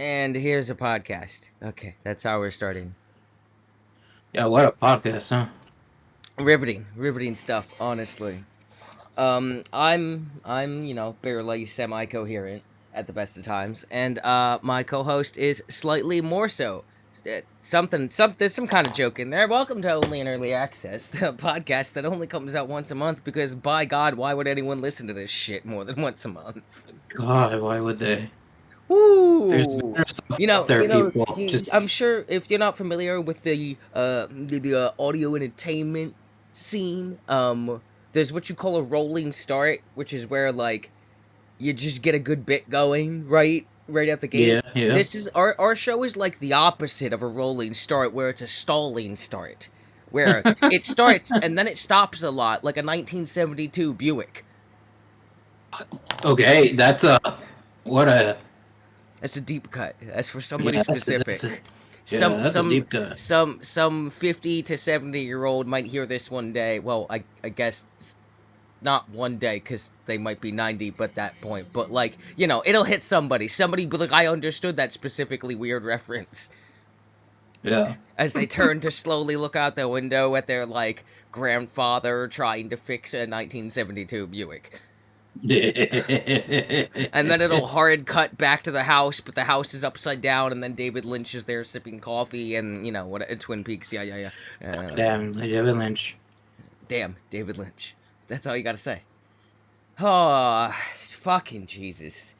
And here's a podcast. Okay, that's how we're starting. Yeah, what a podcast, huh? Riveting stuff, honestly. I'm barely semi-coherent at the best of times, and my co-host is slightly more so. There's some kind of joke in there. Welcome to Only in Early Access, the podcast that only comes out once a month because, by God, why would anyone listen to this shit more than once a month? God, why would they? There's Woo! better stuff out there, people. I'm Just sure if you're not familiar with the audio entertainment scene, there's what you call a rolling start, which is where like you just get a good bit going, right out the gate. yeah, yeah. This is our show is like the opposite of a rolling start, where it's a stalling start, where it starts and then it stops a lot, like a 1972 Buick. Okay, that's a what a That's a deep cut. That's for somebody yeah, that's specific. a yeah, that's a deep cut. Some 50 to 70-year-old might hear this one day. Well, I guess not one day because they might be 90 but that point. But like, it'll hit somebody. Somebody be like, I understood that specifically weird reference. Yeah. As they turn to slowly look out the window at their like grandfather trying to fix a 1972 Buick. And then it'll hard cut back to the house, but the house is upside down, and then David Lynch is there sipping coffee, and what Twin Peaks, yeah. Damn, David Lynch. Damn, David Lynch. That's all you gotta say. Oh, fucking Jesus.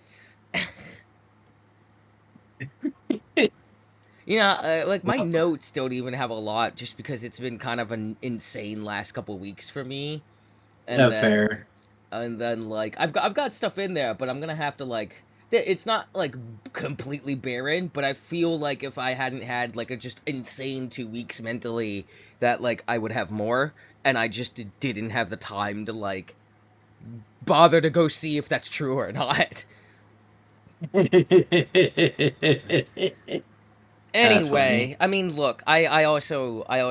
Like my notes don't even have a lot, just because it's been kind of an insane last couple weeks for me, and Yeah, then fair. like I've got stuff in there, but I'm gonna have to like it's not like completely barren, but I feel like if I hadn't had like a just insane 2 weeks mentally, that like I would have more, and I just didn't have the time to like bother to go see if that's true or not. That's funny. Anyway, I mean, look, I also, I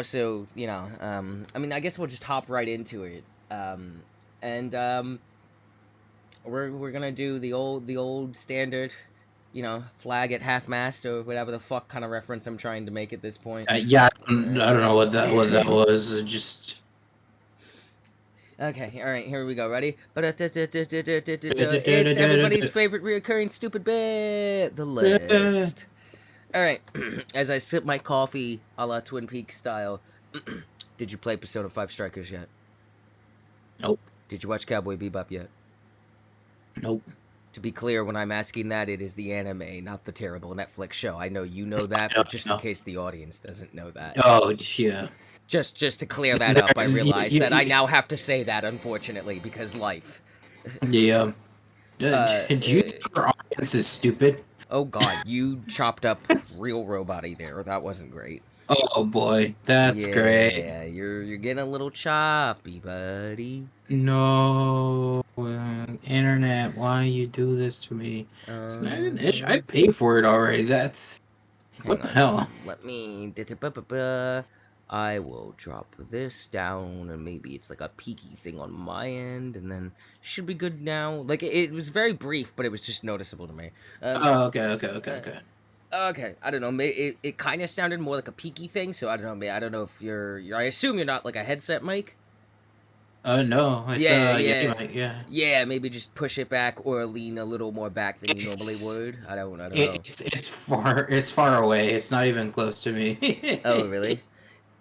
mean, I guess we'll just hop right into it. And we're gonna do the old standard, flag at half mast or whatever the fuck kind of reference I'm trying to make at this point. Yeah, I don't know what that Uh, was. It just okay, all right, here we go. Ready? It's everybody's favorite reoccurring stupid bit, the list. All right, as I sip my coffee, a la Twin Peaks style. Did you play Persona 5 Strikers yet? nope, Did you watch Cowboy Bebop yet? nope. To be clear, when I'm asking that, it is the anime, not the terrible Netflix show. I know you know that, No, but just in no. case the audience doesn't know that. Oh, yeah. Just to clear that There, up, I realize that I now have to say that, unfortunately, because life. yeah. Uh, Do you think our audience is stupid? oh god, you chopped up real robot-y there. That wasn't great. Oh boy, that's great. Yeah, you're getting a little choppy, buddy. No, internet, why you do this to me? It's not an issue. I Um, pay for it already. That's Hang what the on. hell. Let me. I will drop this down, and maybe it's like a peaky thing on my end, and then should be good now. Like it was very brief, but it was just noticeable to me. Um, Oh, okay, okay, okay, uh, okay. okay, I don't know. It kind of sounded more like a peaky thing, so I don't know. I don't know if you're. I assume you're not like a headset mic. No, it's Yeah, yeah, yeah, yeah. yeah. Maybe just push it back or lean a little more back than you normally It's would. I don't know. it's far away. It's not even close to Oh, me. really?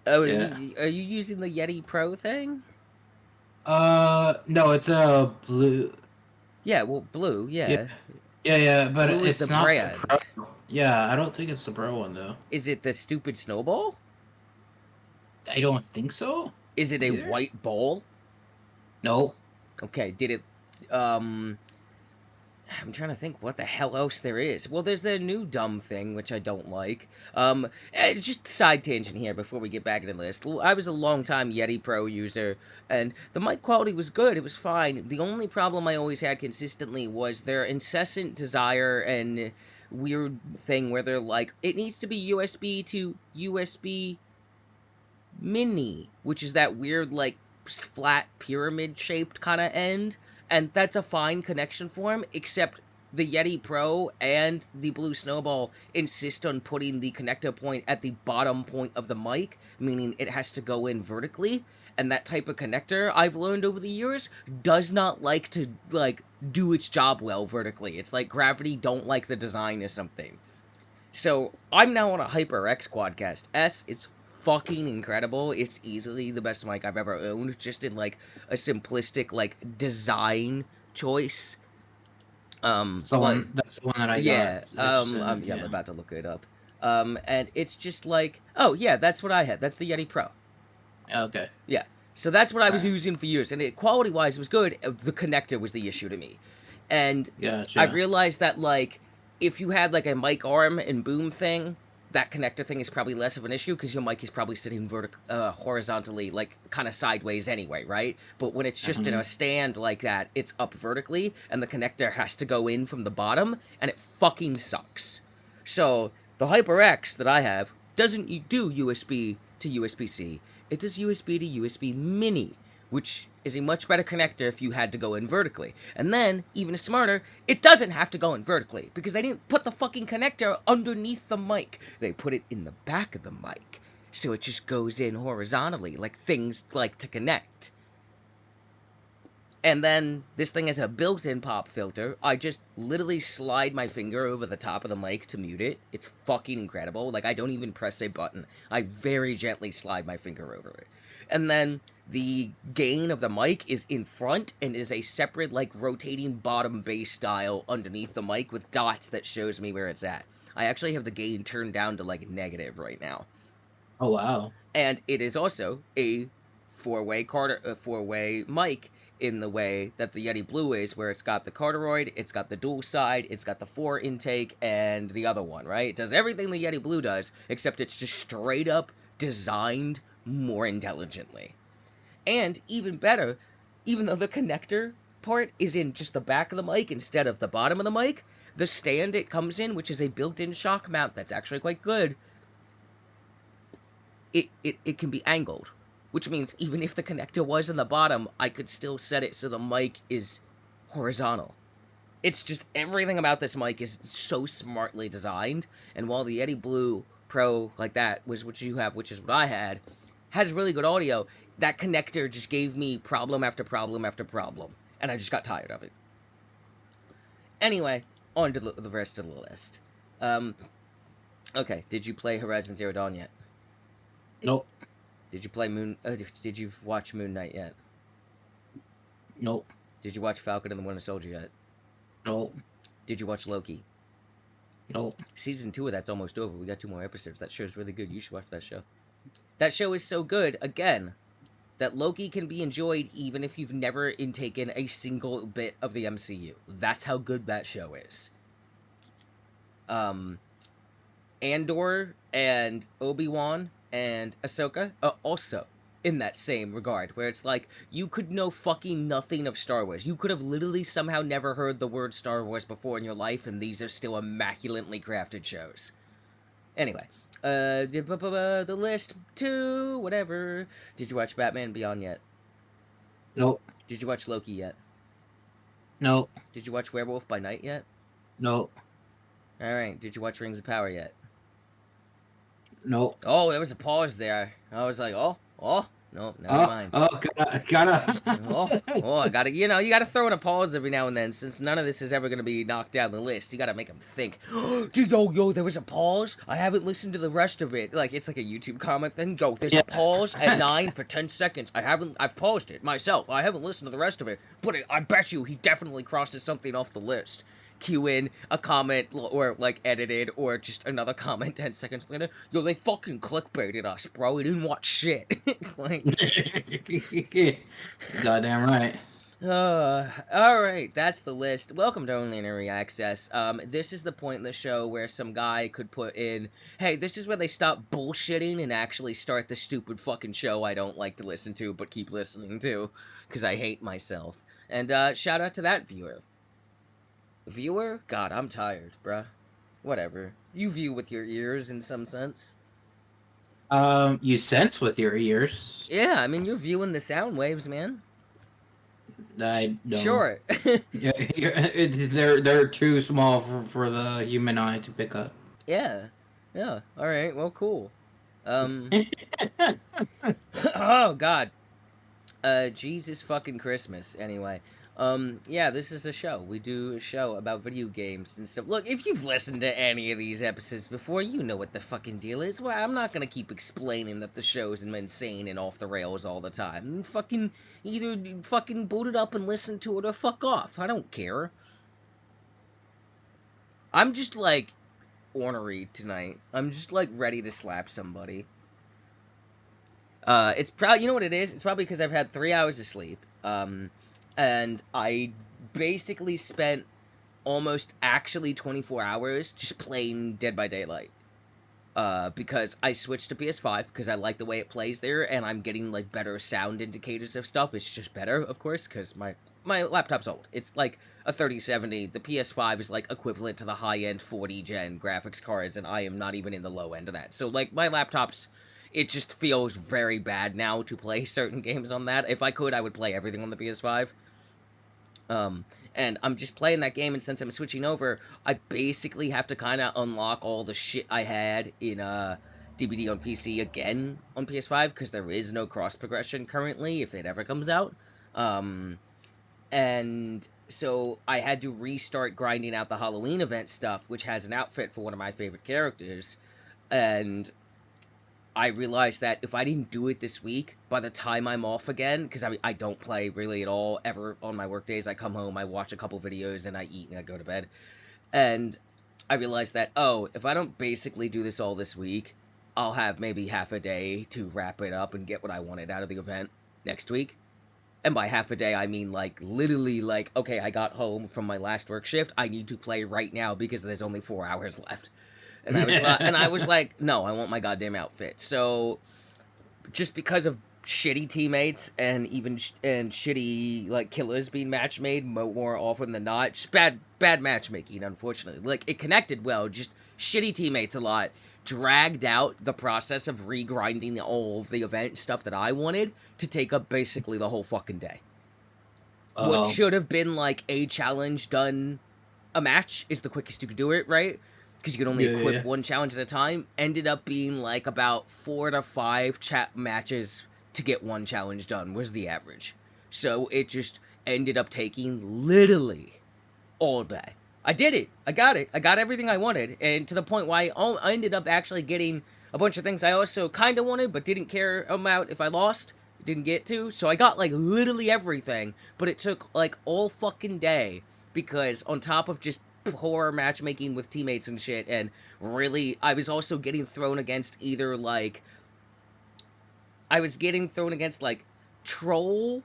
Oh, Yeah. are you using the Yeti Pro thing? No, it's a blue. Yeah, well, blue, Yeah, yeah. yeah, but Blue is the it's not the pro. brand. Yeah, I don't think it's the pro one though. Is it the stupid snowball? I don't think so Is it a either. white ball? No. Okay, did it um I'm trying to think what the hell else there is. Well, there's the new dumb thing, which I don't like. Just side tangent here before we get back into the list. I was a long time Yeti Pro user, and the mic quality was good. It was fine. The only problem I always had consistently was their incessant desire and weird thing where they're like, it needs to be USB to USB mini, which is that weird, like, flat pyramid shaped kind of end. And that's a fine connection for him, except the Yeti Pro and the Blue Snowball insist on putting the connector point at the bottom point of the mic, meaning it has to go in vertically. And that type of connector, I've learned over the years, does not like to do its job well vertically. It's like Gravity don't like the design or something. So I'm now on a HyperX Quadcast S. It's fucking incredible. It's easily the best mic I've ever owned, just in like a simplistic like design choice. Like That's the one that I got. yeah, I just yeah, I'm yeah. about to look it up. And it's just like, oh yeah, that's what I had. That's the Yeti Pro. Okay. Yeah. So that's what I was Alright. using for years, and quality wise, it was good. The connector was the issue to me, and I've Gotcha. realized that like if you had like a mic arm and boom thing, that connector thing is probably less of an issue because your mic is probably sitting horizontally, like kind of sideways anyway, right? But when it's just in Mhm. a stand like that, it's up vertically, and the connector has to go in from the bottom, and it fucking sucks. So the HyperX that I have doesn't do USB to USB-C. It does USB to USB Mini, which is a much better connector if you had to go in vertically. And then, even smarter, it doesn't have to go in vertically because they didn't put the fucking connector underneath the mic. They put it in the back of the mic. So it just goes in horizontally, like things like to connect. And then this thing has a built-in pop filter. I just literally slide my finger over the top of the mic to mute it. It's fucking incredible. Like I don't even press a button. I very gently slide my finger over it. And then the gain of the mic is in front and is a separate like rotating bottom bass dial underneath the mic with dots that shows me where it's at. I actually have the gain turned down to like negative right now. Oh wow. And it is also a four-way mic in the way that the Yeti Blue is, where it's got the cardioid, it's got the dual side, it's got the 4 intake, and the other one, right? It does everything the Yeti Blue does, except it's just straight up designed more intelligently. And even better, even though the connector part is in just the back of the mic instead of the bottom of the mic, the stand it comes in, which is a built-in shock mount that's actually quite good, it can be angled, which means even if the connector was in the bottom, I could still set it so the mic is horizontal. It's just everything about this mic is so smartly designed, and while the Yeti Blue Pro like that was what you have, which is what I had, has really good audio, that connector just gave me problem after problem after problem, and I just got tired of it. Anyway, on to the rest of the list. Um, okay, did you play Horizon Zero Dawn yet? Nope. Did you play Moon? Did you watch Moon Knight yet? Nope. Did you watch Falcon and the Winter Soldier yet? Nope. Did you watch Loki? Nope. Season 2 of that's almost over. We got 2 more episodes. That show's really good. You should watch that show. That show is so good, again, that Loki can be enjoyed even if you've never intaken a single bit of the MCU. That's how good that show is. Andor and Obi-Wan and Ahsoka are also in that same regard, where it's like, you could know fucking nothing of Star Wars. You could have literally somehow never heard the word Star Wars before in your life, and these are still immaculately crafted shows. Anyway, the list 2, whatever. Did you watch Batman Beyond yet? Nope. Did you watch Loki yet? Nope. Did you watch Werewolf by Night yet? Nope. Alright, did you watch Rings of Power yet? Nope. Oh, there was a pause there. I was like, oh, no, never mind. Gotta. I gotta, you gotta throw in a pause every now and then, since none of this is ever gonna be knocked down the list. You gotta make them think. Yo, there was a pause? I haven't listened to the rest of it. Like, it's like a YouTube comment thing. Yo, there's a pause at 9 for 10 seconds. I've paused it myself. I haven't listened to the rest of it, but I bet you he definitely crosses something off the list. Cue in a comment or like edited or just another comment 10 seconds later. Yo, they fucking clickbaited us, bro. We didn't watch shit. Like, Goddamn right. all right, that's the list. Welcome to Only in Early Access. This is the point in the show where some guy could put in, hey, this is where they stop bullshitting and actually start the stupid fucking show I don't like to listen to but keep listening to because I hate myself. And shout out to that viewer. Viewer? God, I'm tired, bruh. Whatever. You view with your ears in some sense. You sense with your ears. Yeah, I mean, you're viewing the sound waves, man. I don't. Sure. Yeah, they're too small for the human eye to pick up. Yeah. Yeah. All right. Well, cool. Oh God. Jesus fucking Christmas. Anyway, yeah, this is a show. We do a show about video games and stuff. Look, if you've listened to any of these episodes before, you know what the fucking deal is. Well, I'm not gonna keep explaining that the show is insane and off the rails all the time. Fucking either fucking boot it up and listen to it or fuck off. I don't care. I'm just like ornery tonight. I'm just like ready to slap somebody. It's probably, you know what it is. It's probably because I've had 3 hours of sleep. And I basically spent almost actually 24 hours just playing Dead by Daylight. Because I switched to PS5 because I like the way it plays there, and I'm getting like better sound indicators of stuff. It's just better, of course, because my laptop's old. It's like a 3070. The PS5 is like equivalent to the high end 40 gen graphics cards, and I am not even in the low end of that. So like my laptop's, it just feels very bad now to play certain games on that. If I could, I would play everything on the PS5. Um, and I'm just playing that game, and since I'm switching over, I basically have to kind of unlock all the shit I had in DBD on PC again on PS5 because there is no cross progression currently if it ever comes out. Um, and so I had to restart grinding out the Halloween event stuff, which has an outfit for one of my favorite characters, and I realized that if I didn't do it this week, by the time I'm off again, because I don't play really at all ever on my work days, I come home, I watch a couple videos, and I eat and I go to bed. And I realized that, oh, if I don't basically do this all this week, I'll have maybe half a day to wrap it up and get what I wanted out of the event next week. And by half a day, I mean like literally like, okay, I got home from my last work shift. I need to play right now because there's only 4 hours left. And I was like, no, I want my goddamn outfit. So just because of shitty teammates and even and shitty like killers being match made more often than not, just bad matchmaking, unfortunately. Like it connected well, just shitty teammates a lot. Dragged out the process of regrinding all of the event stuff that I wanted to take up basically the whole fucking day. What Oh, should have been like a challenge done a match is the quickest you could do it, right? Because you could only yeah, equip yeah. one challenge at a time. Ended up being like about 4 to 5 chat matches to get one challenge done was the average. So it just ended up taking literally all day. I did it. I got it. I got everything I wanted, and to the point where I ended up actually getting a bunch of things I also kind of wanted but didn't care about if I lost. Didn't get to. So I got like literally everything, but it took like all fucking day because on top of just poor matchmaking with teammates and shit, and really I was also getting thrown against either like I was getting thrown against like troll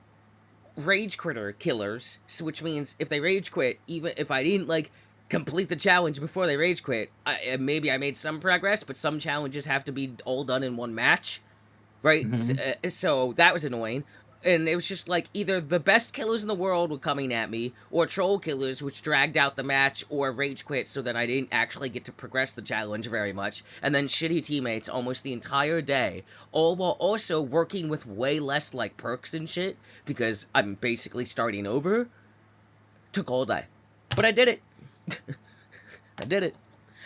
rage critter killers, so which means if they rage quit, even if I didn't like complete the challenge before they rage quit, maybe I made some progress, but some challenges have to be all done in one match, right? Hmm. So that was annoying. And it was just like either the best killers in the world were coming at me, or troll killers, which dragged out the match, or rage quit so that I didn't actually get to progress the challenge very much. And then shitty teammates almost the entire day, all while also working with way less like perks and shit, because I'm basically starting over. Took all day. But I did it. I did it.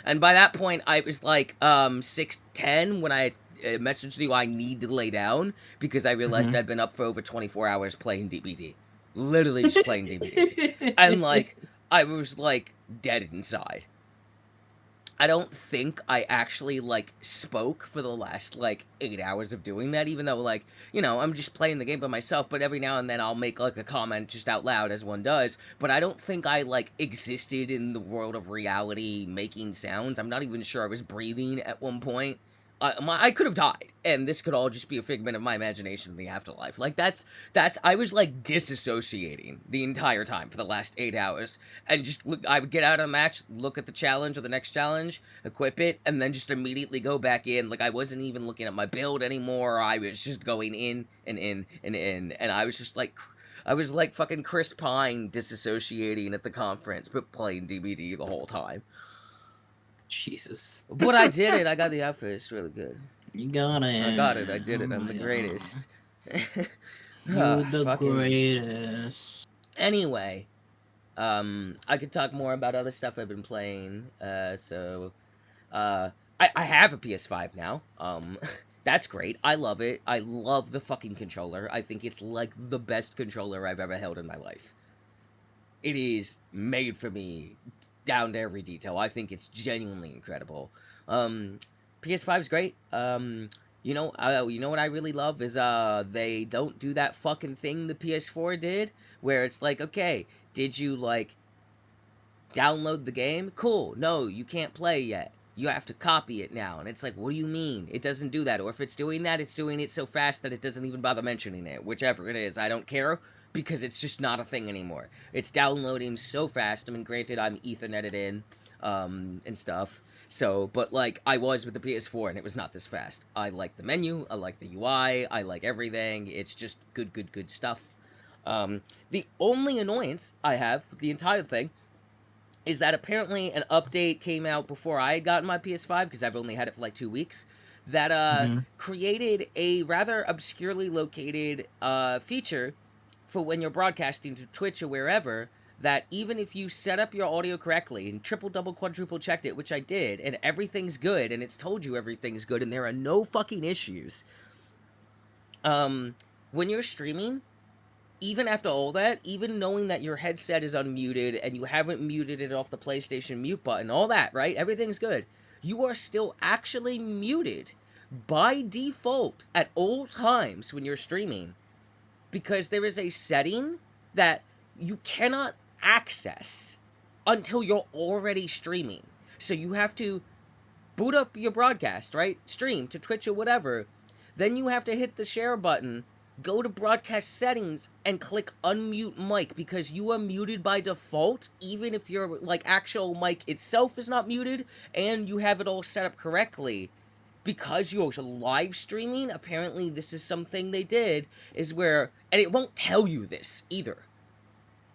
And by that point, I was like 6:10 when I messaged you I need to lay down because I realized Hmm. I'd been up for over 24 hours playing DBD. Literally just playing DBD. And like, I was like dead inside. I don't think I actually like spoke for the last like 8 hours of doing that, even though like, you know, I'm just playing the game by myself, but every now and then I'll make like a comment just out loud as one does. But I don't think I like existed in the world of reality making sounds. I'm not even sure I was breathing at one point. I could have died, and this could all just be a figment of my imagination in the afterlife. Like that's I was like disassociating the entire time for the last 8 hours, and just look. I would get out of the match, look at the challenge or the next challenge, equip it, and then just immediately go back in. Like I wasn't even looking at my build anymore. I was just going in and in and in, and I was just like. I was like fucking Chris Pine disassociating at the conference, but playing DBD the whole time. Jesus. But I did it. I got the outfit. It's really good. You got I got it. it. I did Oh it. I'm the my god. greatest. You the Fucking. greatest. Anyway, I could talk more about other stuff I've been playing. Uh, I have a PS5 now. That's great. I love it. I love the fucking controller. I think it's like the best controller I've ever held in my life. It is made for me down to every detail. I think it's genuinely incredible. Um, PS5 is great. You know what I really love is they don't do that fucking thing the PS4 did, where it's like, okay, did you like download the game? Cool. No, you can't play yet. You have to copy it now. And it's like, what do you mean? It doesn't do that. Or if it's doing that, it's doing it so fast that it doesn't even bother mentioning it. Whichever it is, I don't care because it's just not a thing anymore. It's downloading so fast. I mean, granted, I'm Ethernetted in and stuff. So, but like I was with the PS4 and it was not this fast. I like the menu, I like the UI, I like everything. It's just good stuff. The only annoyance I have with the entire thing is that apparently an update came out before I had gotten my PS5 because I've only had it for like 2 weeks. That Mm-hmm. created a rather obscurely located feature for when you're broadcasting to Twitch or wherever. That even if you set up your audio correctly and triple, double, quadruple checked it, which I did, and everything's good, and it's told you everything's good, and there are no fucking issues. When you're streaming, even after all that, even knowing that your headset is unmuted and you haven't muted it off the PlayStation mute button, all that, right? Everything's good. You are still actually muted by default at all times when you're streaming because there is a setting that you cannot access until you're already streaming. So you have to boot up your broadcast, right? Stream to Twitch or whatever. Then you have to hit the share button, go to broadcast settings, and click unmute mic because you are muted by default, even if your like actual mic itself is not muted and you have it all set up correctly. Because you're live streaming, apparently this is something they did, is where, and it won't tell you this either.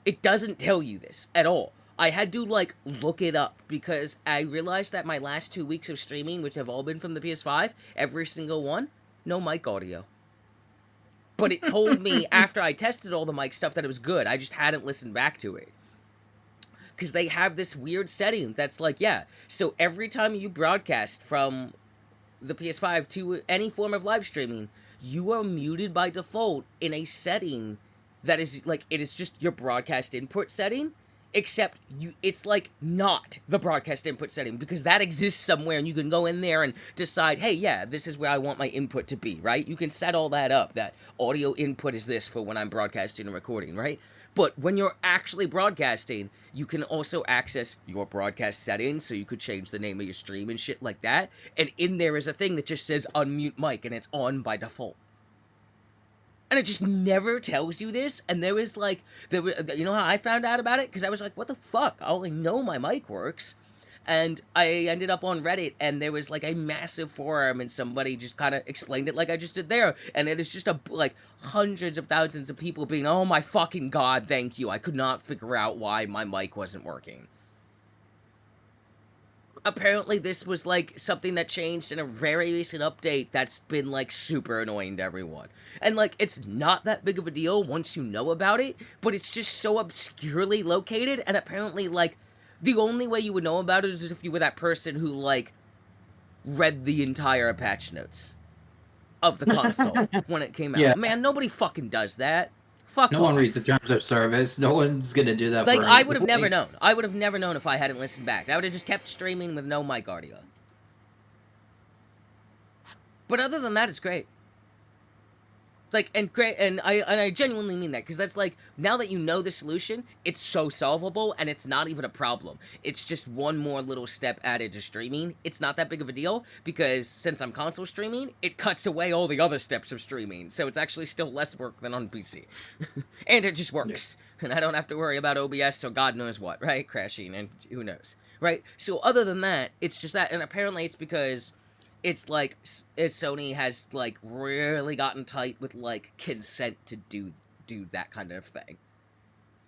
It doesn't tell you this at all. I had to like look it up because I realized that my last 2 weeks of streaming, which have all been from the PS5, every single one, no mic audio. But it told me after I tested all the mic stuff that it was good. I just hadn't listened back to it. Because they have this weird setting that's like, yeah, so every time you broadcast from the PS5 to any form of live streaming, you are muted by default in a setting that is like, it is just your broadcast input setting, except it's like not the broadcast input setting because that exists somewhere and you can go in there and decide, hey, yeah, this is where I want my input to be, right? You can set all that up, that audio input is this for when I'm broadcasting and recording, right? But when you're actually broadcasting, you can also access your broadcast settings, so you could change the name of your stream and shit like that. And in there is a thing that just says unmute mic, and it's on by default. And it just never tells you this. And there was like, you know how I found out about it? Because I was like, what the fuck? I only know my mic works. And I ended up on Reddit, and there was like a massive forum, and somebody just kind of explained it like I just did there. And it is just like hundreds of thousands of people being, oh my fucking god, thank you. I could not figure out why my mic wasn't working. Apparently, this was like something that changed in a very recent update that's been like super annoying to everyone. And like, it's not that big of a deal once you know about it, but it's just so obscurely located, and apparently, like, the only way you would know about it is if you were that person who, like, read the entire patch notes of the console when it came out. Yeah. Man, nobody fucking does that. Fuck No one reads the off. terms of service. No one's gonna do that Like, for I an would have never employee. known. I would have never known if I hadn't listened back. I would have just kept streaming with no mic audio. But other than that, it's great. Like, and great, and I genuinely mean that, because that's like, now that you know the solution, it's so solvable, and it's not even a problem. It's just one more little step added to streaming. It's not that big of a deal, because since I'm console streaming, it cuts away all the other steps of streaming, so it's actually still less work than on PC. And it just works. And I don't have to worry about OBS, so God knows what, right? Crashing, and who knows, right? So other than that, it's just that, and apparently it's because it's like Sony has like really gotten tight with like consent to do that kind of thing.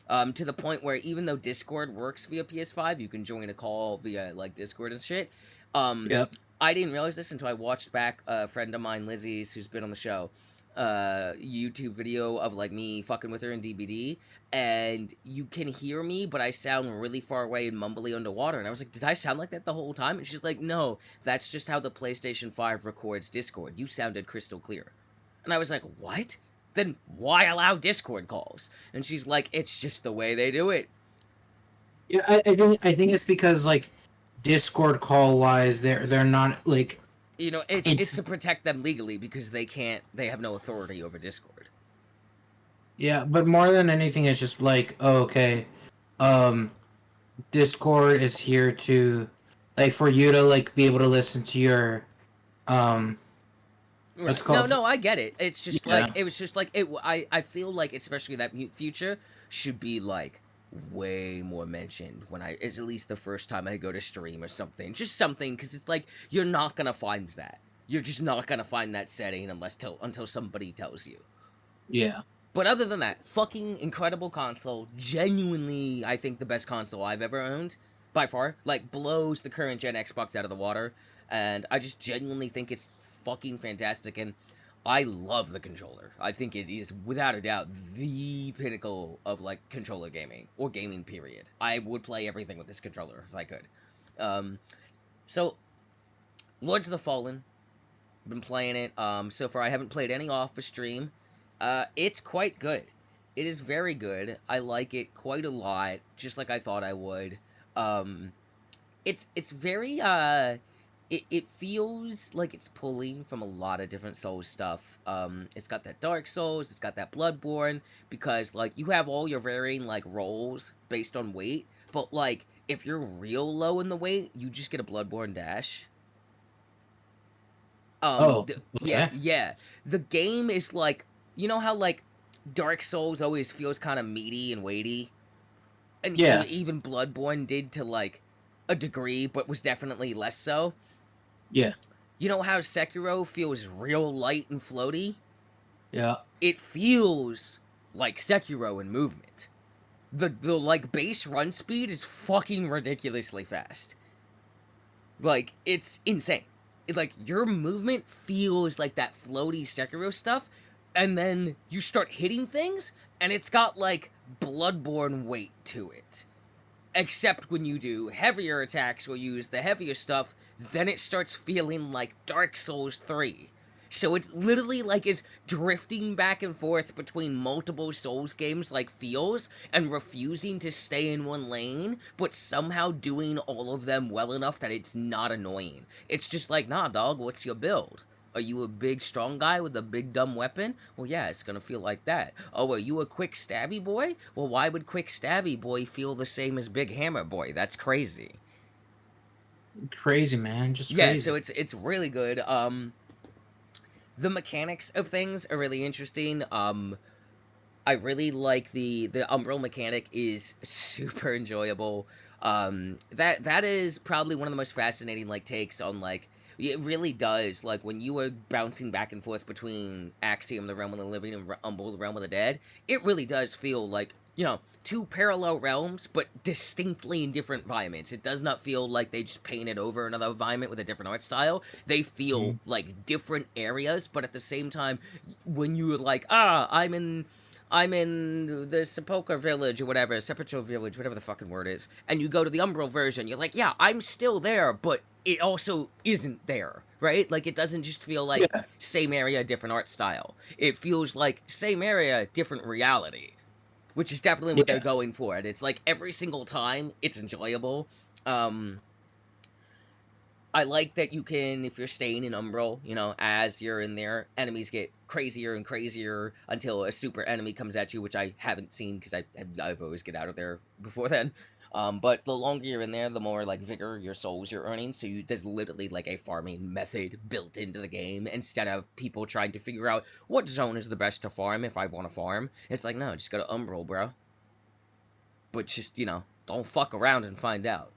To the point where even though Discord works via PS5, you can join a call via like Discord and shit. Yep. I didn't realize this until I watched back a friend of mine, Lizzie's, who's been on the show. YouTube video of like me fucking with her in DBD, and you can hear me, but I sound really far away and mumbly underwater. And I was like, did I sound like that the whole time? And she's like, no, that's just how the PlayStation 5 records Discord. You sounded crystal clear. And I was like, what? Then why allow Discord calls? And she's like, it's just the way they do it. Yeah, I think it's because like Discord call wise, they're not like You know, it's it's to protect them legally because they have no authority over Discord. yeah, but more than anything, it's just like oh, okay, um, Discord is here to like for you to like be able to listen to your um, what's Right. No, called no, I get it. It's just like yeah it was just like it. I feel like especially that future should be like way more mentioned when it's at least the first time I go to stream or something. Just something because it's like you're not gonna find that. You're just not gonna find that setting until somebody tells you. yeah. But other than that, fucking incredible console. Genuinely, I think the best console I've ever owned by far. Like blows the current gen Xbox out of the water, and I just genuinely think it's fucking fantastic. And I love the controller. I think it is without a doubt the pinnacle of like controller gaming or gaming period. I would play everything with this controller if I could. Um, so Lords of the Fallen, been playing it. So far I haven't played any off the stream. It's quite good. It is very good. I like it quite a lot, just like I thought I would. Um, it's very it feels like it's pulling from a lot of different Souls stuff. It's got that Dark Souls, it's got that Bloodborne, because like you have all your varying like roles based on weight, but like if you're real low in the weight, you just get a Bloodborne dash. Oh, Yeah, okay. yeah. The game is like, you know how like Dark Souls always feels kind of meaty and weighty, and Yeah, even Bloodborne did to like a degree, but was definitely less so. yeah, You know how Sekiro feels real light and floaty? yeah, It feels like Sekiro in movement. The like base run speed is fucking ridiculously fast. Like it's insane. Like your movement feels like that floaty Sekiro stuff, and then you start hitting things, and it's got like Bloodborne weight to it. Except when you do heavier attacks or use the heavier stuff, then it starts feeling like Dark Souls 3. So it's literally like is drifting back and forth between multiple Souls games like feels and refusing to stay in one lane, but somehow doing all of them well enough that it's not annoying. It's just like, nah, dog, what's your build? Are you a big strong guy with a big dumb weapon? Well, yeah, it's gonna feel like that. Oh, are you a quick stabby boy? Well, why would quick stabby boy feel the same as big hammer boy? That's crazy. crazy man, just Yeah, so crazy. it's really good. The mechanics of things are really interesting. I really like the umbral mechanic is super enjoyable. That is probably one of the most fascinating like takes on like it really does like when you are bouncing back and forth between Axiom, the realm of the living, and Umbral, the realm of the dead. It really does feel like two parallel realms, but distinctly in different environments. It does not feel like they just painted over another environment with a different art style. They feel Mhm. like different areas, but at the same time, when you're like, I'm in the Sepulchre village or whatever, Sepulchre village, whatever the fucking word is, and you go to the Umbral version, you're like, yeah, I'm still there, but it also isn't there, right? Like, it doesn't just feel like Yeah, same area, different art style. It feels like same area, different reality, which is definitely what they're yeah, going for. And it's like every single time, it's enjoyable. Um, I like that you can, if you're staying in Umbral, as you're in there, enemies get crazier and crazier until a super enemy comes at you, which I haven't seen because I've always get out of there before then. But the longer you're in there, the more like vigor your souls you're earning. So there's literally like a farming method built into the game instead of people trying to figure out what zone is the best to farm if I want to farm. It's like no, just go to Umbral, bro. But just don't fuck around and find out.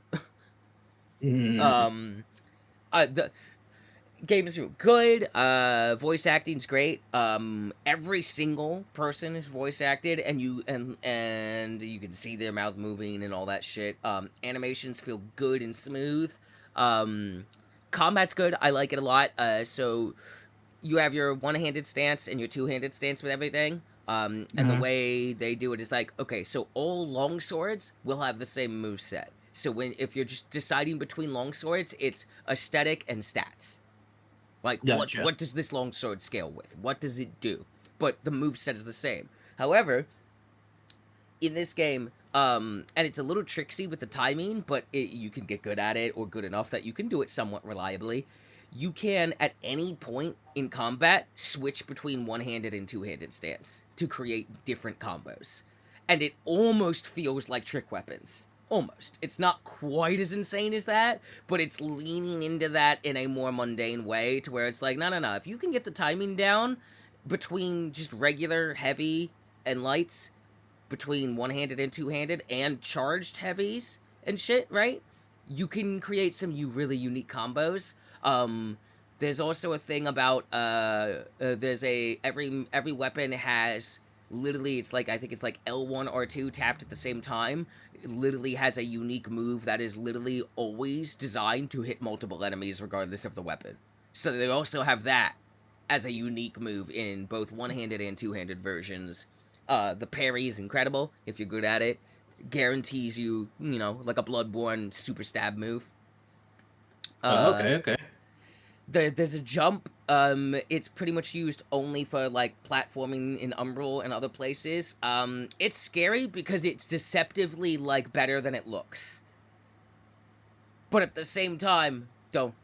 mm, Um, the game is good. Voice acting's great. Every single person is voice acted, and you can see their mouth moving and all that shit. Animations feel good and smooth. Um, Combat's good. I like it a lot. So you have your one-handed stance and your two-handed stance with everything. And the Mm-hmm. way they do it is like, okay, so all long swords will have the same move set. So if you're just deciding between long swords, it's aesthetic and stats. Like Gotcha. what does this long sword scale with? What does it do? But the move set is the same. However, in this game, and it's a little tricksy with the timing, but you can get good at it or good enough that you can do it somewhat reliably. You can, at any point in combat, switch between one-handed and two-handed stance to create different combos. And it almost feels like trick weapons. Almost. It's not quite as insane as that, but it's leaning into that in a more mundane way to where it's like, no, no, no. If you can get the timing down between just regular heavy and lights, between one-handed and two-handed and charged heavies and shit, right? You can create some really unique combos. There's also a thing about there's a every weapon has literally, it's like, I think it's like L1 or 2 tapped at the same time. It literally has a unique move that is literally always designed to hit multiple enemies regardless of the weapon. So they also have that as a unique move in both one-handed and two-handed versions. The parry is incredible if you're good at it. Guarantees you, like a Bloodborne super stab move. Uh, Okay. Okay. there's a jump. It's pretty much used only for like platforming in Umbral and other places. It's scary because it's deceptively like better than it looks. But at the same time, don't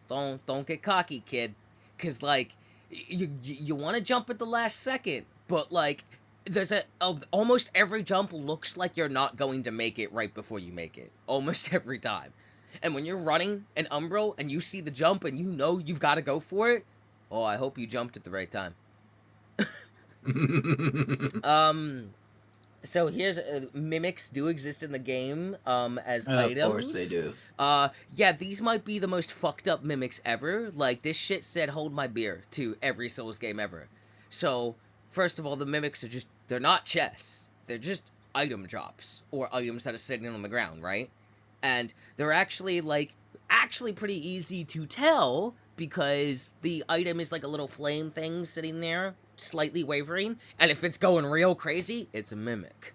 get cocky, kid, because like you want to jump at the last second, but like there's almost every jump looks like you're not going to make it right before you make it, almost every time. And when you're running an Umbral and you see the jump and you know you've got to go for it, oh, I hope you jumped at the right time. Um, So here's mimics do exist in the game as Of course they items. do. Yeah, these might be the most fucked up mimics ever. Like this shit said hold my beer to every Souls game ever. So, first of all, the mimics are just they're not chests. They're just item drops or items that are sitting on the ground, right? And they're actually pretty easy to tell because the item is like a little flame thing sitting there, slightly wavering, and if it's going real crazy, it's a mimic,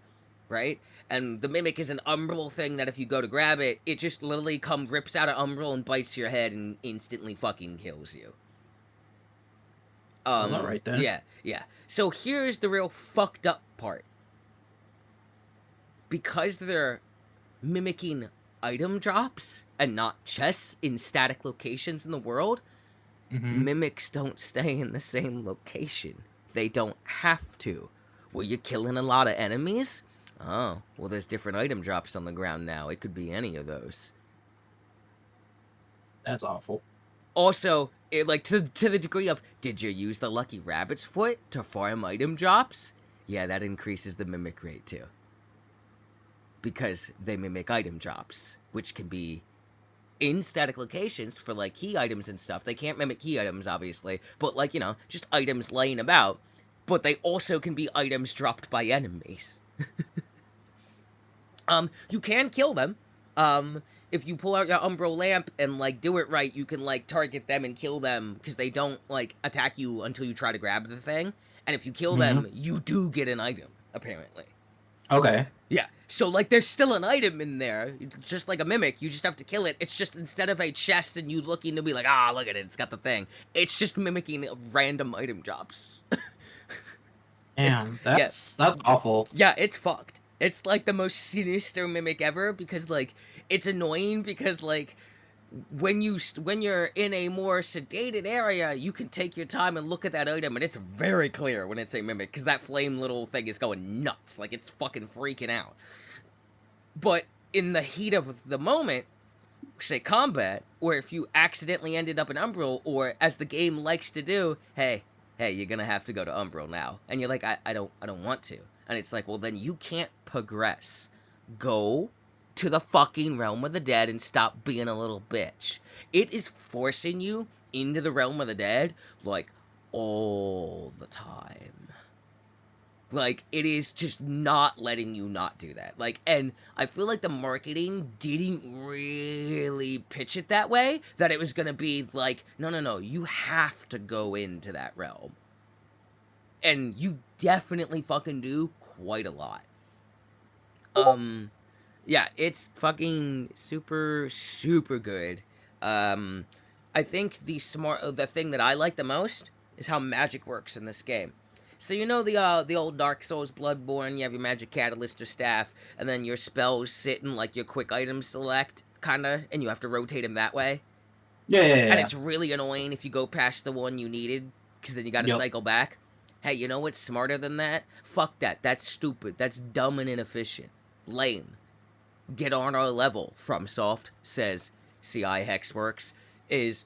right? And the mimic is an umbral thing that if you go to grab it, it just literally rips out of umbral and bites your head and instantly fucking kills you. Well, all right then. Yeah, yeah. So here's the real fucked up part. Because they're mimicking item drops and not chests in static locations in the world, Mm-hmm. mimics don't stay in the same location. They don't have to. Were you killing a lot of enemies? Oh, well, there's different item drops on the ground now. It could be any of those. That's awful. Also, like to the degree of, did you use the lucky rabbit's foot to farm item drops? Yeah, that increases the mimic rate too. Because they mimic item drops, which can be in static locations for like key items and stuff. They can't mimic key items, obviously, but like, just items laying about. But they also can be items dropped by enemies. You can kill them. If you pull out your Umbral Lamp and like do it right, you can like target them and kill them because they don't like attack you until you try to grab the thing. And if you kill Mm-hmm. them, you do get an item, apparently. Okay. Yeah, so like there's still an item in there. It's just like a mimic. You just have to kill it. It's just instead of a chest and you looking to be like, look at it, it's got the thing. It's just mimicking random item drops. It's Damn, yeah, that's awful. yeah, it's fucked. It's like the most sinister mimic ever because like it's annoying because like when you're in a more sedated area, you can take your time and look at that item, and it's very clear when it's a mimic because that flame little thing is going nuts, like it's fucking freaking out. But in the heat of the moment, say combat, or if you accidentally ended up in Umbral, or as the game likes to do, hey, you're gonna have to go to Umbral now, and you're like, I don't want to, and it's like, well, then you can't progress. Go to the fucking realm of the dead and stop being a little bitch. It is forcing you into the realm of the dead like all the time. Like, it is just not letting you not do that. Like, and I feel like the marketing didn't really pitch it that way, that it was gonna be like, no, no, no, you have to go into that realm. And you definitely fucking do quite a lot. Um, yeah, it's fucking super, super good. Um, I think the thing that I like the most is how magic works in this game. So you know the old Dark Souls Bloodborne, you have your magic catalyst or staff, and then your spells sit in like your quick item select, kinda, and you have to rotate them that way. Yeah, yeah, And yeah. it's really annoying if you go past the one you needed, because then you gotta Yep. cycle back. Hey, you know what's smarter than that? Fuck that. That's stupid. That's dumb and inefficient. Lame. Get on our level, FromSoft says. CI Hexworks is,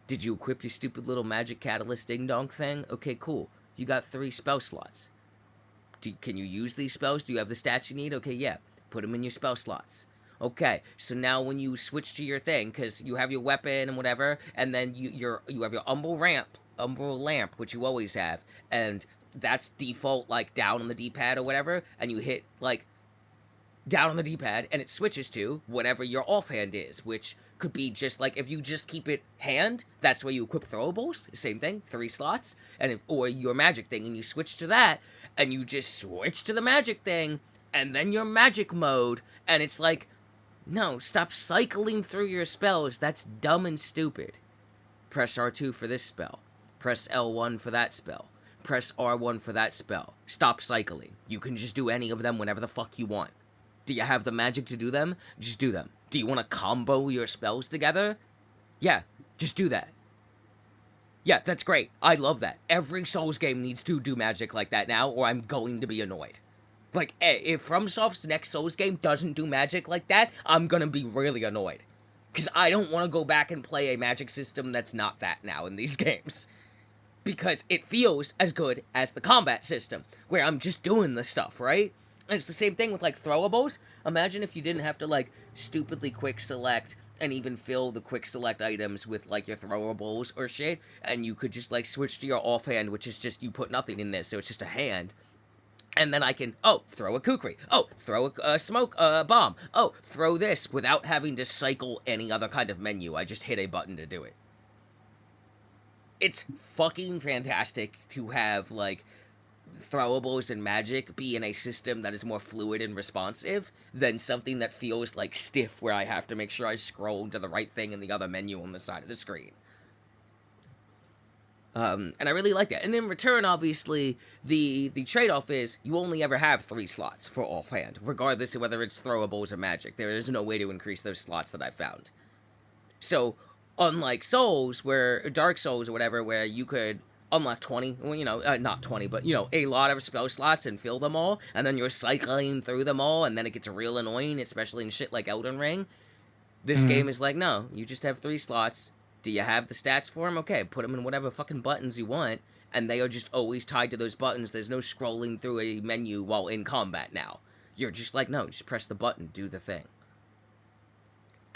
did you equip your stupid little magic catalyst ding dong thing? Okay, cool. You got 3 spell slots. Can you use these spells? Do you have the stats you need? Okay, yeah. Put them in your spell slots. Okay, so now when you switch to your thing, because you have your weapon and whatever, and then you have your umbral lamp, which you always have, and that's default like down on the D-pad or whatever, and you hit like down on the D-pad, and it switches to whatever your offhand is, which could be just like if you just keep it hand, that's where you equip throwables. Same thing, 3 slots, or your magic thing, and you switch to that, and you just switch to the magic thing, and then your magic mode, and it's like, no, stop cycling through your spells. That's dumb and stupid. Press R2 for this spell. Press L1 for that spell. Press R1 for that spell. Stop cycling. You can just do any of them whenever the fuck you want. Do you have the magic to do them? Just do them. Do you want to combo your spells together? Yeah, just do that. Yeah, that's great. I love that. Every Souls game needs to do magic like that now, or I'm going to be annoyed. Like, if FromSoft's next Souls game doesn't do magic like that, I'm gonna be really annoyed. Because I don't want to go back and play a magic system that's not that now in these games. Because it feels as good as the combat system, where I'm just doing the stuff, right? And it's the same thing with, like, throwables. Imagine if you didn't have to, like, stupidly quick select and even fill the quick select items with, like, your throwables or shit, and you could just, like, switch to your offhand, which is just, you put nothing in there, so it's just a hand. And then I can, throw a kukri. Throw a smoke bomb. Throw this without having to cycle any other kind of menu. I just hit a button to do it. It's fucking fantastic to have, like, throwables and magic be in a system that is more fluid and responsive than something that feels, like, stiff, where I have to make sure I scroll to the right thing in the other menu on the side of the screen. And I really like that. And in return, obviously, the trade-off is you only ever have 3 slots for offhand, regardless of whether it's throwables or magic. There is no way to increase those slots that I found. So, unlike Souls, Dark Souls or whatever, where you could unlock 20, well, not 20, but, a lot of spell slots and fill them all, and then you're cycling through them all, and then it gets real annoying, especially in shit like Elden Ring. This game is like, no, you just have 3 slots. Do you have the stats for them? Okay, put them in whatever fucking buttons you want, and they are just always tied to those buttons. There's no scrolling through a menu while in combat now. You're just like, no, just press the button, do the thing.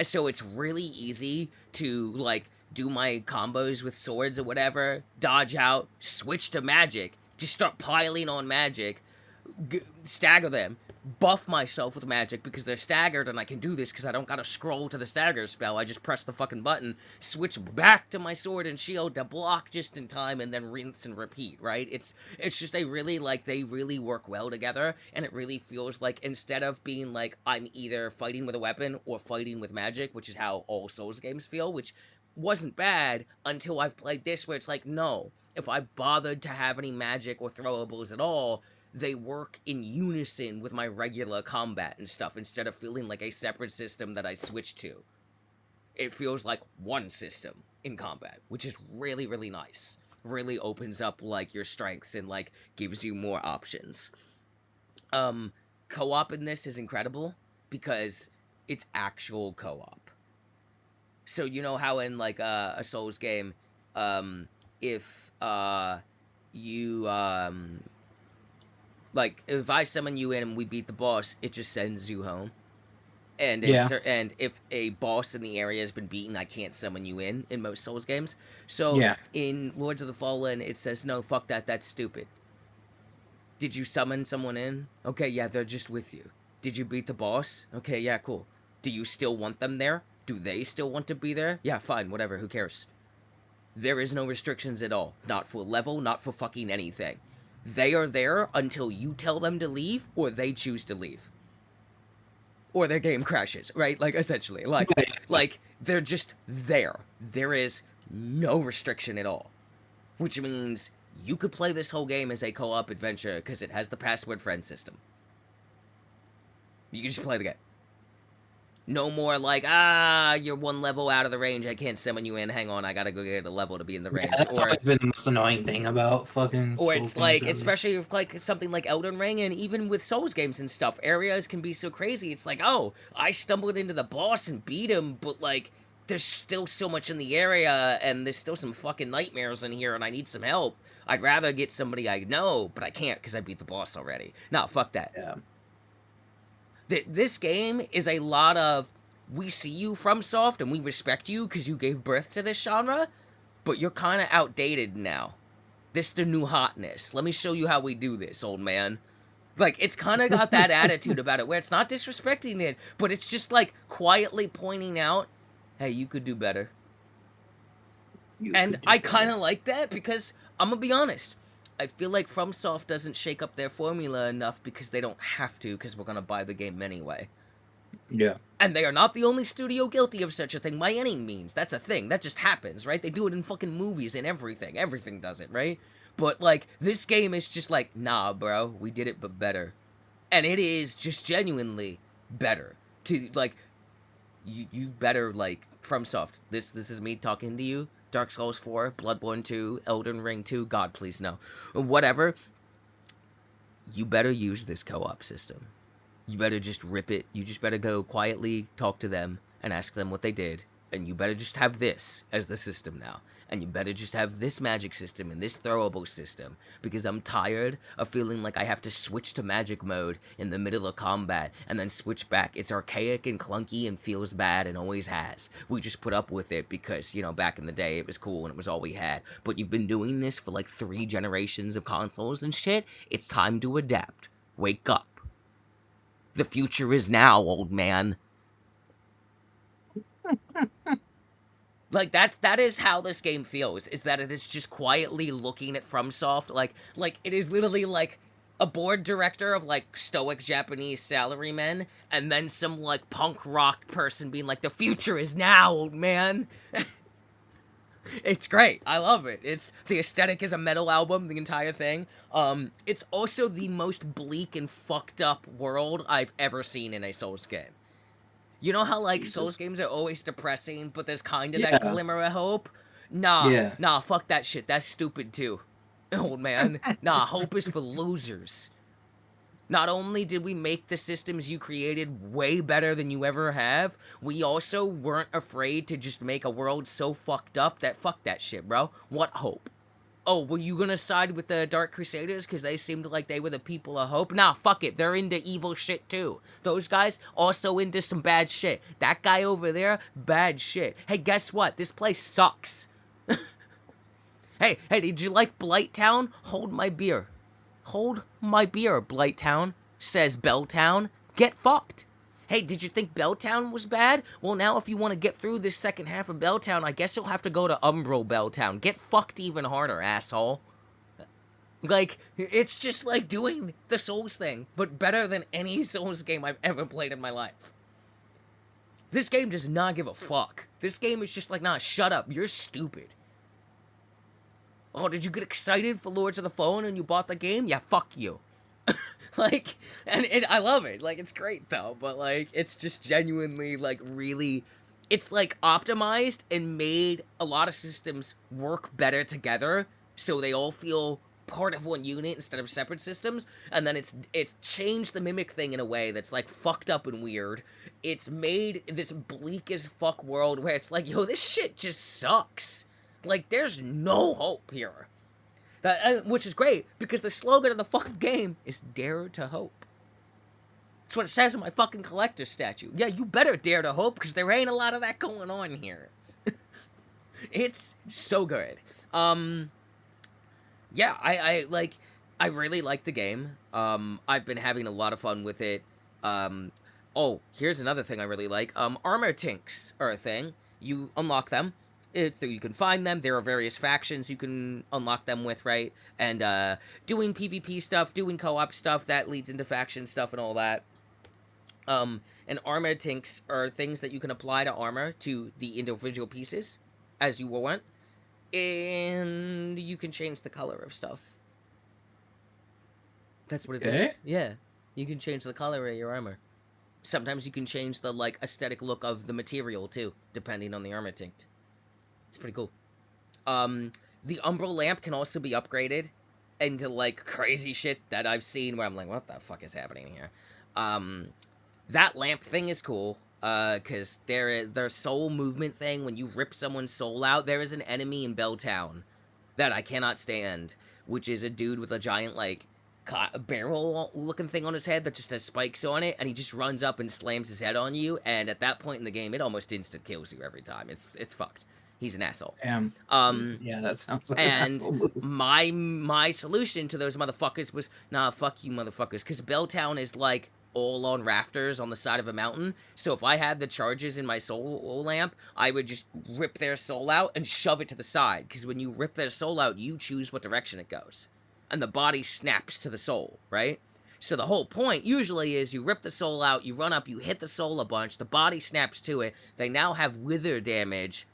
So it's really easy to, like, do my combos with swords or whatever, dodge out, switch to magic, just start piling on magic, stagger them, buff myself with magic because they're staggered, and I can do this because I don't gotta scroll to the stagger spell. I just press the fucking button, switch back to my sword and shield to block just in time, and then rinse and repeat, right? It's just they really work well together, and it really feels like, instead of being like I'm either fighting with a weapon or fighting with magic, which is how all Souls games feel, which wasn't bad until I've played this, where it's like, no, if I bothered to have any magic or throwables at all, they work in unison with my regular combat and stuff, instead of feeling like a separate system that I switch to. It feels like one system in combat, which is really, really nice. Really opens up, like, your strengths and, like, gives you more options. Co-op in this is incredible because it's actual co-op. So you know how in, like, a Souls game, if you like, if I summon you in and we beat the boss, it just sends you home. And Yeah. and if a boss in the area has been beaten, I can't summon you in most Souls games. So Yeah. in Lords of the Fallen, it says, no, fuck that, that's stupid. Did you summon someone in? Okay, yeah, they're just with you. Did you beat the boss? Okay, yeah, cool. Do you still want them there? Do they still want to be there? Yeah, fine, whatever, who cares? There is no restrictions at all. Not for level, not for fucking anything. They are there until you tell them to leave, or they choose to leave. Or their game crashes, right? Like, essentially. Like, they're just there. There is no restriction at all. Which means you could play this whole game as a co-op adventure because it has the password friend system. You can just play the game. No more like, you're one level out of the range, I can't summon you in, hang on, I gotta go get a level to be in the Yeah, range. that's always been the most annoying thing about fucking Or Souls it's games like, ever. especially with like something like Elden Ring, and even with Souls games and stuff, areas can be so crazy. It's like, oh, I stumbled into the boss and beat him, but like, there's still so much in the area, and there's still some fucking nightmares in here, and I need some help. I'd rather get somebody I know, but I can't because I beat the boss already. No, fuck that. Yeah. This game is a lot of, we see you FromSoft and we respect you because you gave birth to this genre, but you're kind of outdated now. This is the new hotness. Let me show you how we do this, old man. Like, it's kind of got that attitude about it where it's not disrespecting it, but it's just like quietly pointing out, hey, you could do better. And I kind of like that because I'm gonna be honest. I feel like FromSoft doesn't shake up their formula enough because they don't have to because we're gonna buy the game anyway. Yeah. And they are not the only studio guilty of such a thing by any means. That's a thing. That just happens, right? They do it in fucking movies and everything. Everything does it, right? But, like, this game is just like, nah, bro, we did it but better. And it is just genuinely better. To, like, you better, like, FromSoft. This is me talking to you. Dark Souls 4, Bloodborne 2, Elden Ring 2, God, please, no. Whatever. You better use this co-op system. You better just rip it. You just better go quietly talk to them and ask them what they did. And you better just have this as the system now. And you better just have this magic system and this throwable system. Because I'm tired of feeling like I have to switch to magic mode in the middle of combat and then switch back. It's archaic and clunky and feels bad and always has. We just put up with it because, you know, back in the day it was cool and it was all we had. But you've been doing this for like 3 generations of consoles and shit. It's time to adapt. Wake up. The future is now, old man. Like, that is how this game feels, is that it is just quietly looking at FromSoft, like, it is literally, like, a board director of, like, stoic Japanese salarymen, and then some, like, punk rock person being like, the future is now, old man. It's great. I love it. The aesthetic is a metal album, the entire thing. It's also the most bleak and fucked up world I've ever seen in a Souls game. You know how, like, Souls games are always depressing, but there's kind of that glimmer of hope? Nah, fuck that shit. That's stupid, too. Old man. Nah, hope is for losers. Not only did we make the systems you created way better than you ever have, we also weren't afraid to just make a world so fucked up that fuck that shit, bro. What hope? Oh, were you gonna side with the Dark Crusaders because they seemed like they were the people of hope? Nah, fuck it. They're into evil shit too. Those guys also into some bad shit. That guy over there, bad shit. Hey, guess what? This place sucks. Hey, did you like Blighttown? Hold my beer. Hold my beer, Blighttown, says Belltown. Get fucked. Hey, did you think Belltown was bad? Well, now if you want to get through this second half of Belltown, I guess you'll have to go to Umbral Belltown. Get fucked even harder, asshole. Like, it's just like doing the Souls thing, but better than any Souls game I've ever played in my life. This game does not give a fuck. This game is just like, nah, shut up. You're stupid. Oh, did you get excited for Lords of the Fallen and you bought the game? Yeah, fuck you. Like, and I love it. Like, it's great, though. But, like, it's just genuinely, like, really... It's, like, optimized and made a lot of systems work better together. So they all feel part of one unit instead of separate systems. And then it's changed the Mimic thing in a way that's, like, fucked up and weird. It's made this bleak as fuck world where it's like, yo, this shit just sucks. Like, there's no hope here. Which is great, because the slogan of the fucking game is Dare to Hope. That's what it says on my fucking collector's statue. Yeah, you better dare to hope, because there ain't a lot of that going on here. It's so good. Yeah, I really like the game. I've been having a lot of fun with it. Um, oh, here's another thing I really like. Armor tinks are a thing. You unlock them. You can find them. There are various factions you can unlock them with, right? And doing PvP stuff, doing co-op stuff, that leads into faction stuff and all that. And armor tinks are things that you can apply to armor to the individual pieces as you want, and you can change the color of stuff. That's what it Okay. is. Yeah. You can change the color of your armor. Sometimes you can change the like aesthetic look of the material too, depending on the armor tint. It's pretty cool. Um the umbral lamp can also be upgraded into like crazy shit that I've seen where I'm like, what the fuck is happening here? Um that lamp thing is cool. Cause their soul movement thing, when you rip someone's soul out, there is an enemy in Belltown that I cannot stand, which is a dude with a giant like barrel looking thing on his head that just has spikes on it, and he just runs up and slams his head on you, and at that point in the game it almost instant kills you every time. It's fucked. He's an asshole. Damn. um Yeah, that sounds like an and asshole move. my solution to those motherfuckers was, nah, fuck you motherfuckers, because Belltown is like all on rafters on the side of a mountain. So if I had the charges in my soul lamp, I would just rip their soul out and shove it to the side, because when you rip their soul out, you choose what direction it goes, and the body snaps to the soul, right? So the whole point usually is you rip the soul out, you run up, you hit the soul a bunch, the body snaps to it, they now have wither damage,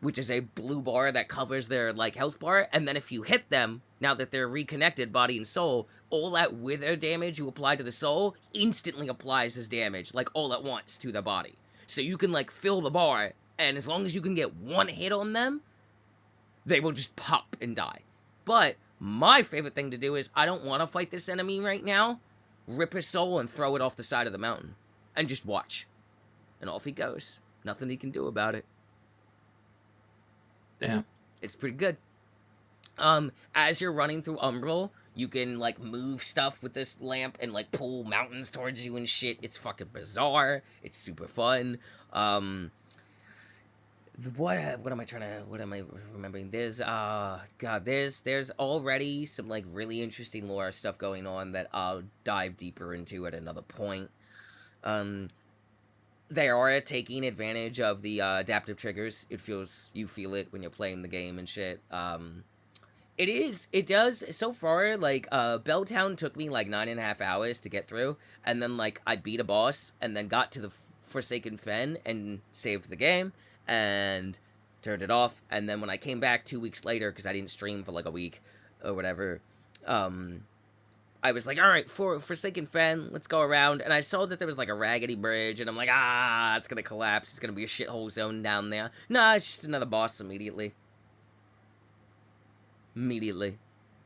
which is a blue bar that covers their like health bar, and then if you hit them, now that they're reconnected body and soul, all that wither damage you apply to the soul instantly applies as damage, like all at once, to the body. So you can like fill the bar, and as long as you can get one hit on them, they will just pop and die. But my favorite thing to do is, I don't want to fight this enemy right now, rip his soul and throw it off the side of the mountain and just watch, and off he goes. Nothing he can do about it. Damn. It's pretty good. As you're running through Umbral, you can like move stuff with this lamp and like pull mountains towards you and shit. It's fucking bizarre. It's super fun. What am I trying to, what am I remembering? There's God, there's already some like really interesting lore stuff going on that I'll dive deeper into at another point. Um, they are taking advantage of the adaptive triggers. You feel it when you're playing the game and shit. It does so far. Like Belltown took me like 9.5 hours to get through, and then like I beat a boss and then got to the Forsaken Fen and saved the game and turned it off. And then when I came back 2 weeks later, because I didn't stream for like a week or whatever, I was like, all right, for Forsaken Fen, let's go around. And I saw that there was like a raggedy bridge, and I'm like, it's gonna collapse. It's gonna be a shithole zone down there. Nah, it's just another boss immediately. Immediately.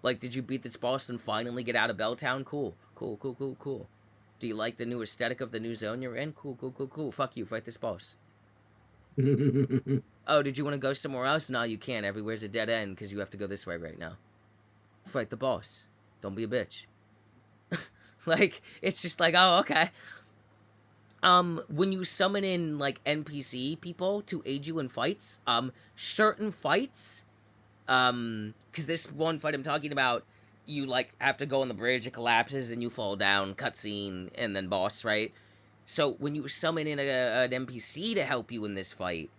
Like, did you beat this boss and finally get out of Belltown? Cool. Cool, cool, cool, cool. Do you like the new aesthetic of the new zone you're in? Cool, cool, cool, cool. Fuck you, fight this boss. Oh, did you want to go somewhere else? No, you can't. Everywhere's a dead end because you have to go this way right now. Fight the boss. Don't be a bitch. Like, it's just like, oh, okay. When you summon in, like, NPC people to aid you in fights, certain fights, because this one fight I'm talking about, you, like, have to go on the bridge, it collapses, and you fall down, cutscene, and then boss, right? So, when you summon in an NPC to help you in this fight,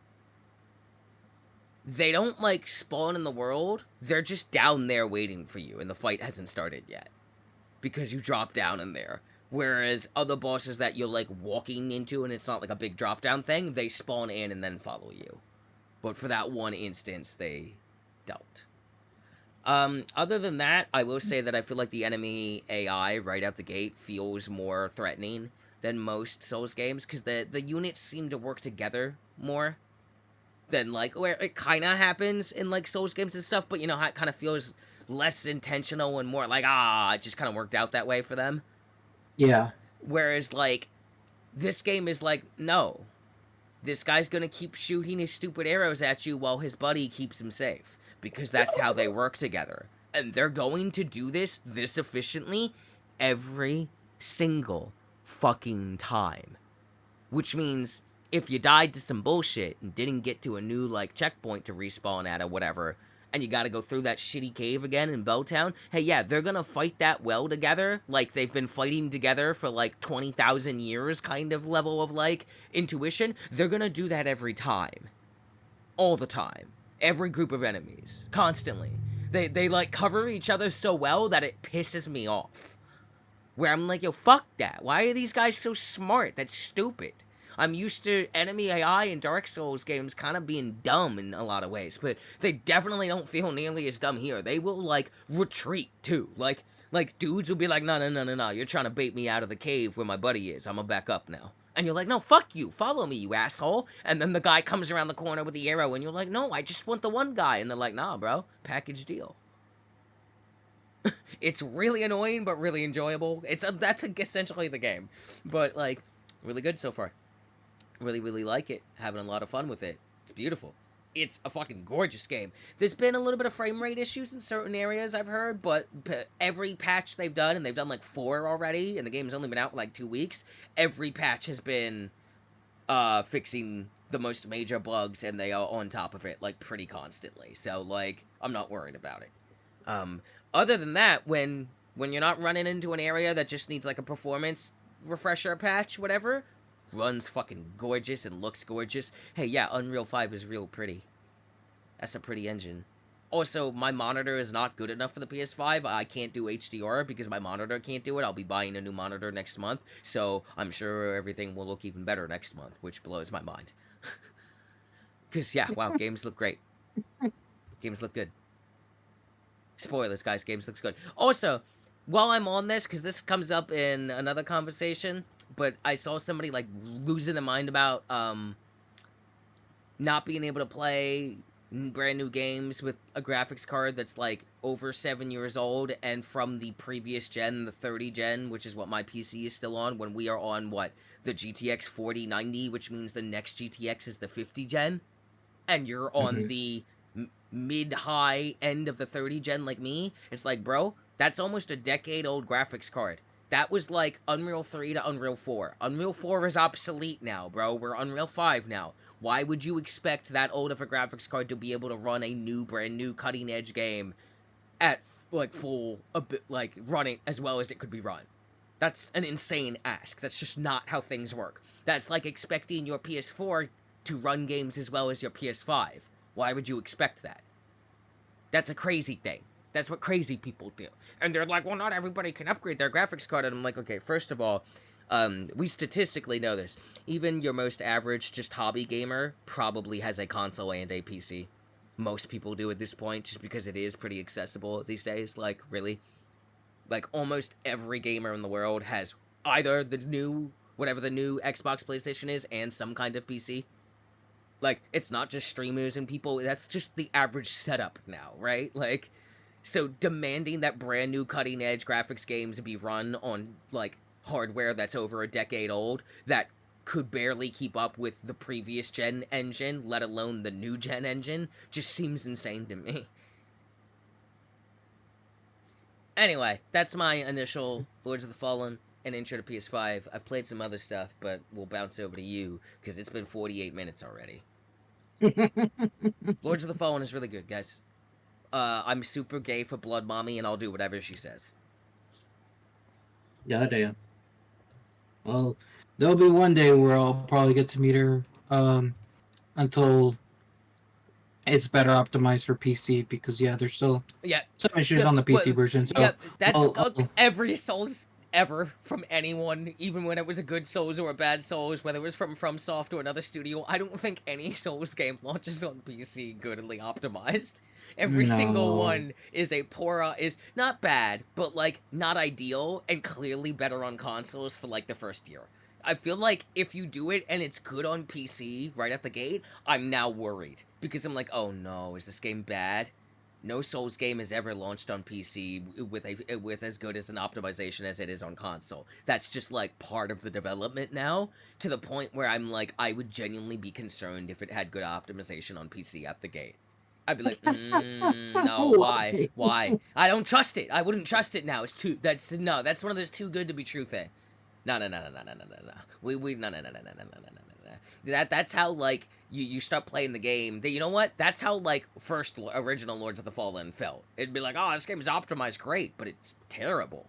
they don't, like, spawn in the world, they're just down there waiting for you, and the fight hasn't started yet. Because you drop down in there. Whereas other bosses that you're, like, walking into, and it's not, like, a big drop-down thing, they spawn in and then follow you. But for that one instance, they don't. Other than that, I will say that I feel like the enemy AI right out the gate feels more threatening than most Souls games, because the units seem to work together more than, like, where it kind of happens in, like, Souls games and stuff, but, you know, how it kind of feels less intentional and more like, it just kind of worked out that way for them. Yeah. Whereas, like, this game is like, no. This guy's gonna keep shooting his stupid arrows at you while his buddy keeps him safe. Because that's how they work together. And they're going to do this efficiently every single fucking time. Which means, if you died to some bullshit and didn't get to a new, like, checkpoint to respawn at or whatever, and you gotta go through that shitty cave again in Belltown, hey, yeah, they're gonna fight that well together, like they've been fighting together for like 20,000 years kind of level of like intuition. They're gonna do that every time. All the time. Every group of enemies. Constantly. They like cover each other so well that it pisses me off. Where I'm like, yo, fuck that. Why are these guys so smart? That's stupid. I'm used to enemy AI in Dark Souls games kind of being dumb in a lot of ways, but they definitely don't feel nearly as dumb here. They will, like, retreat, too. Like dudes will be like, no, no, no, no, no, you're trying to bait me out of the cave where my buddy is. I'm gonna back up now. And you're like, no, fuck you. Follow me, you asshole. And then the guy comes around the corner with the arrow, and you're like, no, I just want the one guy. And they're like, nah, bro, package deal. It's really annoying, but really enjoyable. That's essentially the game. But, like, really good so far. Really, really like it. Having a lot of fun with it. It's beautiful. It's a fucking gorgeous game. There's been a little bit of frame rate issues in certain areas, I've heard, but every patch they've done, and they've done like 4 already, and the game's only been out for like 2 weeks, every patch has been fixing the most major bugs, and they are on top of it, like, pretty constantly. So, like, I'm not worried about it. Other than that, when you're not running into an area that just needs, like, a performance refresher patch, whatever, runs fucking gorgeous and looks gorgeous. Hey, yeah, Unreal 5 is real pretty. That's a pretty engine. Also, my monitor is not good enough for the PS5. I can't do HDR because my monitor can't do it. I'll be buying a new monitor next month, so I'm sure everything will look even better next month, which blows my mind. Because, yeah, wow, games look great. Games look good. Spoilers, guys, games looks good. Also, while I'm on this, because this comes up in another conversation, but I saw somebody, like, losing their mind about, not being able to play brand new games with a graphics card that's like over 7 years old and from the previous gen, the 30 gen, which is what my PC is still on, when we are on what, the GTX 4090, which means the next GTX is the 50 gen, and you're on the mid-high end of the 30 gen like me. It's like, bro, that's almost a decade old graphics card. That was like Unreal 3 to Unreal 4. Unreal 4 is obsolete now, bro. We're Unreal 5 now. Why would you expect that old of a graphics card to be able to run a new, brand new, cutting edge game at like full, like running as well as it could be run? That's an insane ask. That's just not how things work. That's like expecting your PS4 to run games as well as your PS5. Why would you expect that? That's a crazy thing. That's what crazy people do. And they're like, well, not everybody can upgrade their graphics card. And I'm like, okay, first of all, we statistically know this. Even your most average, just hobby gamer probably has a console and a PC. Most people do at this point, just because it is pretty accessible these days. Like, really. Like, almost every gamer in the world has either the new, whatever the new Xbox, PlayStation is, and some kind of PC. Like, it's not just streamers and people, that's just the average setup now, right? Like, so demanding that brand new cutting edge graphics games be run on, like, hardware that's over a decade old, that could barely keep up with the previous gen engine, let alone the new gen engine, just seems insane to me. Anyway, that's my initial Lords of the Fallen and intro to PS5. I've played some other stuff, but we'll bounce over to you, because it's been 48 minutes already. Lords of the Fallen is really good, guys. I'm super gay for Blood Mommy, and I'll do whatever she says. Yeah, damn. Well, there'll be one day where I'll probably get to meet her. Until it's better optimized for PC, because yeah, there's still some issues on the PC version. So that's every Souls ever from anyone, even when it was a good Souls or a bad Souls, whether it was from FromSoft or another studio. I don't think any Souls game launches on PC goodly optimized. Every single one is is not bad, but like not ideal, and clearly better on consoles for like the first year. I feel like if you do it and it's good on PC right at the gate, I'm now worried. Because I'm like, oh no, is this game bad? No Souls game has ever launched on PC with as good as an optimization as it is on console. That's just like part of the development now, to the point where I'm like, I would genuinely be concerned if it had good optimization on PC at the gate. I'd be like, no, why? Why? I don't trust it. I wouldn't trust it now. That's one of those too good to be true thing. No. No. No. That's how like you start playing the game. You know what? That's how like original Lords of the Fallen felt. It'd be like, oh, this game is optimized great, but it's terrible.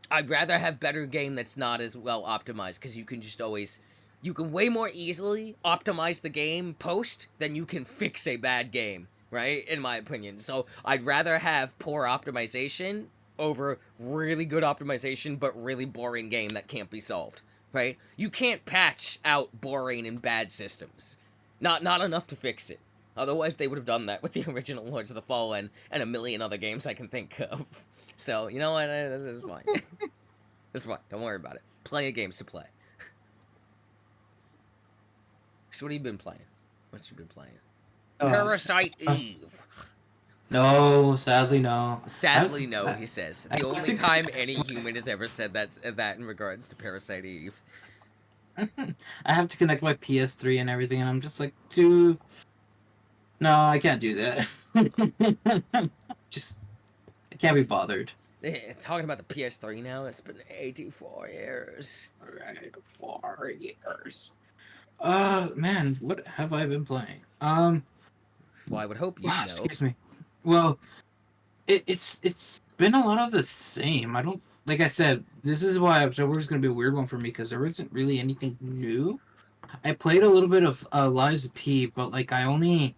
I'd rather have better game that's not as well optimized because you can just always you can way more easily optimize the game post than you can fix a bad game, right? In my opinion. So I'd rather have poor optimization over really good optimization but really boring game that can't be solved, right? You can't patch out boring and bad systems. Not enough to fix it. Otherwise they would have done that with the original Lords of the Fallen and a million other games I can think of. So, you know what? This is fine. It's fine. Don't worry about it. Plenty of games to play. So what have you been playing? What you been playing? Parasite Eve. No, sadly no. Sadly, no, he says. I The have only to- time any human has ever said that in regards to Parasite Eve. I have to connect my PS3 and everything, and I'm just like, dude, no, I can't do that. Just, I can't be bothered. Talking about the PS3 now, it's been 84 years. Alright, 4 years. Man, what have I been playing? Well, I would hope you know. Excuse me. Well, it's been a lot of the same. I don't like I said. This is why October is going to be a weird one for me because there isn't really anything new. I played a little bit of Lies of P, but like I didn't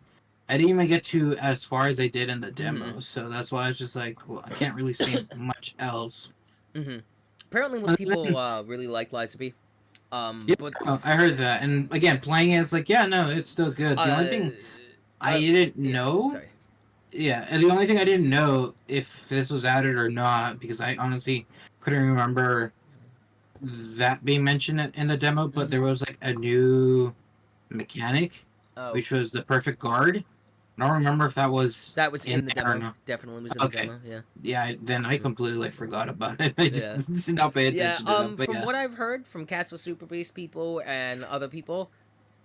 even get to as far as I did in the demo. So that's why I was just like, well, I can't really say much else. Apparently, when people really like Lies of P. Yeah, But I heard that, and again, playing it, it's like, yeah, no, it's still good. The only thing I didn't know, sorry. yeah, and the only thing I didn't know if this was added or not, because I honestly couldn't remember that being mentioned in the demo, but there was like a new mechanic, which was the perfect guard. I don't remember if that was in the there or demo. not. Definitely was in the demo. Yeah. Yeah, then I completely like forgot about it. I just did not pay attention to it. But from what I've heard from Castle Super Beast people and other people,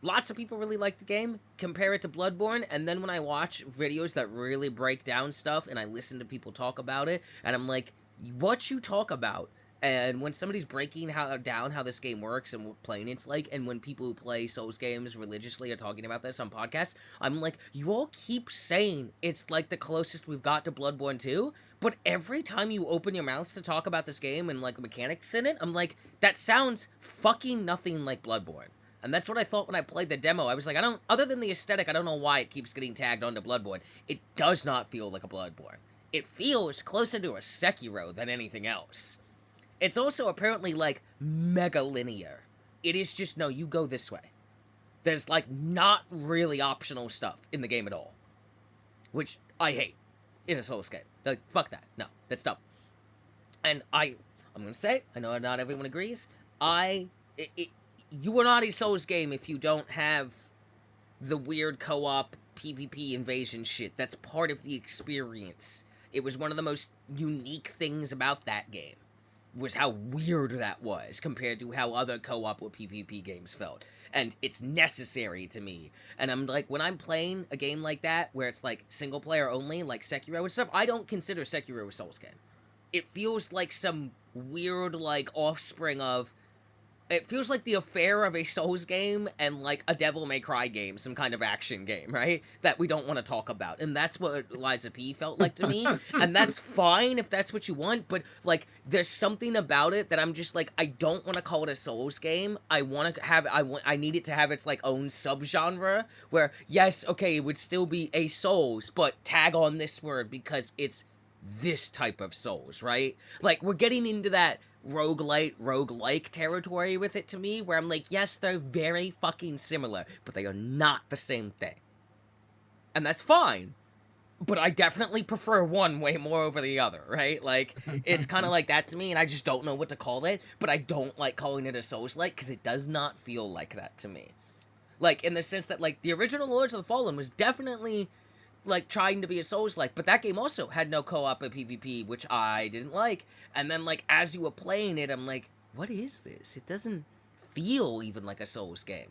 lots of people really like the game. Compare it to Bloodborne, and then when I watch videos that really break down stuff and I listen to people talk about it, and I'm like, what you talk about? And when somebody's breaking down how this game works and what playing it's like, and when people who play Souls games religiously are talking about this on podcasts, I'm like, you all keep saying it's like the closest we've got to Bloodborne 2, but every time you open your mouths to talk about this game and like the mechanics in it, I'm like, that sounds fucking nothing like Bloodborne. And that's what I thought when I played the demo. I was like, other than the aesthetic, I don't know why it keeps getting tagged onto Bloodborne. It does not feel like a Bloodborne. It feels closer to a Sekiro than anything else. It's also apparently, like, mega linear. It is just, no, you go this way. There's, like, not really optional stuff in the game at all. Which I hate in a Souls game. Like, fuck that. No, that's dumb. And I'm gonna say, I know not everyone agrees, you are not a Souls game if you don't have the weird co-op PvP invasion shit. That's part of the experience. It was one of the most unique things about that game. Was how weird that was compared to how other co-op or PvP games felt. And it's necessary to me. And I'm like, when I'm playing a game like that, where it's like single player only, like Sekiro and stuff, I don't consider Sekiro a Souls game. It feels like some weird, like, offspring of... It feels like the affair of a Souls game and, like, a Devil May Cry game, some kind of action game, right? That we don't want to talk about. And that's what Lies of P felt like to me. And that's fine if that's what you want, but, like, there's something about it that I'm just like, I don't want to call it a Souls game. I need it to have its, like, own subgenre, where, yes, okay, it would still be a Souls, but tag on this word because it's this type of Souls, right? Like, we're getting into that roguelike territory with it to me, where I'm like, yes, they're very fucking similar, but they are not the same thing. And that's fine. But I definitely prefer one way more over the other, right? Like, it's kind of like that to me, and I just don't know what to call it, but I don't like calling it a Souls-like, because it does not feel like that to me. Like, in the sense that, like, the original Lords of the Fallen was definitely... like, trying to be a Souls-like, but that game also had no co-op or PvP, which I didn't like, and then, like, as you were playing it, I'm like, what is this? It doesn't feel even like a Souls game.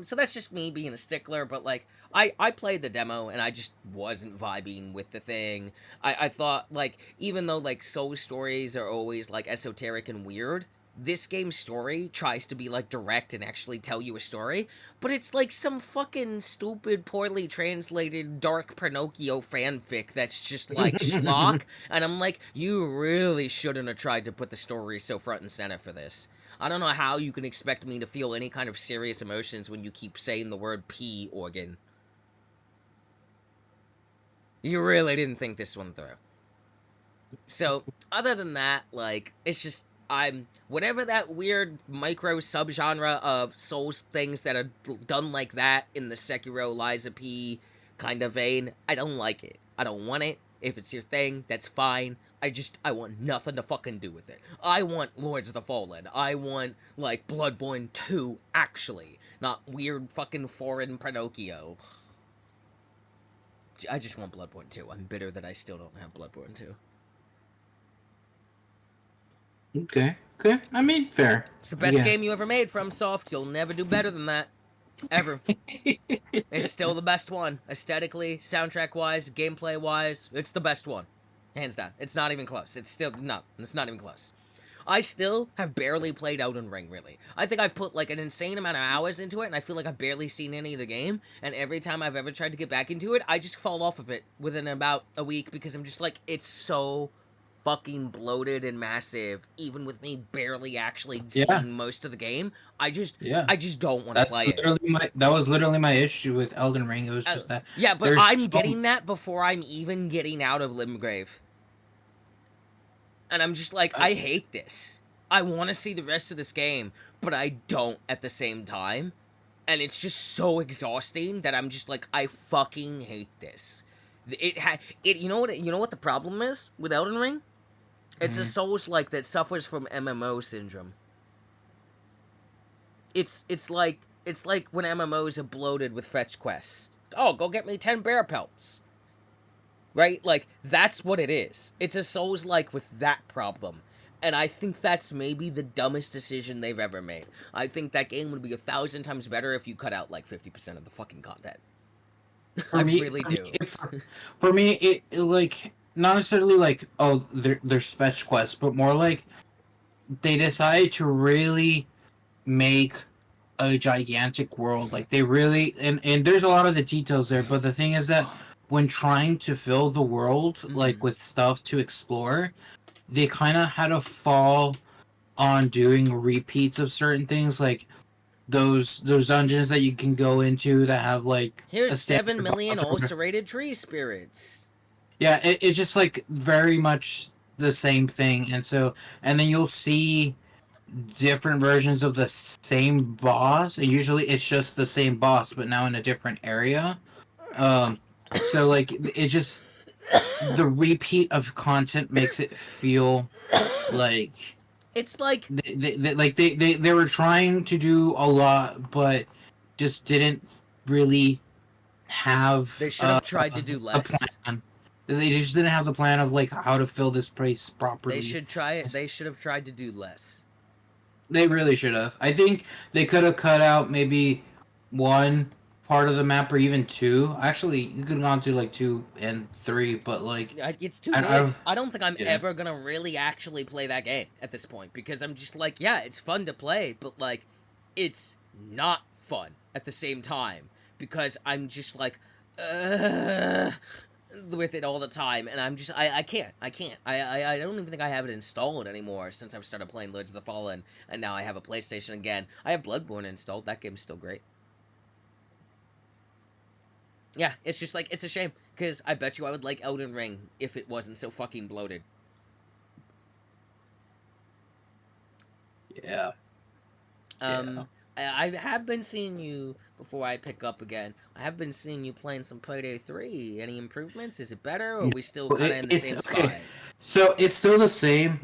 So that's just me being a stickler, but, like, I played the demo, and I just wasn't vibing with the thing. I thought, like, even though, like, Souls stories are always, like, esoteric and weird, this game's story tries to be like direct and actually tell you a story, but it's like some fucking stupid, poorly translated dark Pinocchio fanfic that's just like schlock. And I'm like, you really shouldn't have tried to put the story so front and center for this. I don't know how you can expect me to feel any kind of serious emotions when you keep saying the word P organ. You really didn't think this one through. So, other than that, like, it's just I'm whatever that weird micro subgenre of Souls things that are done like that in the Sekiro Liza P kind of vein, I don't like it. I don't want it. If it's your thing, that's fine. I want nothing to fucking do with it. I want Lords of the Fallen. I want like Bloodborne 2 actually, not weird fucking foreign Pinocchio. I just want Bloodborne 2. I'm bitter that I still don't have Bloodborne 2. Okay. Okay. I mean, fair. It's the best Yeah. game you ever made, FromSoft. You'll never do better than that. Ever. It's still the best one. Aesthetically, soundtrack wise, gameplay wise, it's the best one. Hands down. It's not even close. It's not even close. I still have barely played Elden Ring, really. I think I've put like an insane amount of hours into it, and I feel like I've barely seen any of the game. And every time I've ever tried to get back into it, I just fall off of it within about a week because I'm just like, it's so fucking bloated and massive. Even with me barely actually Yeah. seeing most of the game, Yeah. I just don't want to That's play it. literally my. That was literally my issue with Elden Ring. It was just that Yeah, but there's I'm so. getting that before I'm even getting out of Limgrave. And I'm just like, I hate this. I want to see the rest of this game, but I don't at the same time. And it's just so exhausting that I'm just like, I fucking hate this. You know what the problem is with Elden Ring? It's a Mhm. Souls like that suffers from MMO syndrome. It's like when MMOs are bloated with fetch quests. Oh, go get me 10 bear pelts. Right? Like, that's what it is. It's a Souls like with that problem. And I think that's maybe the dumbest decision they've ever made. I think that game would be 1,000 times better if you cut out like 50% of the fucking content. For I me, really do. for me, it like not necessarily like there's fetch quests, but more like they decided to really make a gigantic world. Like they really and there's a lot of the details there, but the thing is that when trying to fill the world like Mm-hmm. with stuff to explore, they kind of had to fall on doing repeats of certain things, like those dungeons that you can go into that have like Here's a 7 standard million boss or whatever. ulcerated tree spirits. Yeah, it's just like very much the same thing, and then you'll see different versions of the same boss, and usually it's just the same boss, but now in a different area. Um, so like it just the repeat of content makes it feel like It's like they were trying to do a lot, but just didn't really have they should have tried to do a less. plan. They just didn't have the plan of like how to fill this place They properly. should try it. They should have tried to do less. They really should have. I think they could have cut out maybe one part of the map or even two. Actually, you could have gone to like 2 and 3, but like It's too I big. don't. I don't think I'm Yeah. ever gonna really actually play that game at this point because I'm just like, yeah, it's fun to play, but like, it's not fun at the same time because I'm just like, uh, with it all the time, and I'm just, I don't even think I have it installed anymore since I've started playing Lords of the Fallen, and now I have a PlayStation again. I have Bloodborne installed. That game's still great. Yeah, it's just like it's a shame because I bet you I would like Elden Ring if it wasn't so fucking bloated. Yeah. Yeah. Um, I have been seeing you before I pick up again. I have been seeing you playing some Payday 3. Any improvements? Is it better, or are No, we still kind of in the it's same okay. spot? So it's still the same.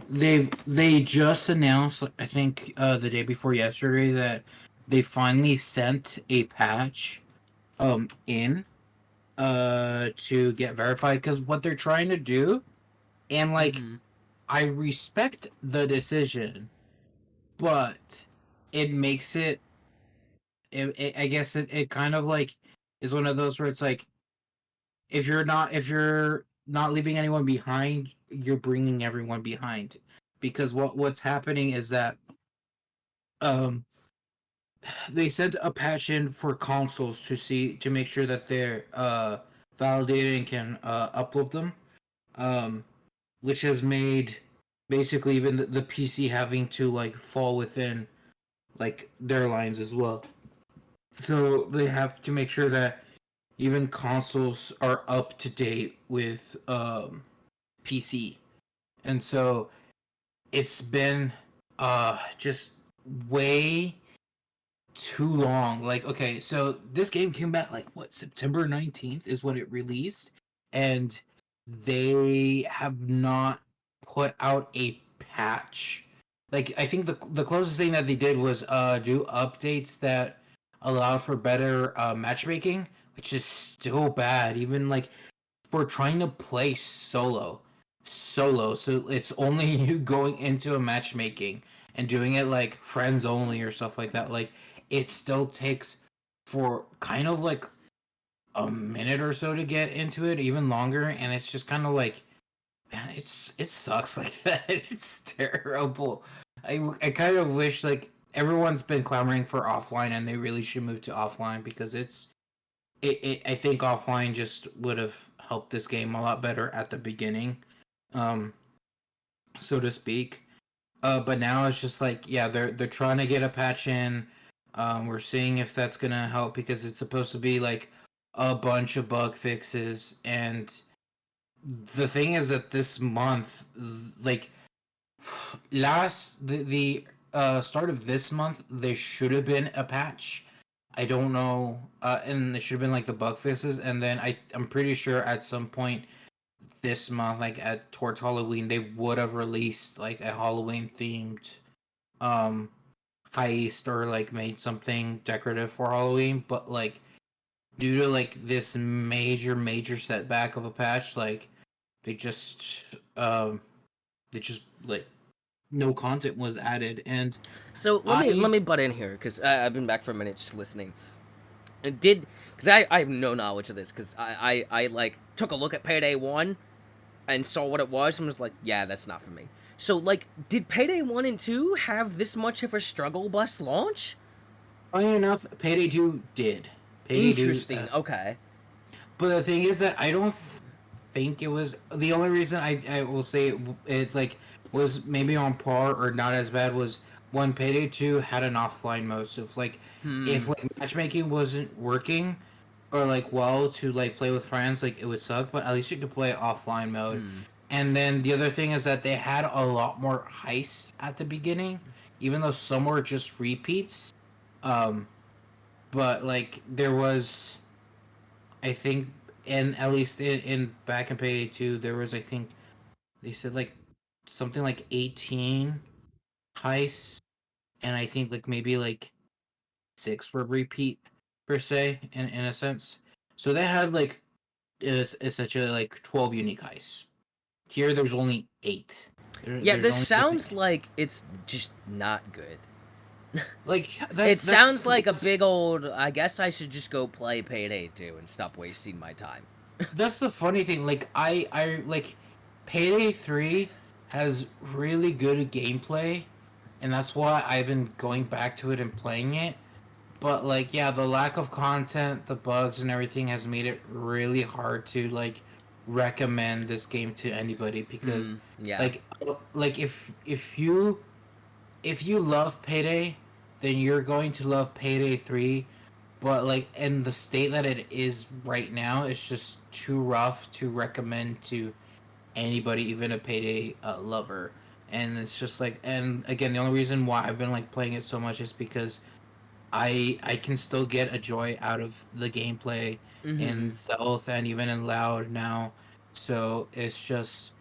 They just announced, I think, the day before yesterday that they finally sent a patch in to get verified, because what they're trying to do, and like Mm-hmm. I respect the decision, but it makes I guess it kind of like is one of those where it's like if you're not leaving anyone behind, you're bringing everyone behind, because what's happening is that um they sent a patch in for consoles to make sure that they're validated and can upload them, um which has made basically even the PC having to like fall within like their lines as well. So they have to make sure that even consoles are up to date with PC. And so it's been just way too long. Like, okay, so this game came back like what, September 19th is when it released, and they have not put out a patch. Like, I think the closest thing that they did was do updates that allow for better matchmaking, which is still bad. Even like for trying to play solo, so it's only you going into a matchmaking and doing it like friends only or stuff like that. Like, it still takes for kind of like a minute or so to get into it, even longer, and it's just kind of like, man, it sucks like that. It's terrible. I kind of wish like everyone's been clamoring for offline, and they really should move to offline because I think offline just would have helped this game a lot better at the beginning, um, so to speak. But now it's just like, yeah, they're trying to get a patch in. We're seeing if that's gonna help because it's supposed to be like a bunch of bug fixes. And the thing is that this month, like the start of this month, there should have been a patch. I don't know, and it should have been like the bug fixes, and then I'm pretty sure at some point this month, like at towards Halloween, they would have released like a Halloween themed um heist or like made something decorative for Halloween, but like due to like this major setback of a patch, like they just um they just like no content was added. And So let I me butt in here because I've been back for a minute just listening. It did because I have no knowledge of this because I like took a look at Payday 1 and saw what it was and was like, yeah, that's not for me. So like, did Payday 1 and 2 have this much of a struggle bus launch? funny enough, Payday 2 did. Payday 2 Interesting. Okay. but the thing is that I don't think it was the only reason I will say it like was maybe on par or not as bad was when Payday 2 had an offline mode. So if Hmm. like matchmaking wasn't working or like well to like play with friends, like it would suck, but at least you could play offline mode. Hmm. And then the other thing is that they had a lot more heists at the beginning, even though some were just repeats. Um but like there was, I think, and at least in back in Payday 2, there was, I think, they said like something like 18 heists, and I think like maybe like six were repeat per se, in a sense. So they had like is essentially like 12 unique heists. Here, there's only eight. Yeah, There's this only sounds like it's just not good. like It that's sounds like a big old. I guess I should just go play Payday 2 and stop wasting my time. that's the funny thing. Like I like Payday 3 has really good gameplay, and that's why I've been going back to it and playing it. But like, yeah, the lack of content, the bugs, and everything has made it really hard to like recommend this game to anybody because Hmm. Yeah. like if you love Payday, then you're going to love Payday 3. But like in the state that it is right now, it's just too rough to recommend to anybody, even a Payday lover. And it's just like, and again, the only reason why I've been like playing it so much is because I can still get a joy out of the gameplay Mm-hmm. in stealth and even in loud now. So it's just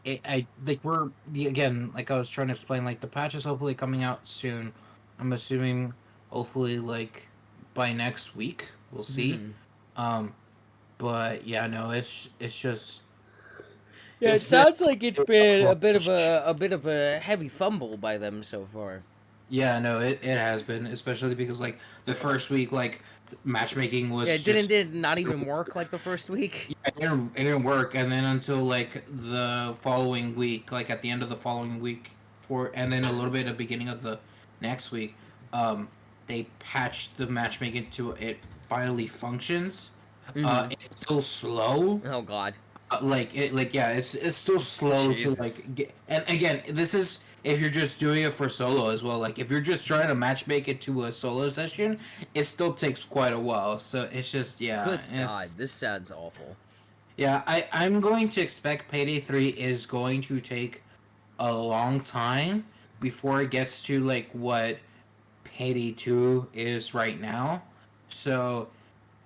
I like we're again, like I was trying to explain, like the patch is hopefully coming out soon. I'm assuming hopefully like by next week we'll see. Mm-hmm. Um, but yeah, no, it's just Yeah, it it's been sounds like it's a rough been launch. a bit of a heavy fumble by them so far. Yeah, no, it has been, especially because like the first week, like matchmaking Yeah, was it didn't just did not even work like the first week. yeah, it didn't work, and then until like the following week, like at the end of the following week, and then a little bit at the beginning of the next week, um, they patched the matchmaking to it finally functions. Mm-hmm. It's still slow. Oh God. Yeah, it's still slow to Jesus. like get. And again, this is if you're just doing it for solo as well. Like if you're just trying to matchmake it to a solo session, it still takes quite a while. So it's just yeah, Good it's God. This sounds awful. yeah. I'm going to expect Payday 3 is going to take a long time before it gets to like what Payday 2 is right now. So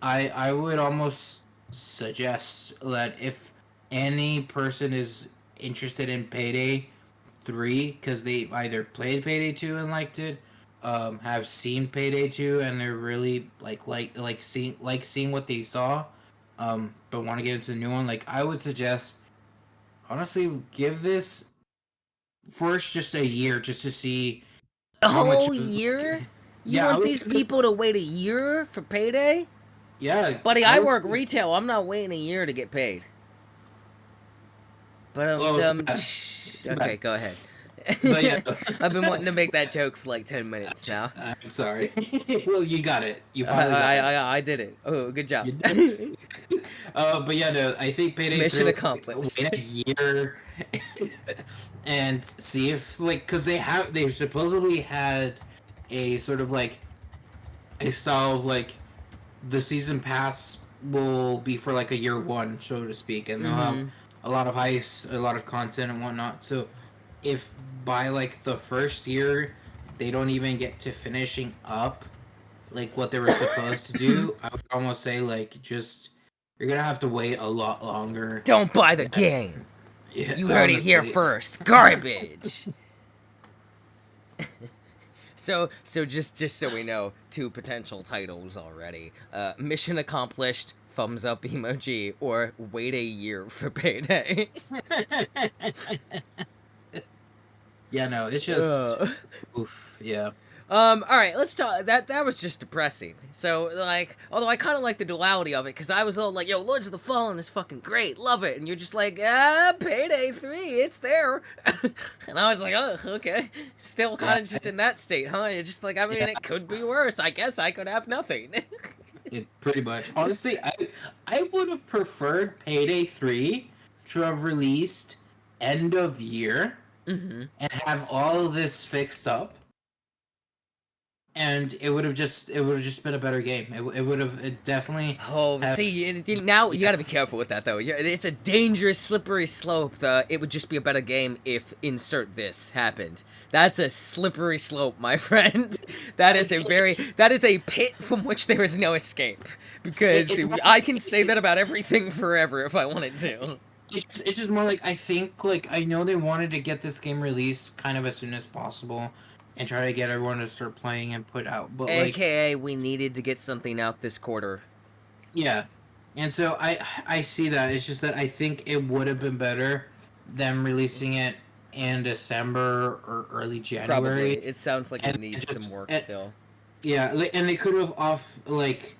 I would almost suggest that if any person is interested in Payday 3 because they either played Payday 2 and liked it, have seen Payday 2 and they're really seeing what they saw, but want to get into the new one, like I would suggest honestly give this first just a year just to see A how much. whole year? You Yeah, I want would these give this. people to wait a year for payday? Yeah, Buddy, I I would. work retail. I'm not waiting a year to get paid. But Oh, too bad. Too okay, bad. go ahead. But yeah, I've been wanting to make that joke for like 10 minutes now. I'm sorry. Well, you got it. You I finally got it. I did it. Oh, good job. You did it. But yeah, no, I think Payday Mission 3 accomplished. wait a year and see if like because they supposedly had a sort of like a style of like the season pass will be for like a year one, so to speak, and they'll have Mm-hmm. a lot of heists, a lot of content and whatnot. So if by like the first year they don't even get to finishing up like what they were supposed to do, I would almost say like just you're gonna have to wait a lot longer. Don't buy the game. Yeah, You heard it here honestly. first. Garbage. So just so we know, two potential titles already. Mission accomplished, thumbs up emoji, or wait a year for payday. Yeah, no, it's just uh. oof, yeah. All right, let's talk. That was just depressing. So, like, although I kind of like the duality of it, because I was all like, "Yo, Lords of the Fallen is fucking great, love it," and you're just like, Payday 3, it's there," and I was like, "Oh, okay." Still Yeah, kind of just in that state, huh? You're just like, I mean, yeah, it could be worse. I guess I could have nothing. it pretty much. Honestly, I would have preferred Payday 3 to have released end of year Mm-hmm. and have all of this fixed up, and it would have just been a better game. It would have it definitely Oh, have. see, now you Yeah, gotta be careful with that, though. It's a dangerous, slippery slope. It would just be a better game if insert this happened. That's a slippery slope, my friend. That is a pit from which there is no escape. Because it's more I can say that about everything forever if I wanted to. it's just more like I think like I know they wanted to get this game released kind of as soon as possible and try to get everyone to start playing and put out, but like AKA, we needed to get something out this quarter. yeah. And so I see that. It's just that I think it would have been better them releasing it in December or early Probably. January, It sounds like it and needs some just work still. yeah, and they could have off like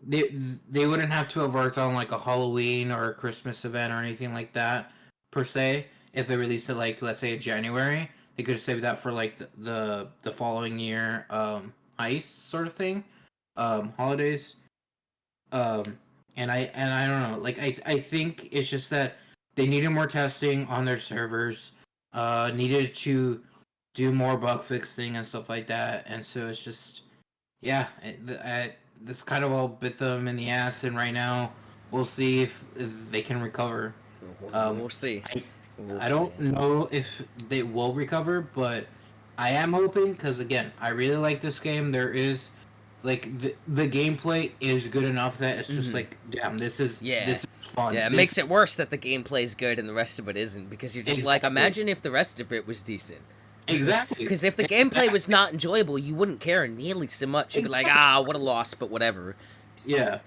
they they wouldn't have to have worked on like a Halloween or a Christmas event or anything like that per se. If they released it like let's say in January, they could have saved that for like the following year heist sort of thing, holidays. Um, and I don't know. Like I think it's just that they needed more testing on their servers. Needed to do more bug fixing and stuff like that. And so it's just yeah, this kind of all bit them in the ass. And right now we'll see if they can recover. We'll see. I We'll I see. don't know if they will recover, but I am hoping because again, I really like this game. There is like the gameplay is good enough that it's just Mm-hmm. like damn, Yeah. this is fun. Yeah, it This makes it worse that the gameplay's good and the rest of it isn't, because you're just like, exactly imagine if the rest of it was decent. exactly Because if the gameplay was not enjoyable, you wouldn't care nearly so much. You'd be like, exactly what a loss, but whatever. yeah.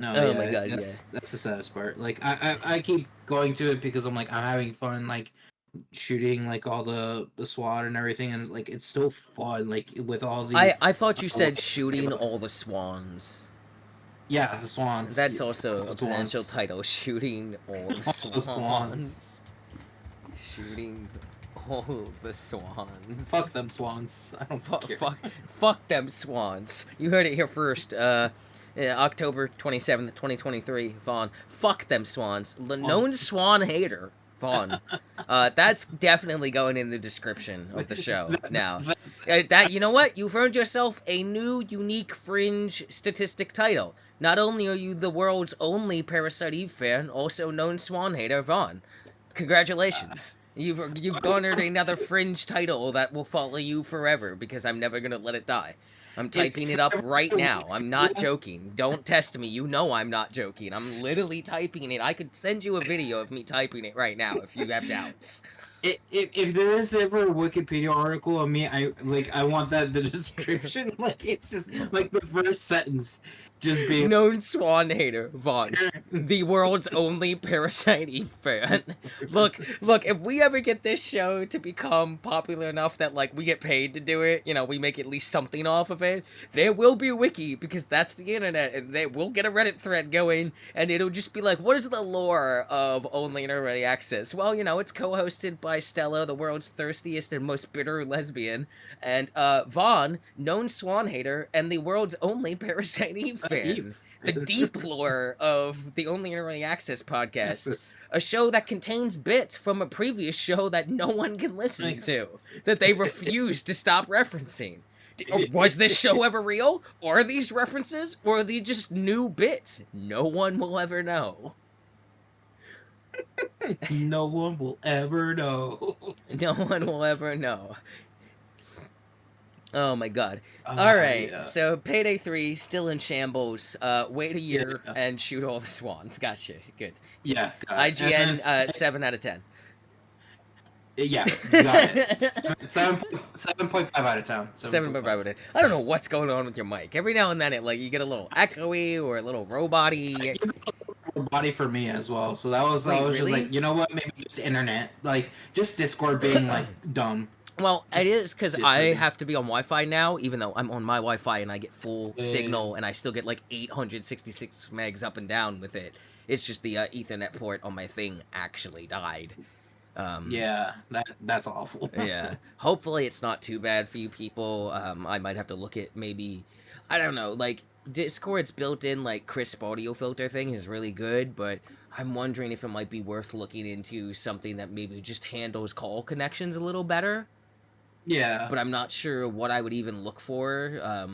No, Oh my yeah, god, yeah. that's the saddest part. Like I keep going to it because I'm like I'm having fun, like shooting like all the SWAT and everything, and like it's still fun, like with all the I thought you said shooting lightsabers. all the swans. Yeah, the swans, That's also the a potential swans, title, shooting all the all the swans. swans. Shooting Oh, the swans. Fuck them swans. I don't Fuck, care. fuck them swans. You heard it here first. October 27th, 2023. Vaughn. Fuck them swans. The known swan hater. Vaughn. That's definitely going in the description of the show now. That you know what? You've earned yourself a new, unique fringe statistic title. Not only are you the world's only Parasite Eve fan, also known swan hater, Vaughn. Congratulations. You've garnered another fringe title that will follow you forever because I'm never gonna let it die. I'm typing it up right now. I'm not joking. Don't test me. You know I'm not joking. I'm literally typing it. I could send you a video of me typing it right now if you have doubts. If there is ever a Wikipedia article of me, I want that the description. Like it's just like the first sentence, just being known swan hater, Vaughn. The world's only Parasite Eve fan. Look, if we ever get this show to become popular enough that, like, we get paid to do it, you know, we make at least something off of it, there will be a wiki, because that's the internet, and we'll get a Reddit thread going, and it'll just be like, what is the lore of Only in Early Access? Well, you know, it's co-hosted by Stella, the world's thirstiest and most bitter lesbian, and, Vaughn, known swan hater, and the world's only Parasite Eve fan. The deep lore of the Only in Early Access podcast, a show that contains bits from a previous show that no one can listen to, that they refuse to stop referencing. Was this show ever real? Or are these references? Or are these just new bits? No one will ever know. No one will ever know. No one will ever know. Oh my god. Alright, yeah. So Payday 3, still in shambles. Wait a year and shoot all the swans. Gotcha. Good. Yeah. IGN, 7 out of 10. Yeah, got it. 7.5 out of 10. 7.5 out of 10. I don't know what's going on with your mic. Every now and then you get a little echoey or a little robot-y. Body for me as well. So that was, I was really? Just like, you know what? Maybe just internet. Like, just Discord being, like, dumb. Well, it is because I have to be on Wi-Fi now, even though I'm on my Wi-Fi and I get full signal, and I still get like 866 megs up and down with it. It's just the Ethernet port on my thing actually died. Yeah, that's awful. Yeah. Hopefully it's not too bad for you people. I might have to look at maybe, I don't know, like Discord's built-in like crisp audio filter thing is really good, but I'm wondering if it might be worth looking into something that maybe just handles call connections a little better. Yeah. But I'm not sure what I would even look for. I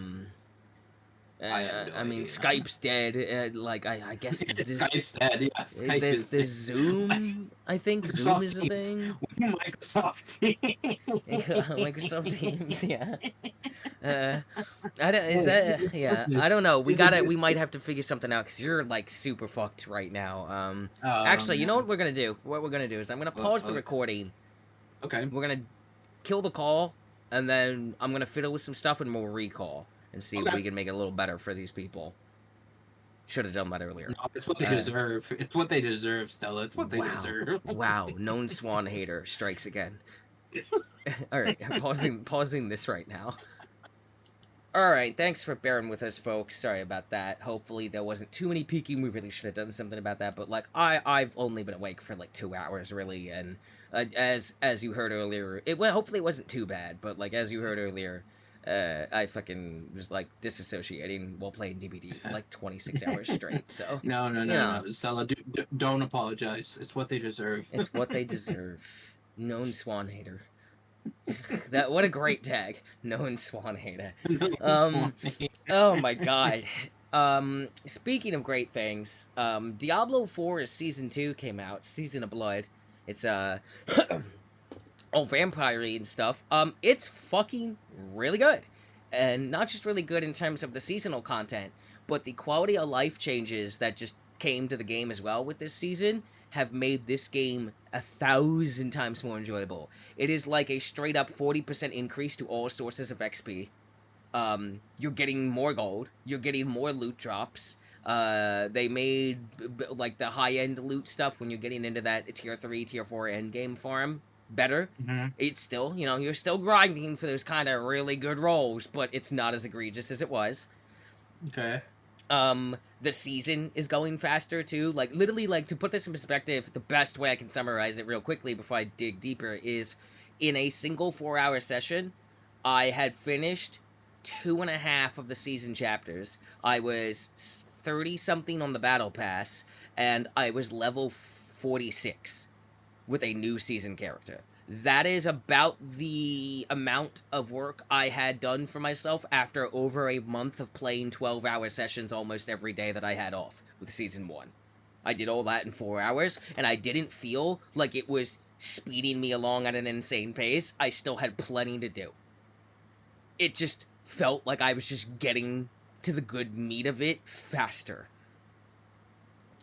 mean, Skype's dead. Like, I guess... Skype's dead, yeah. Skype there's Zoom, I think. Zoom is a thing. Microsoft Teams. Microsoft Teams, yeah. I don't know. We might have to figure something out, because you're, like, super fucked right now. Actually, you know what we're gonna do? What we're gonna do is I'm gonna pause the recording. Okay. We're gonna kill the call, and then I'm gonna fiddle with some stuff, and we'll recall and see if we can make it a little better for these people. Should have done that earlier. No, it's what they deserve. It's what they deserve, Stella. It's what they deserve. Wow, known swan hater strikes again. All right, I'm pausing this right now. All right, thanks for bearing with us, folks. Sorry about that. Hopefully there wasn't too many peeking. We really should have done something about that. But like, I've only been awake for like 2 hours, really, and as you heard earlier, hopefully it wasn't too bad. But like as you heard earlier, I fucking was like disassociating while playing DBD for like 26 hours straight. So no, Stella, don't apologize. It's what they deserve. It's what they deserve. Known swan hater. What a great tag. Known swan hater. Oh my god. Speaking of great things, Diablo 4 Season 2 came out. Season of Blood. It's all vampire-y and stuff. It's fucking really good. And not just really good in terms of the seasonal content, but the quality of life changes that just came to the game as well with this season have made this game 1,000 times more enjoyable. It is like a straight up 40% increase to all sources of XP. You're getting more gold. You're getting more loot drops. They made like the high-end loot stuff when you're getting into that tier 3, tier 4 endgame farm better. Mm-hmm. It's still, you're still grinding for those kind of really good rolls, but it's not as egregious as it was. Okay. The season is going faster too. Like literally, like to put this in perspective, the best way I can summarize it real quickly before I dig deeper is in a single 4-hour session, I had finished 2.5 of the season chapters. I was 30 something on the battle pass, and I was level 46 with a new season character. That is about the amount of work I had done for myself after over a month of playing 12-hour sessions almost every day that I had off with season 1. I did all that in 4 hours, and I didn't feel like it was speeding me along at an insane pace. I still had plenty to do. It just felt like I was just getting to the good meat of it faster.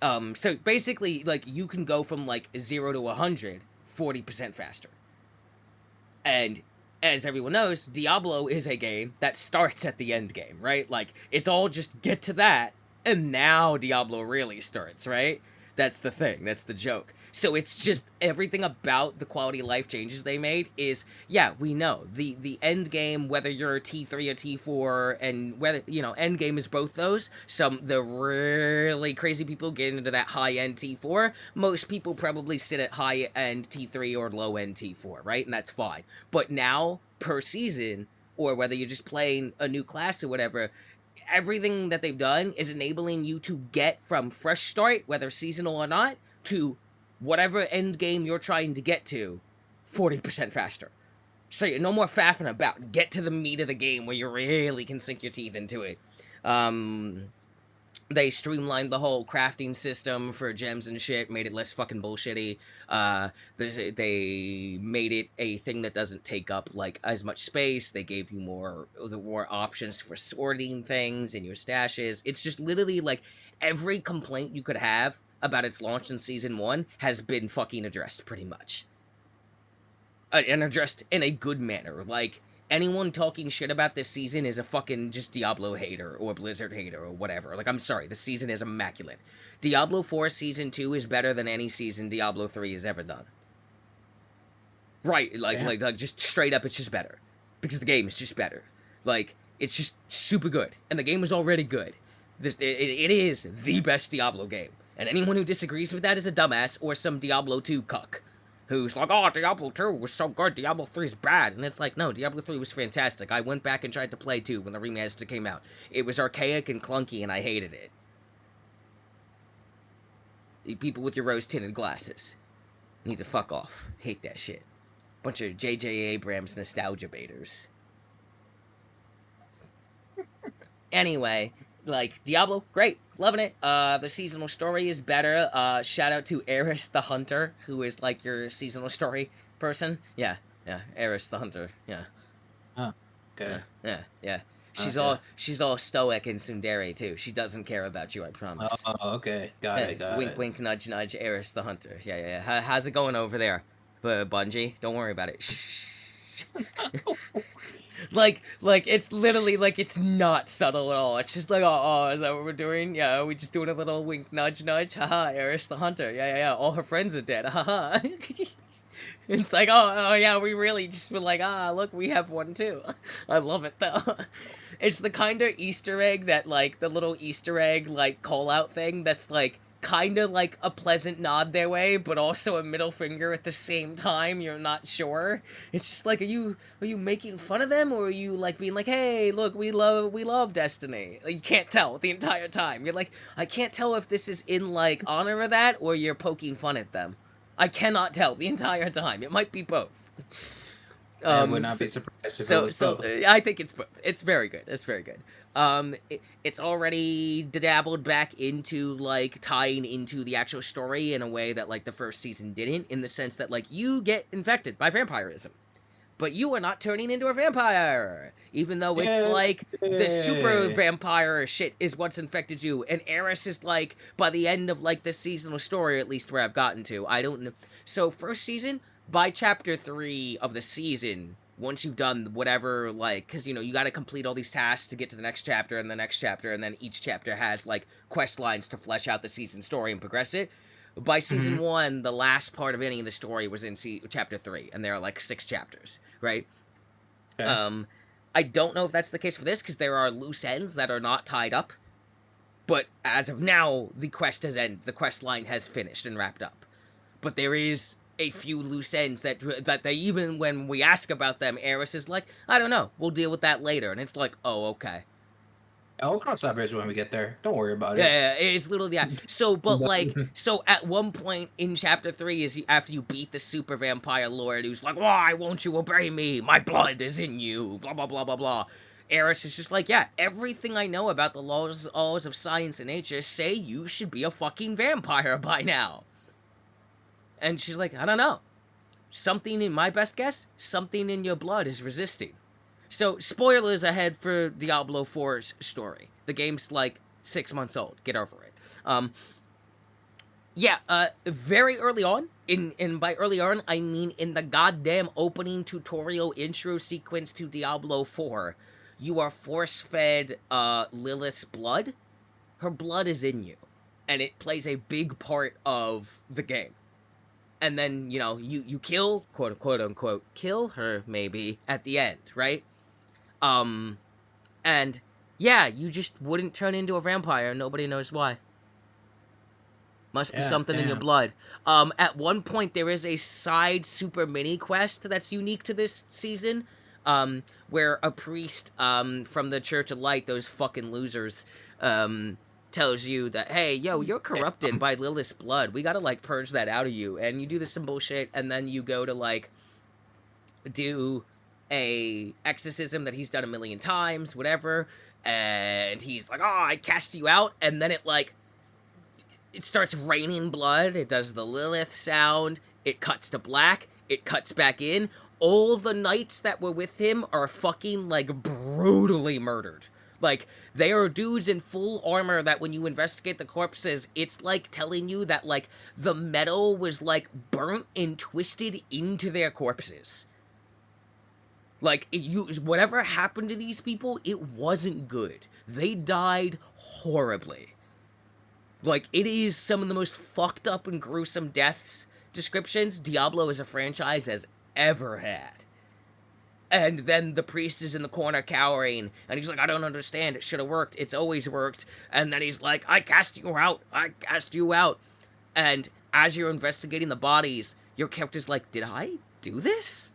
So basically, like, you can go from, like, 0 to 100 40% faster. And as everyone knows, Diablo is a game that starts at the end game, right? Like, it's all just get to that, and now Diablo really starts, right? That's the thing. That's the joke. So it's just everything about the quality of life changes they made is, yeah, we know. The end game, whether you're T3 or T4, and whether, you know, end game is both those. The really crazy people get into that high-end T4. Most people probably sit at high-end T3 or low-end T4, right? And that's fine. But now, per season, or whether you're just playing a new class or whatever, everything that they've done is enabling you to get from fresh start, whether seasonal or not, to whatever end game you're trying to get to 40% faster. So you're no more faffing about. Get to the meat of the game where you really can sink your teeth into it. They streamlined the whole crafting system for gems and shit, made it less fucking bullshitty. They made it a thing that doesn't take up, like, as much space. They gave you more options for sorting things in your stashes. It's just literally, like, every complaint you could have about its launch in Season 1 has been fucking addressed, pretty much. And addressed in a good manner. Like, anyone talking shit about this season is a fucking just Diablo hater or Blizzard hater or whatever. Like, I'm sorry, this season is immaculate. Diablo 4 Season 2 is better than any season Diablo 3 has ever done. Right, like just straight up, it's just better. Because the game is just better. Like, it's just super good. And the game is already good. It is the best Diablo game. And anyone who disagrees with that is a dumbass or some Diablo 2 cuck. Who's like, oh, Diablo 2 was so good, Diablo 3 is bad. And it's like, no, Diablo 3 was fantastic. I went back and tried to play 2 when the remaster came out. It was archaic and clunky, and I hated it. You people with your rose-tinted glasses need to fuck off. Hate that shit. Bunch of J.J. Abrams nostalgia baiters. Anyway, like, Diablo, great, loving it. The seasonal story is better. Shout out to Eris the Hunter, who is, like, your seasonal story person. Yeah, Eris the Hunter, yeah. Oh, okay. Yeah. She's all stoic and tsundere, too. She doesn't care about you, I promise. Oh, okay. Got it. Wink, wink, nudge, nudge, Eris the Hunter. Yeah. How's it going over there, Bungie? Don't worry about it. Shh. Like, it's literally, like, it's not subtle at all. It's just like, oh, is that what we're doing? Yeah, we just doing a little wink, nudge, nudge. Haha, Eris the Hunter. Yeah. All her friends are dead. Haha. It's like, oh, yeah, we really just were like, look, we have one too. I love it, though. It's the kind of Easter egg that, like, the little Easter egg, like, call-out thing that's, like, kind of like a pleasant nod their way, but also a middle finger at the same time. You're not sure. It's just like, are you making fun of them, or are you, like, being like, hey, look, we love Destiny? Like, you can't tell the entire time. You're like, I can't tell if this is in, like, honor of that, or you're poking fun at them. I cannot tell the entire time. It might be both. I would not be surprised if it was both. I think it's both. It's very good. It's already dabbled back into, like, tying into the actual story in a way that, like, the first season didn't, in the sense that, like, you get infected by vampirism, but you are not turning into a vampire, even though it's like the super vampire shit is what's infected you. And Eris is, like, by the end of, like, the seasonal story, at least where I've gotten to, I don't know. So first season, by chapter 3 of the season, once you've done whatever, like, because, you know, you got to complete all these tasks to get to the next chapter and the next chapter, and then each chapter has, like, quest lines to flesh out the season story and progress it. By season 1, the last part of any of the story was in chapter 3, and there are, like, 6 chapters, right? Okay. I don't know if that's the case for this, because there are loose ends that are not tied up, but as of now, the quest has ended. The quest line has finished and wrapped up. But there is a few loose ends that they, even when we ask about them, Eris is like, I don't know, we'll deal with that later. And it's like, oh, okay. I'll cross that bridge when we get there. Don't worry about it. Yeah, it's literally that. So, but But like, so at one point in chapter 3, after you beat the super vampire lord who's like, why won't you obey me? My blood is in you. Blah blah blah blah blah. Eris is just like, yeah, everything I know about the laws of science and nature say you should be a fucking vampire by now. And she's like, I don't know. Something in my best guess, something in your blood is resisting. So, spoilers ahead for Diablo 4's story. The game's like 6 months old. Get over it. Very early on, and by early on, I mean in the goddamn opening tutorial intro sequence to Diablo 4, you are force-fed Lilith's blood. Her blood is in you, and it plays a big part of the game. And then, you kill, quote unquote, kill her, maybe, at the end, right? And, yeah, you just wouldn't turn into a vampire. Nobody knows why. Must be something in your blood. At one point, there is a side super mini quest that's unique to this season, where a priest, from the Church of Light, those fucking losers, tells you that, hey, yo, you're corrupted by Lilith's blood. We gotta, like, purge that out of you. And you do this some bullshit, and then you go to, like, do a exorcism that he's done a million times, whatever, and he's like, oh, I cast you out, and then it starts raining blood, it does the Lilith sound, it cuts to black, it cuts back in, all the knights that were with him are fucking, like, brutally murdered. Like, they are dudes in full armor that when you investigate the corpses, it's like telling you that, like, the metal was, like, burnt and twisted into their corpses. Like, whatever happened to these people, it wasn't good. They died horribly. Like, it is some of the most fucked up and gruesome deaths descriptions Diablo as a franchise has ever had. And then the priest is in the corner cowering, and he's like, I don't understand, it should have worked, it's always worked. And then he's like, I cast you out, I cast you out. And as you're investigating the bodies, your character's like, did I do this?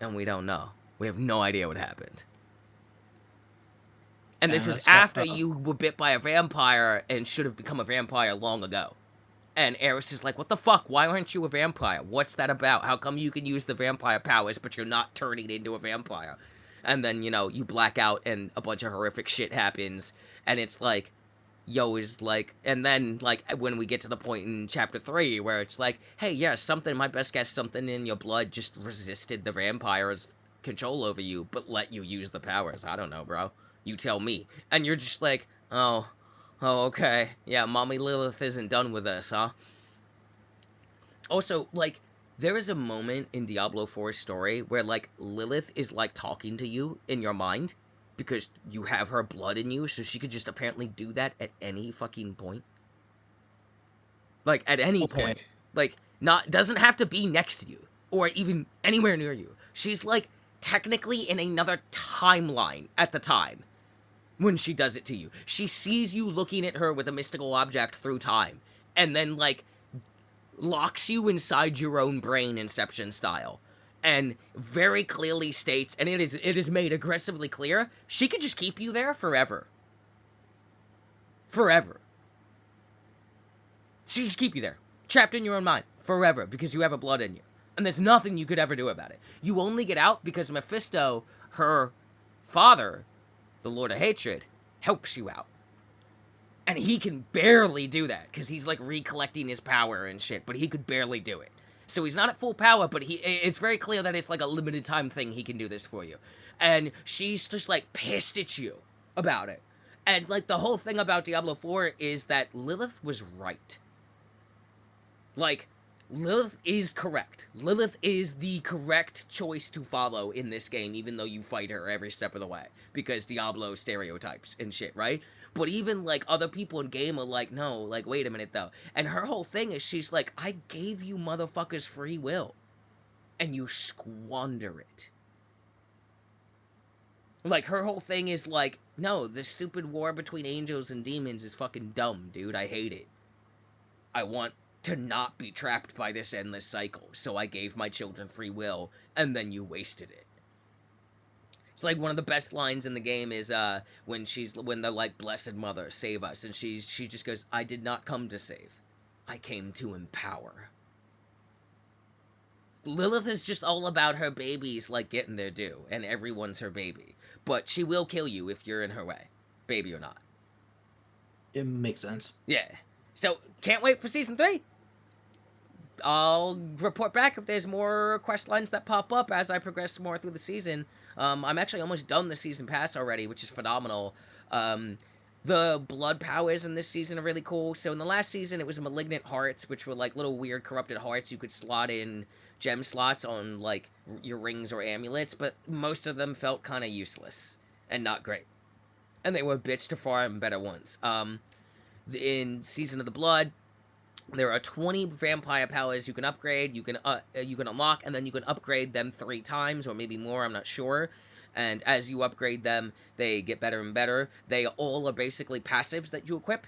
And we don't know. We have no idea what happened. And this is after you were bit by a vampire and should have become a vampire long ago. And Eris is like, what the fuck? Why aren't you a vampire? What's that about? How come you can use the vampire powers, but you're not turning into a vampire? And then, you black out and a bunch of horrific shit happens. And it's like, yo is like, and then, like, when we get to the point in chapter 3 where it's like, hey, yeah, my best guess, something in your blood just resisted the vampire's control over you, but let you use the powers. I don't know, bro. You tell me. And you're just like, oh, okay. Yeah, Mommy Lilith isn't done with us, huh? Also, like, there is a moment in Diablo 4's story where, like, Lilith is, like, talking to you in your mind because you have her blood in you, so she could just apparently do that at any fucking point. Like, at any point. Like, doesn't have to be next to you or even anywhere near you. She's, like, technically in another timeline at the time when she does it to you. She sees you looking at her with a mystical object through time, and then, like, locks you inside your own brain, Inception style, and very clearly states, and it is made aggressively clear, she could just keep you there forever. Forever. She just keep you there, trapped in your own mind, forever, because you have a blood in you. And there's nothing you could ever do about it. You only get out because Mephisto, her father, the Lord of Hatred, helps you out. And he can barely do that, because he's, like, recollecting his power and shit, but he could barely do it. So he's not at full power, but it's very clear that it's, like, a limited time thing he can do this for you. And she's just, like, pissed at you about it. And, like, the whole thing about Diablo 4 is that Lilith was right. Like, Lilith is correct. Lilith is the correct choice to follow in this game, even though you fight her every step of the way. Because Diablo stereotypes and shit, right? But even, like, other people in game are like, no, like, wait a minute, though. And her whole thing is she's like, I gave you motherfuckers free will. And you squander it. Like, her whole thing is like, no, the stupid war between angels and demons is fucking dumb, dude. I hate it. I want to not be trapped by this endless cycle. So I gave my children free will, and then you wasted it. It's like one of the best lines in the game is when they're like, "Blessed Mother, save us," and she just goes, "I did not come to save, I came to empower." Lilith is just all about her babies like getting their due, and everyone's her baby. But she will kill you if you're in her way, baby or not. It makes sense. Yeah. So can't wait for season 3. I'll report back if there's more quest lines that pop up as I progress more through the season. I'm actually almost done the season pass already, which is phenomenal. The blood powers in this season are really cool. So in the last season, it was malignant hearts, which were like little weird corrupted hearts you could slot in gem slots on like your rings or amulets, but most of them felt kind of useless and not great. And they were a bitch to farm better ones. In Season of the Blood, there are 20 vampire powers you can upgrade, you can unlock, and then you can upgrade them 3 times, or maybe more, I'm not sure. And as you upgrade them, they get better and better. They all are basically passives that you equip,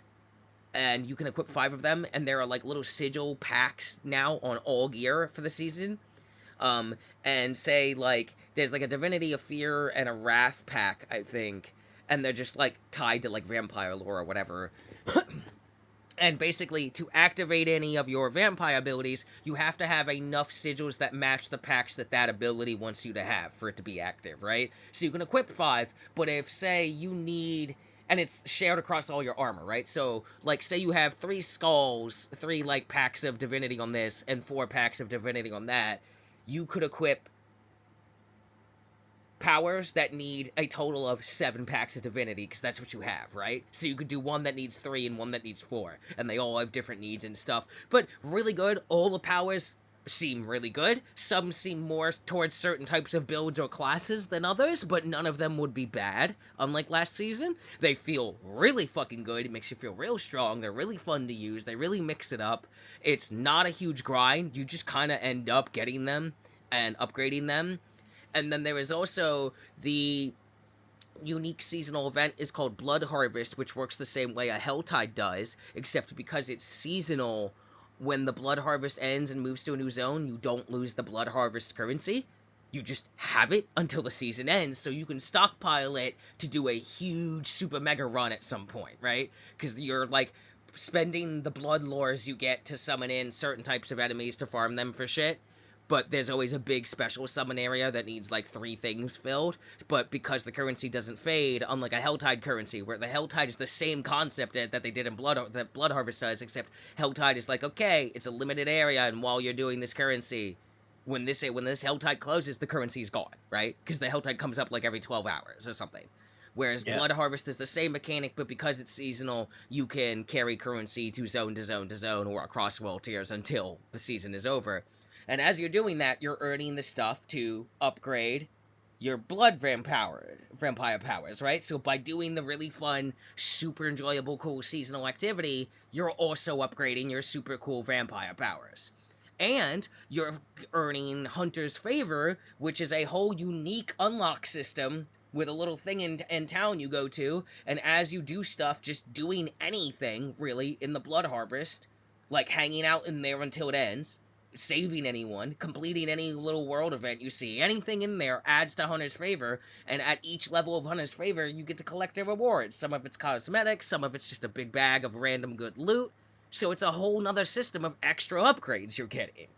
and you can equip 5 of them, and there are like little sigil packs now on all gear for the season. And say like, there's like a Divinity of Fear and a Wrath pack, I think, and they're just like tied to like vampire lore or whatever. And basically, to activate any of your vampire abilities, you have to have enough sigils that match the packs that ability wants you to have for it to be active, right? So you can equip 5, but if, say, you need... And it's shared across all your armor, right? So, like, say you have 3 skulls, 3, like, packs of divinity on this, and 4 packs of divinity on that, you could equip powers that need a total of 7 packs of divinity, because that's what you have, right? So you could do one that needs 3 and one that needs 4, and they all have different needs and stuff. But really good. All the powers seem really good. Some seem more towards certain types of builds or classes than others, but none of them would be bad, unlike last season. They feel really fucking good. It makes you feel real strong. They're really fun to use. They really mix it up. It's not a huge grind. You just kind of end up getting them and upgrading them. And then there is also the unique seasonal event is called Blood Harvest, which works the same way a Helltide does, except because it's seasonal, when the Blood Harvest ends and moves to a new zone, you don't lose the Blood Harvest currency. You just have it until the season ends, so you can stockpile it to do a huge super mega run at some point, right? Because you're, like, spending the blood lores you get to summon in certain types of enemies to farm them for shit. But there's always a big special summon area that needs like 3 things filled. But because the currency doesn't fade, unlike a Helltide currency, where the Helltide is the same concept that they did in that Blood Harvest does, except Helltide is like, okay, it's a limited area, and while you're doing this currency, when this Helltide closes, the currency's gone, right? Because the Helltide comes up like every 12 hours or something. Whereas Blood Harvest is the same mechanic, but because it's seasonal, you can carry currency to zone to zone to zone or across world tiers until the season is over. And as you're doing that, you're earning the stuff to upgrade your blood vampire powers, right? So by doing the really fun, super enjoyable, cool seasonal activity, you're also upgrading your super cool vampire powers. And you're earning Hunter's Favor, which is a whole unique unlock system with a little thing in town you go to, and as you do stuff, just doing anything, really, in the Blood Harvest, like hanging out in there until it ends, saving anyone, completing any little world event you see, anything in there adds to Hunter's Favor, and at each level of Hunter's Favor, you get to collect their rewards. Some of it's cosmetic, some of it's just a big bag of random good loot, so it's a whole nother system of extra upgrades you're getting.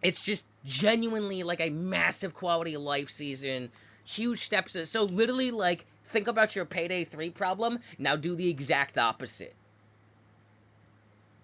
It's just genuinely like a massive quality of life season, huge steps. So literally, like, think about your Payday 3 problem, now do the exact opposite.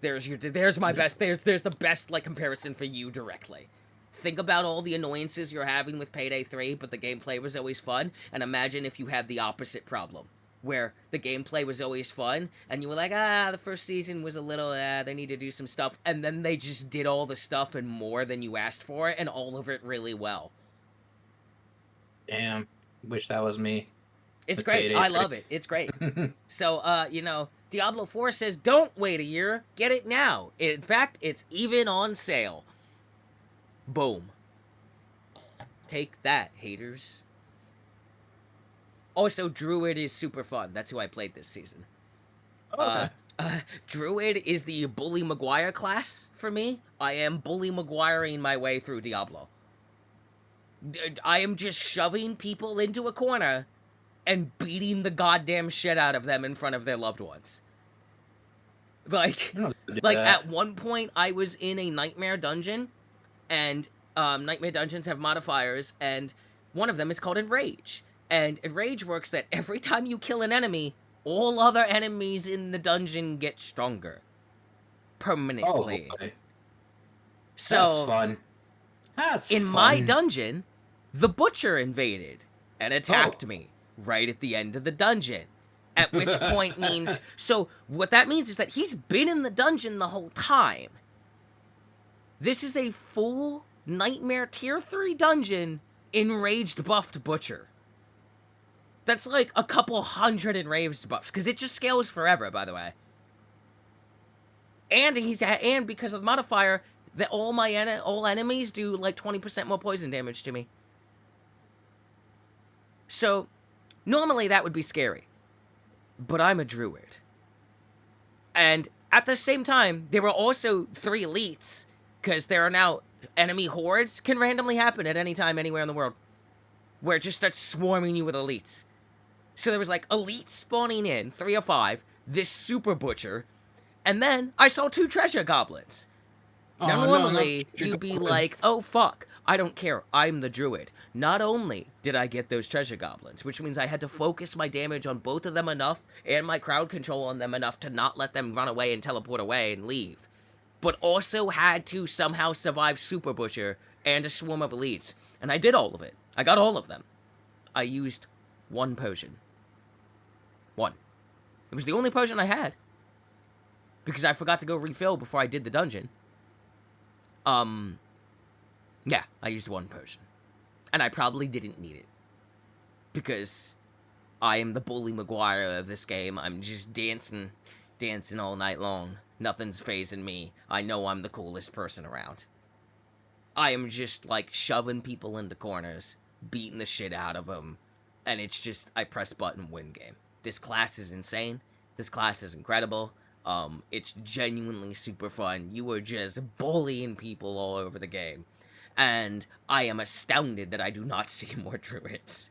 There's the best, like, comparison for you directly. Think about all the annoyances you're having with Payday 3, but the gameplay was always fun, and imagine if you had the opposite problem, where the gameplay was always fun, and you were like, the first season was a little, they need to do some stuff, and then they just did all the stuff and more than you asked for, and all of it really well. Damn. Wish that was me. It's great. I love it. It's great. So, Diablo 4 says, don't wait a year. Get it now. In fact, it's even on sale. Boom. Take that, haters. Also, Druid is super fun. That's who I played this season. Okay. Druid is the Bully Maguire class for me. I am Bully Maguiring my way through Diablo. I am just shoving people into a corner and beating the goddamn shit out of them in front of their loved ones. Like, I don't do like that. at one point I was in a nightmare dungeon, and nightmare dungeons have modifiers, and one of them is called Enrage. And Enrage works that every time you kill an enemy, all other enemies in the dungeon get stronger. Oh Permanently. boy, that's So, fun. That's in my fun. dungeon, the Butcher invaded and Oh. attacked me right at the end of the dungeon. At which point means, so what that means is that he's been in the dungeon the whole time. This is a full Nightmare Tier 3 dungeon, enraged buffed Butcher. That's like a couple hundred enraged buffs, because it just scales forever, by the way. And and because of the modifier, that all enemies do like 20% more poison damage to me. So normally that would be scary, but I'm a druid. And at the same time, there were also 3 elites, because there are now enemy hordes can randomly happen at any time anywhere in the world, where it just starts swarming you with elites. So there was like elites spawning in, 3 or 5, this super butcher, and then I saw 2 treasure goblins. Now, Oh no, not normally, treasure you'd be like, goblins. oh fuck, I don't care, I'm the druid. Not only did I get those treasure goblins, which means I had to focus my damage on both of them enough, and my crowd control on them enough to not let them run away and teleport away and leave, but also had to somehow survive Super Butcher and a swarm of elites. And I did all of it. I got all of them. I used 1 potion. 1. It was the only potion I had, because I forgot to go refill before I did the dungeon. Yeah, I used 1 potion. And I probably didn't need it. Because I am the Bully Maguire of this game. I'm just dancing all night long. Nothing's phasing me. I know I'm the coolest person around. I am just like shoving people into corners, beating the shit out of them, and it's just I press button win game. This class is insane. This class is incredible. It's genuinely super fun. You are just bullying people all over the game, and I am astounded that I do not see more druids.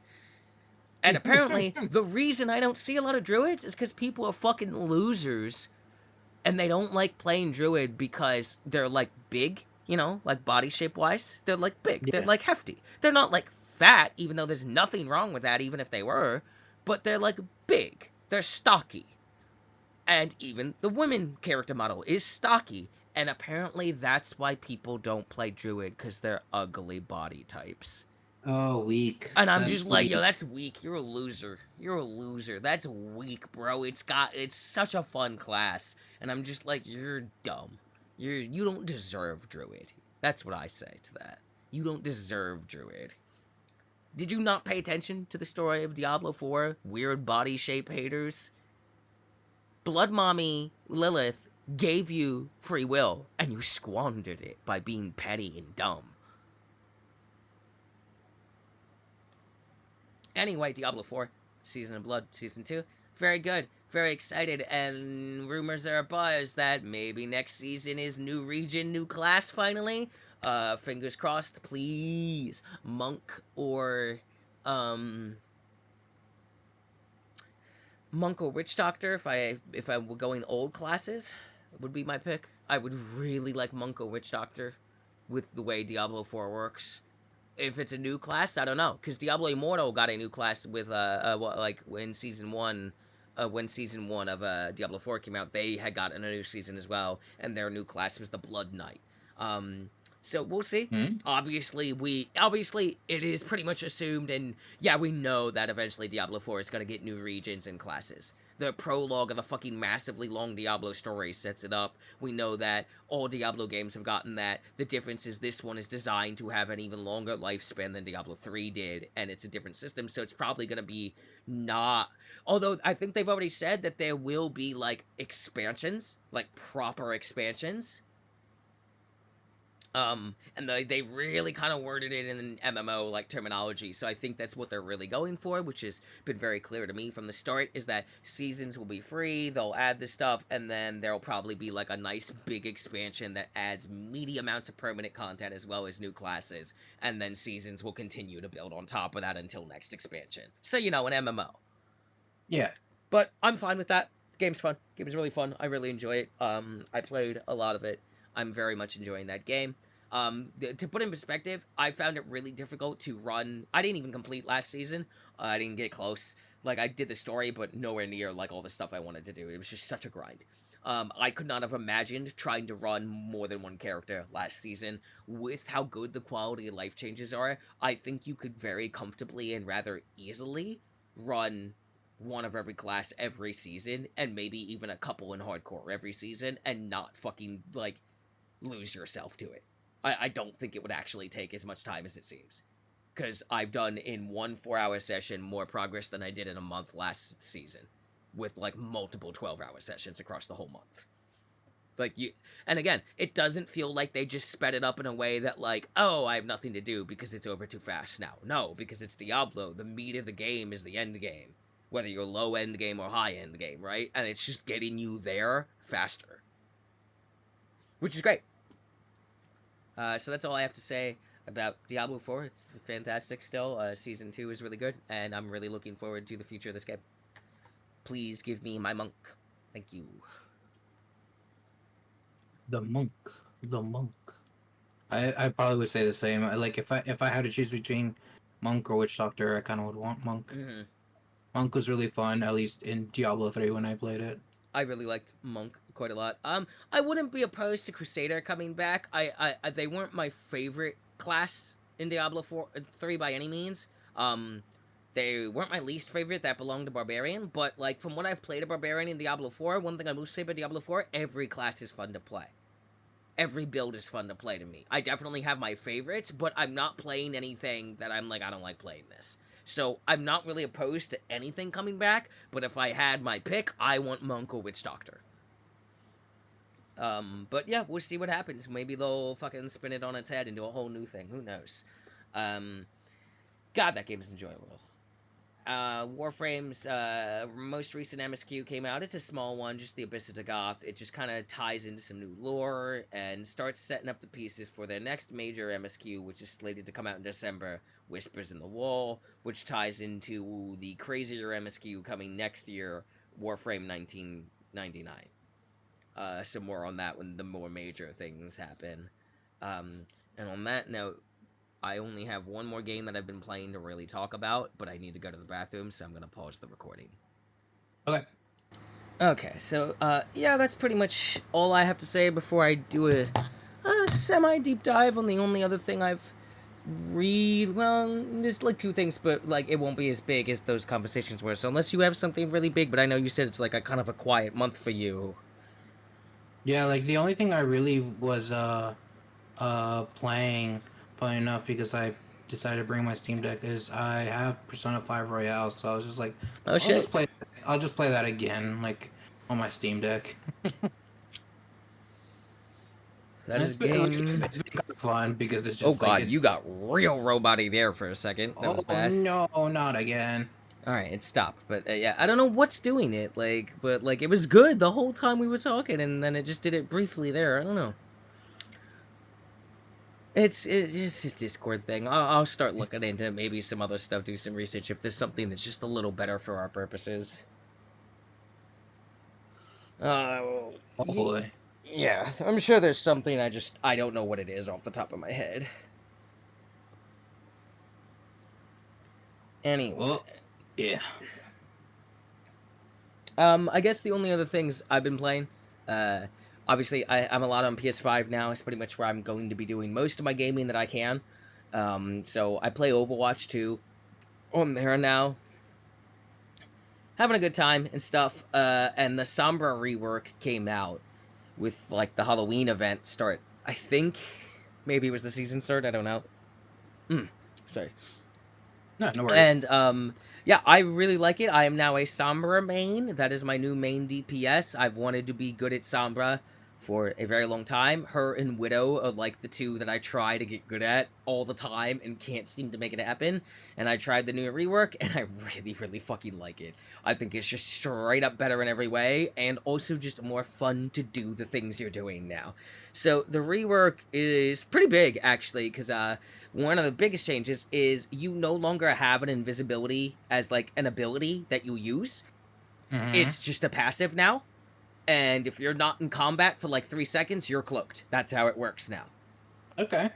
And apparently, the reason I don't see a lot of druids is because people are fucking losers, and they don't like playing druid because they're like big, you know, like body shape wise. They're like big. They're Yeah. like hefty. They're not like fat, even though there's nothing wrong with that, even if they were. But they're like big. They're stocky. And even the women character model is stocky. And apparently that's why people don't play druid, because they're ugly body types. Oh, weak. And I'm just That's like, yo, weak. that's weak. You're a loser. You're a loser. That's weak, bro. It's such a fun class. And I'm just like, you're dumb. You don't deserve druid. That's what I say to that. You don't deserve druid. Did you not pay attention to the story of Diablo 4? Weird body shape haters? Blood Mommy Lilith gave you free will, and you squandered it by being petty and dumb. Anyway, Diablo 4, Season of Blood, Season 2. Very good. Very excited. And rumors are buzz that maybe next season is new region, new class finally. Fingers crossed, please. Monk or um Monk or Witch Doctor if I were going old classes would be my pick. I would really like Monk or Witch Doctor with the way Diablo 4 works. If it's a new class, I don't know, because Diablo Immortal got a new class with like when season one of Diablo 4 came out, they had gotten a new season as well, and their new class was the Blood Knight. So we'll see. Hmm? Obviously it is pretty much assumed, and yeah, we know that eventually Diablo 4 is gonna get new regions and classes. The prologue of the fucking massively long Diablo story sets it up. We know that all Diablo games have gotten that. The difference is this one is designed to have an even longer lifespan than Diablo 3 did, and it's a different system, so it's probably gonna be not. Although I think they've already said that there will be like expansions, like proper expansions. And they really kind of worded it in an MMO like terminology, so I think that's what they're really going for, which has been very clear to me from the start, is that seasons will be free, they'll add this stuff, and then there'll probably be like a nice big expansion that adds meaty amounts of permanent content as well as new classes, and then seasons will continue to build on top of that until next expansion. So, you know, an MMO. Yeah. But I'm fine with that. The game's fun. The game is really fun. I really enjoy it. I played a lot of it. I'm very much enjoying that game. To put in perspective, I found it really difficult to run. I didn't even complete last season. I didn't get close. Like, I did the story, but nowhere near, like, all the stuff I wanted to do. It was just such a grind. I could not have imagined trying to run more than one character last season. With how good the quality of life changes are, I think you could very comfortably and rather easily run one of every class every season, and maybe even a couple in hardcore every season, and not fucking, like, lose yourself to it. I don't think it would actually take as much time as it seems. Because I've done in one 4-hour session more progress than I did in a month last season, with, like, multiple 12-hour sessions across the whole month. Like, you, and again, it doesn't feel like they just sped it up in a way that, like, oh, I have nothing to do because it's over too fast now. No, because it's Diablo. The meat of the game is the end game, whether you're low end game or high end game, right? And it's just getting you there faster, which is great. So that's all I have to say about Diablo 4. It's fantastic still. Season 2 is really good, and I'm really looking forward to the future of this game. Please give me my monk. Thank you. The monk. The monk. I probably would say the same. Like if I had to choose between monk or witch doctor, I kind of would want monk. Mm-hmm. Monk was really fun, at least in Diablo 3 when I played it. I really liked Monk quite a lot. I wouldn't be opposed to Crusader coming back. They weren't my favorite class in Diablo 4, 3 by any means. They weren't my least favorite. That belonged to Barbarian. But, like, from what I've played of Barbarian in Diablo 4, one thing I will say about Diablo 4, every class is fun to play. Every build is fun to play to me. I definitely have my favorites, but I'm not playing anything that I'm like, I don't like playing this. So I'm not really opposed to anything coming back, but if I had my pick, I want Monk or Witch Doctor. But yeah, we'll see what happens. Maybe they'll fucking spin it on its head and do a whole new thing. Who knows? God, that game is enjoyable. Warframe's most recent MSQ came out. It's a small one, just the Abyss of Dagoth. It just kind of ties into some new lore and starts setting up the pieces for their next major MSQ, which is slated to come out in December, Whispers in the Wall, which ties into the crazier MSQ coming next year, Warframe 1999. Some more on that when the more major things happen. And on that note, I only have one more game that I've been playing to really talk about, but I need to go to the bathroom, so I'm going to pause the recording. Okay. Okay, so, yeah, that's pretty much all I have to say before I do a semi-deep dive on the only other thing I've well, there's, like, two things, but, like, it won't be as big as those conversations were, so unless you have something really big, but I know you said it's, like, a kind of a quiet month for you. Yeah, like the only thing I really was playing, funny enough, because I decided to bring my Steam Deck, is I have Persona 5 Royale, so I was just like, Oh, shit. I'll just play that again, like on my Steam Deck. That is a It's game. been kind of fun because it's Oh, just like God, you got real robot-y there for a second. That was oh bad. no, not again. Alright, it stopped, but yeah, I don't know what's doing it, like, but, like, it was good the whole time we were talking, and then it just did it briefly there, I don't know. It's a Discord thing. I'll start looking into maybe some other stuff, do some research if there's something that's just a little better for our purposes. Hopefully. Yeah, I'm sure there's something, I don't know what it is off the top of my head. Anyway. Well, yeah. I guess the only other things I've been playing, obviously I'm a lot on PS5 now. It's pretty much where I'm going to be doing most of my gaming that I can. So I play Overwatch 2 on there now. Having a good time and stuff. And the Sombra rework came out with, like, the Halloween event start. I think maybe it was the season start. I don't know. Sorry. No worries. And, yeah, I really like it. I am now a Sombra main. That is my new main DPS. I've wanted to be good at Sombra for a very long time. Her and Widow are like the two that I try to get good at all the time and can't seem to make it happen. And I tried the new rework and I really, really fucking like it. I think it's just straight up better in every way and also just more fun to do the things you're doing now. So the rework is pretty big actually, because one of the biggest changes is you no longer have an invisibility as like an ability that you use. Mm-hmm. It's just a passive now. And if you're not in combat for like 3 seconds, you're cloaked. That's how it works now. Okay.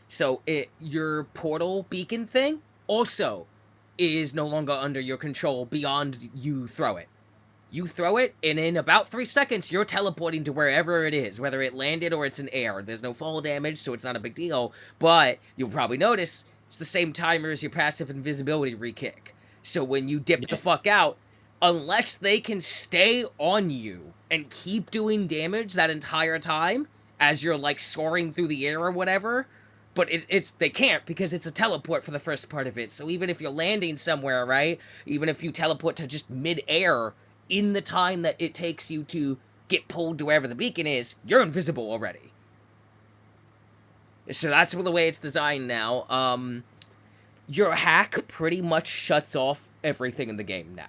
So your portal beacon thing also is no longer under your control beyond you throw it. You throw it, and in about 3 seconds, you're teleporting to wherever it is, whether it landed or it's in air. There's no fall damage, so it's not a big deal. But you'll probably notice it's the same timer as your passive invisibility re-kick. So when you dip the Yeah. fuck out, unless they can stay on you and keep doing damage that entire time as you're like soaring through the air or whatever, but it's they can't because it's a teleport for the first part of it. So even if you're landing somewhere, right? Even if you teleport to just mid-air, in the time that it takes you to get pulled to wherever the beacon is, you're invisible already. So that's the way it's designed now. Your hack pretty much shuts off everything in the game now.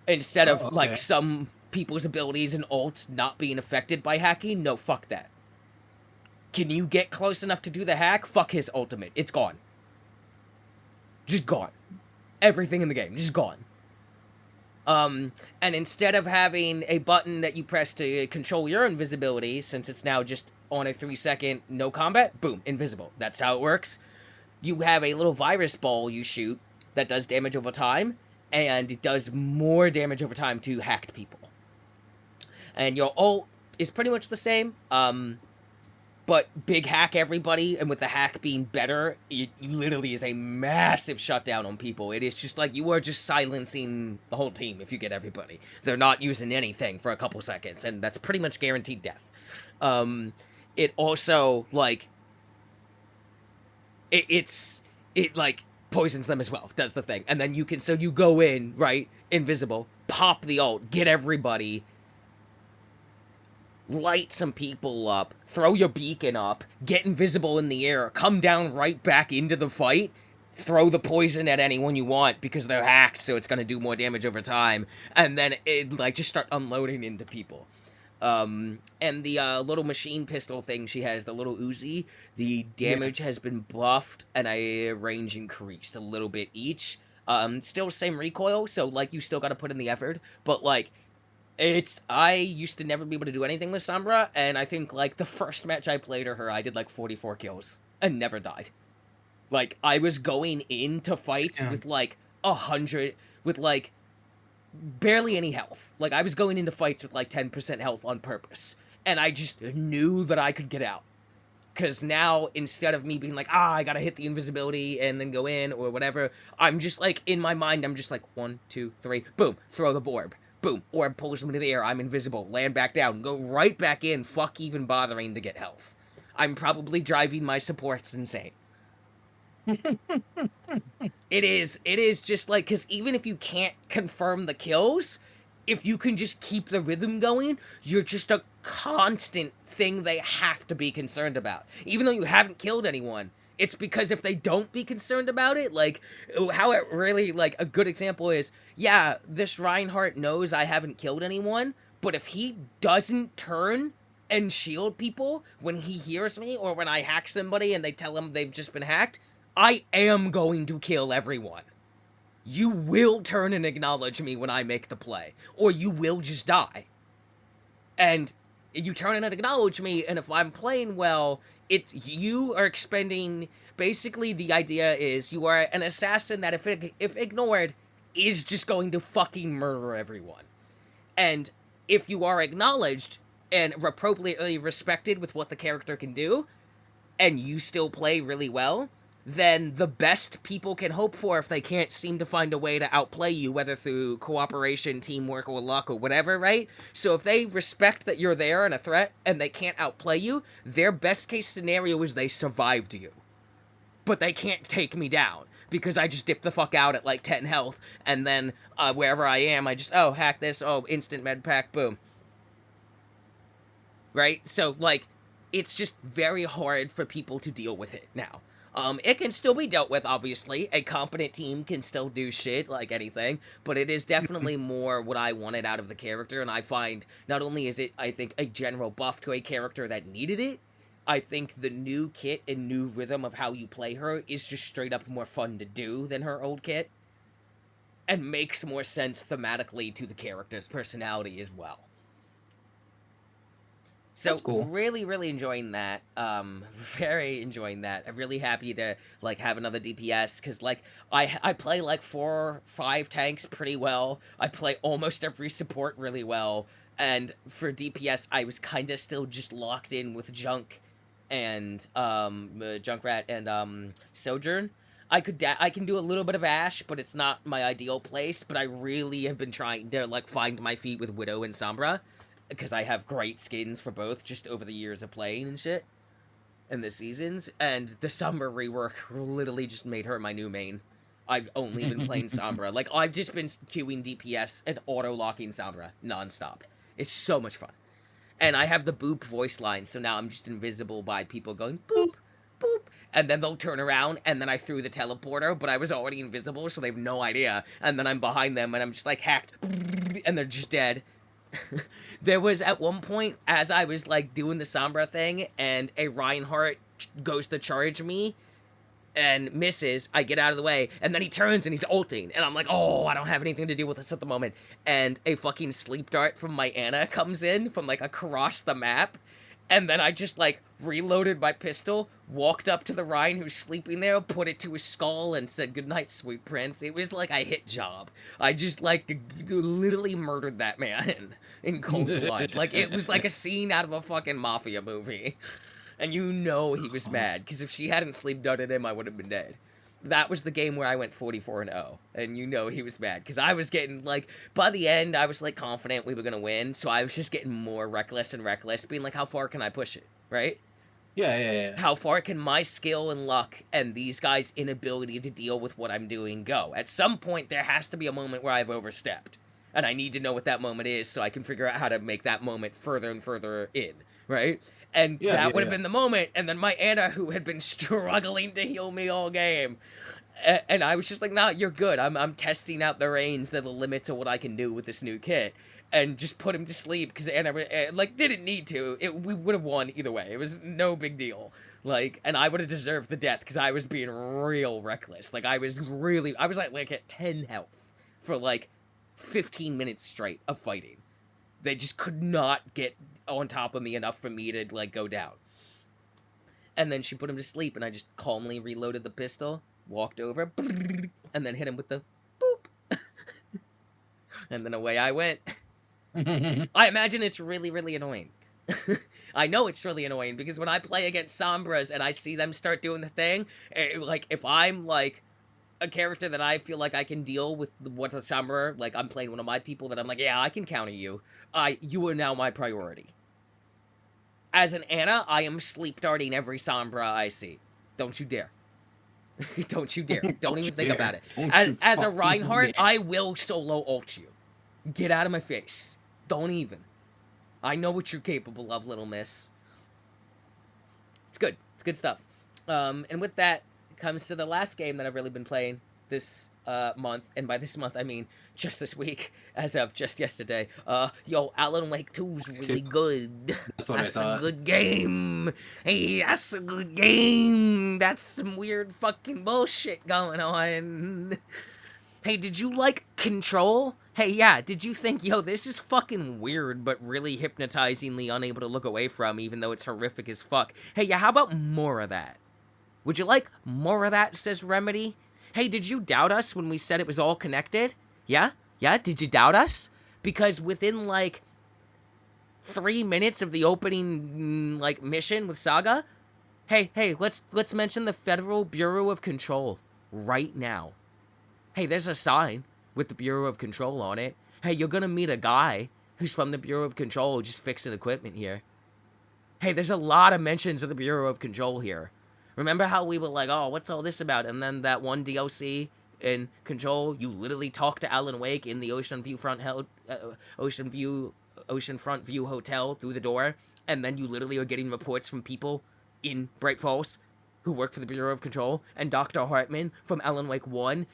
Instead Oh, of like okay. some people's abilities and ults not being affected by hacking, no, fuck that. Can you get close enough to do the hack? Fuck his ultimate. It's gone. Just gone. Everything in the game, just gone. And instead of having a button that you press to control your invisibility, since it's now just on a 3 second no combat, boom, invisible. That's how it works. You have a little virus ball you shoot that does damage over time, and it does more damage over time to hacked people. And your ult is pretty much the same. But big hack everybody, and with the hack being better, it literally is a massive shutdown on people. It is just like you are just silencing the whole team if you get everybody. They're not using anything for a couple seconds, and that's pretty much guaranteed death. It also like it like poisons them as well. Does the thing, and then you can you go in right invisible, pop the ult, get everybody, light some people up, throw your beacon up, get invisible in the air, come down right back into the fight, throw the poison at anyone you want because they're hacked, so it's gonna do more damage over time, and then it like just start unloading into people. And the little machine pistol thing she has, the little Uzi, the Yeah. damage has been buffed and a range increased a little bit each. Still same recoil, so like you still gotta put in the effort, but like I used to never be able to do anything with Sombra, and I think like the first match I played her, I did like 44 kills and never died. Like I was going into fights Yeah. with like 100, with like barely any health. Like I was going into fights with like 10% health on purpose, and I just knew that I could get out. Cause now instead of me being like, I gotta hit the invisibility and then go in or whatever, I'm just like in my mind, I'm just like 1, 2, 3, boom, throw the orb, boom, orb pulls me to the air, I'm invisible, land back down, go right back in, fuck even bothering to get health. I'm probably driving my supports insane. It is just like, because even if you can't confirm the kills, if you can just keep the rhythm going, you're just a constant thing they have to be concerned about. Even though you haven't killed anyone, it's because if they don't be concerned about it, like, how it really, like, a good example is, yeah, this Reinhardt knows I haven't killed anyone, but if he doesn't turn and shield people when he hears me or when I hack somebody and they tell him they've just been hacked, I am going to kill everyone. You will turn and acknowledge me when I make the play, or you will just die. And you turn and acknowledge me, and if I'm playing well, you are expending. Basically, the idea is you are an assassin that, if ignored, is just going to fucking murder everyone. And if you are acknowledged and appropriately respected with what the character can do, and you still play really well, then the best people can hope for, if they can't seem to find a way to outplay you, whether through cooperation, teamwork, or luck, or whatever, right? So if they respect that you're there and a threat, and they can't outplay you, their best case scenario is they survived you. But they can't take me down, because I just dip the fuck out at like 10 health, and then wherever I am, I just, hack this, instant med pack, boom. right? So, like, it's just very hard for people to deal with it now. It can still be dealt with, obviously. A competent team can still do shit like anything, but it is definitely more what I wanted out of the character, and I find not only is it, I think, a general buff to a character that needed it, I think the new kit and new rhythm of how you play her is just straight up more fun to do than her old kit, and makes more sense thematically to the character's personality as well. That's So cool. really, really enjoying that. Very enjoying that. I'm really happy to like have another DPS because like I play like 4 or 5 tanks pretty well. I play almost every support really well, and for DPS I was kind of still just locked in with Junk and Junkrat and Sojourn. I can do a little bit of Ash, but it's not my ideal place. But I really have been trying to like find my feet with Widow and Sombra because I have great skins for both just over the years of playing and shit and the seasons, and the Sombra rework literally just made her my new main. I've only been playing Sombra. Like, I've just been queuing DPS and auto-locking Sombra nonstop. It's so much fun. And I have the boop voice line, so now I'm just invisible by people going boop, boop, and then they'll turn around, and then I threw the teleporter, but I was already invisible, so they have no idea, and then I'm behind them, and I'm just like hacked, and they're just dead. There was at one point as I was like doing the Sombra thing and a Reinhardt goes to charge me and misses. I get out of the way and then he turns and he's ulting and I'm like, oh, I don't have anything to do with this at the moment. And a fucking sleep dart from my Ana comes in from like across the map. And then I just like reloaded my pistol, walked up to the Ryan who's sleeping there, put it to his skull, and said, "Good night, sweet prince." It was like a hit job. I just like literally murdered that man in cold blood. Like it was like a scene out of a fucking mafia movie. And you know he was mad because if she hadn't sleep darted him, I would have been dead. That was the game where I went 44-0, and you know he was mad because I was getting like by the end I was like confident we were gonna win, so I was just getting more reckless and reckless, being like, how far can I push it, right? Yeah. How far can my skill and luck and these guys' inability to deal with what I'm doing go? At some point, there has to be a moment where I've overstepped, and I need to know what that moment is so I can figure out how to make that moment further and further in, right? And that would have been the moment, and then my Ana, who had been struggling to heal me all game, and I was just like, nah, you're good. I'm testing out the range, the limits of what I can do with this new kit. And just put him to sleep because Ana, like, didn't need to. We would have won either way. It was no big deal. Like, and I would have deserved the death because I was being real reckless. Like, I was like at 10 health for like 15 minutes straight of fighting. They just could not get on top of me enough for me to, like, go down. And then she put him to sleep, and I just calmly reloaded the pistol, walked over, and then hit him with the boop. And then away I went. I imagine it's really, really annoying. I know it's really annoying because when I play against Sombras and I see them start doing the thing, like, if I'm, like, a character that I feel like I can deal with what a Sombra, like, I'm playing one of my people that I'm like, yeah, I can counter you. You are now my priority. As an Ana, I am sleep darting every Sombra I see. Don't you dare. Don't you dare. Don't even think about it. As a Reinhardt, I will solo ult you. Get out of my face. Don't even. I know what you're capable of, little miss. It's good. It's good stuff. And with that, it comes to the last game that I've really been playing this month. And by this month, I mean just this week, as of just yesterday. Yo, Alan Wake 2's really good. That's what That's I thought. a good game. Hey, that's a good game. That's some weird fucking bullshit going on. Hey, did you like Control? Hey, yeah, did you think, yo, this is fucking weird, but really hypnotizingly unable to look away from, even though it's horrific as fuck? Hey, yeah, how about more of that? Would you like more of that, says Remedy? Hey, did you doubt us when we said it was all connected? Yeah? Yeah? Did you doubt us? Because within, like, 3 minutes of the opening, like, mission with Saga, hey, let's mention the Federal Bureau of Control right now. Hey, there's a sign with the Bureau of Control on it. Hey, you're gonna meet a guy who's from the Bureau of Control just fixing equipment here. Hey, there's a lot of mentions of the Bureau of Control here. Remember how we were like, oh, what's all this about? And then that one DLC in Control, you literally talk to Alan Wake in the Oceanfront View Hotel through the door, and then you literally are getting reports from people in Bright Falls who work for the Bureau of Control, and Dr. Hartman from Alan Wake 1,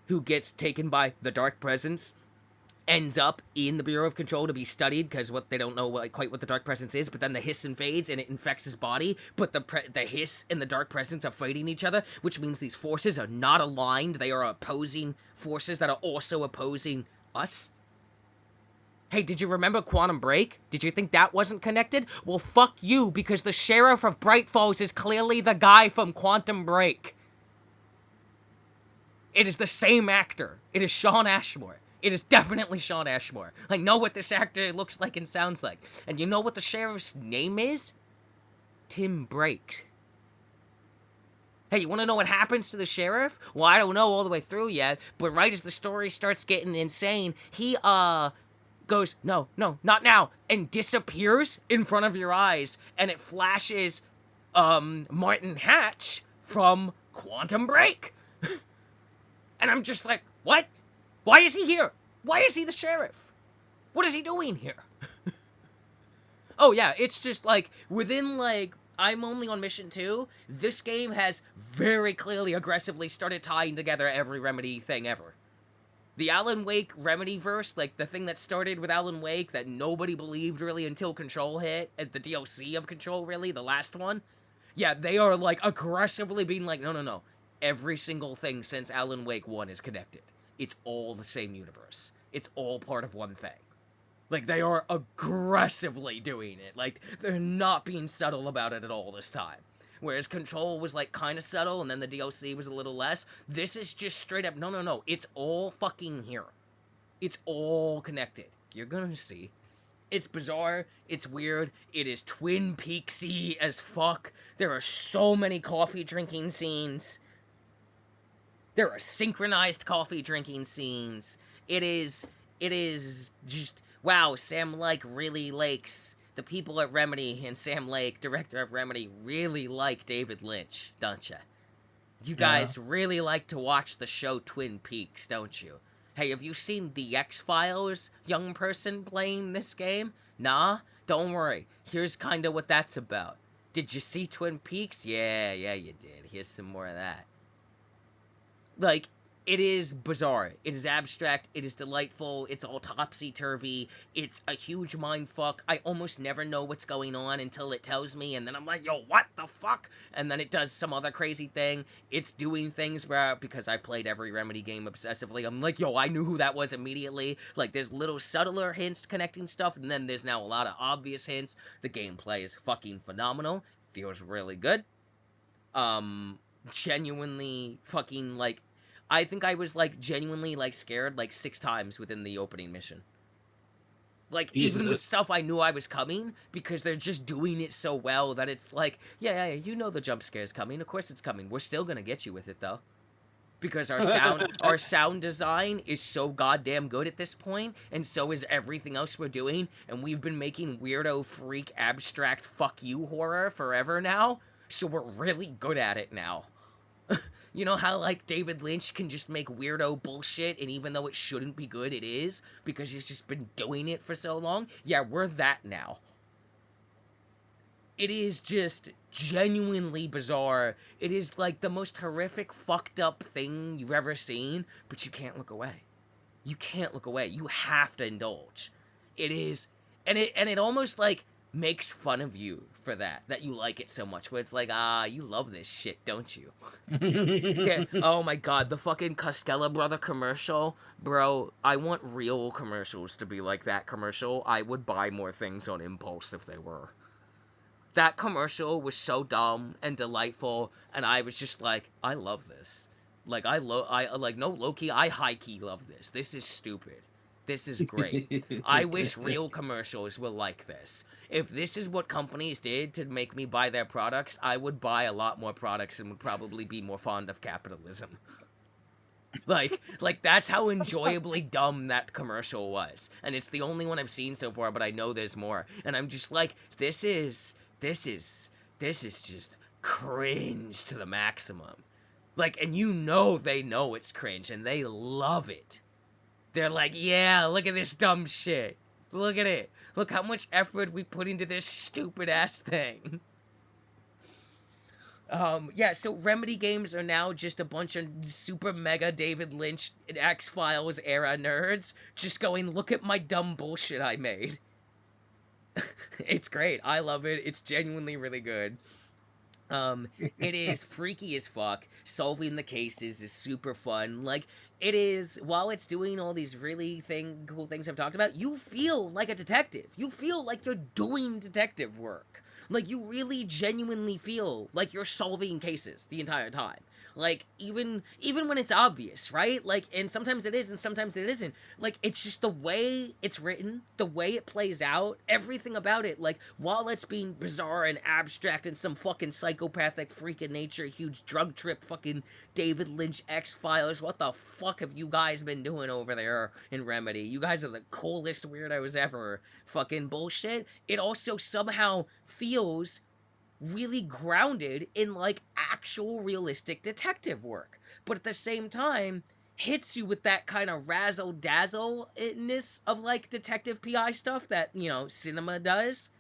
who gets taken by the Dark Presence, ends up in the Bureau of Control to be studied because what they don't know quite what the Dark Presence is, but then the hiss invades and it infects his body, but the hiss and the Dark Presence are fighting each other, which means these forces are not aligned. They are opposing forces that are also opposing us. Hey, did you remember Quantum Break? Did you think that wasn't connected? Well, fuck you, because the sheriff of Bright Falls is clearly the guy from Quantum Break. It is the same actor. It is Shawn Ashmore. It is definitely Shawn Ashmore. I know what this actor looks like and sounds like. And you know what the sheriff's name is? Tim Brake. Hey, you want to know what happens to the sheriff? Well, I don't know all the way through yet, but right as the story starts getting insane, he, goes, no, not now, and disappears in front of your eyes, and it flashes, Martin Hatch from Quantum Break. And I'm just like, what? Why is he here? Why is he the sheriff? What is he doing here? Oh yeah, it's just like, within like, I'm only on mission 2, this game has very clearly aggressively started tying together every Remedy thing ever. The Alan Wake Remedy verse, like the thing that started with Alan Wake that nobody believed really until Control hit, at the DLC of Control really, the last one. Yeah, they are like aggressively being like, no. Every single thing since Alan Wake 1 is connected. It's all the same universe. It's all part of one thing. Like, they are aggressively doing it. Like, they're not being subtle about it at all this time. Whereas Control was, like, kind of subtle, and then the DLC was a little less. This is just straight up, no. It's all fucking here. It's all connected. You're gonna see. It's bizarre, it's weird, it is Twin Peaksy as fuck. There are so many coffee drinking scenes. There are synchronized coffee drinking scenes. It is just, wow, Sam Lake really likes, the people at Remedy and Sam Lake, director of Remedy, really like David Lynch, don't ya? You guys really like to watch the show Twin Peaks, don't you? Hey, have you seen The X-Files, young person playing this game? Nah? Don't worry. Here's kinda what that's about. Did you see Twin Peaks? Yeah, you did. Here's some more of that. Like, it is bizarre. It is abstract. It is delightful. It's all topsy-turvy. It's a huge mindfuck. I almost never know what's going on until it tells me, and then I'm like, yo, what the fuck? And then it does some other crazy thing. It's doing things where, because I've played every Remedy game obsessively, I'm like, yo, I knew who that was immediately. Like, there's little subtler hints connecting stuff, and then there's now a lot of obvious hints. The gameplay is fucking phenomenal. Feels really good. Genuinely fucking, like, I think I was, like, genuinely, like, scared, like, 6 times within the opening mission. Like, even with stuff I knew I was coming, because they're just doing it so well that it's like, yeah, you know the jump scare's coming, of course it's coming, we're still gonna get you with it, though. Because our sound design is so goddamn good at this point, and so is everything else we're doing, and we've been making weirdo, freak, abstract, fuck you horror forever now, so we're really good at it now. You know how, like, David Lynch can just make weirdo bullshit, and even though it shouldn't be good, it is, because he's just been doing it for so long? Yeah, we're that now. It is just genuinely bizarre. It is, like, the most horrific, fucked up thing you've ever seen, but you can't look away. You can't look away. You have to indulge. It is, and it almost, like, makes fun of you for that you like it so much, where it's like, you love this shit, don't you? Oh my god, the fucking Stella brother commercial, bro, I want real commercials to be like that commercial. I would buy more things on impulse if they were. That commercial was so dumb and delightful, and I was just like, I love this. Like, no, low-key, I high-key love this. This is stupid. This is great. I wish real commercials were like this. If this is what companies did to make me buy their products, I would buy a lot more products and would probably be more fond of capitalism. Like that's how enjoyably dumb that commercial was. And it's the only one I've seen so far, but I know there's more. And I'm just like, this is just cringe to the maximum. Like, and you know they know it's cringe, and they love it. They're like, yeah, look at this dumb shit. Look at it. Look how much effort we put into this stupid ass thing. Yeah, so Remedy games are now just a bunch of super mega David Lynch X-Files era nerds just going, look at my dumb bullshit I made. It's great. I love it. It's genuinely really good. It is freaky as fuck. Solving the cases is super fun. Like, it is, while it's doing all these really cool things I've talked about, you feel like a detective. You feel like you're doing detective work. Like, you really genuinely feel like you're solving cases the entire time. Like, even when it's obvious, right? Like, and sometimes it is and sometimes it isn't. Like, it's just the way it's written, the way it plays out, everything about it. Like, while it's being bizarre and abstract and some fucking psychopathic freak of nature, huge drug trip, fucking David Lynch X-Files, what the fuck have you guys been doing over there in Remedy? You guys are the coolest weirdos ever. Fucking bullshit. It also somehow feels really grounded in like actual realistic detective work, but at the same time hits you with that kind of razzle dazzle ness of like detective PI stuff that, you know, cinema does.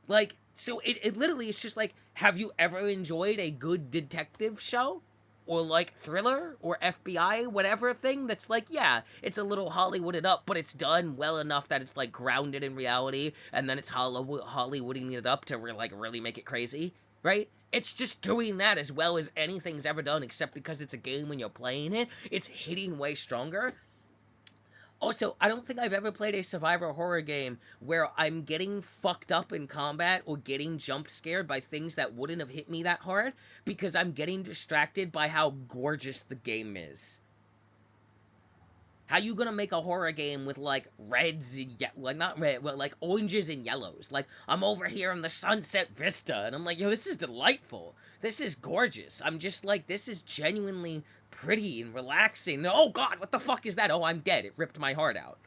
Like, so it literally is just like, have you ever enjoyed a good detective show? Or like thriller or FBI, whatever thing that's like, yeah, it's a little Hollywooded up, but it's done well enough that it's like grounded in reality, and then it's Hollywooding it up to like really make it crazy, right? It's just doing that as well as anything's ever done, except because it's a game when you're playing it, it's hitting way stronger. Also, I don't think I've ever played a survivor horror game where I'm getting fucked up in combat or getting jump scared by things that wouldn't have hit me that hard because I'm getting distracted by how gorgeous the game is. How you gonna make a horror game with like reds and like not red, well like oranges and yellows? Like I'm over here in the sunset vista, and I'm like, yo, this is delightful. This is gorgeous. I'm just like, this is genuinely pretty and relaxing. Oh God, what the fuck is that? Oh, I'm dead. It ripped my heart out.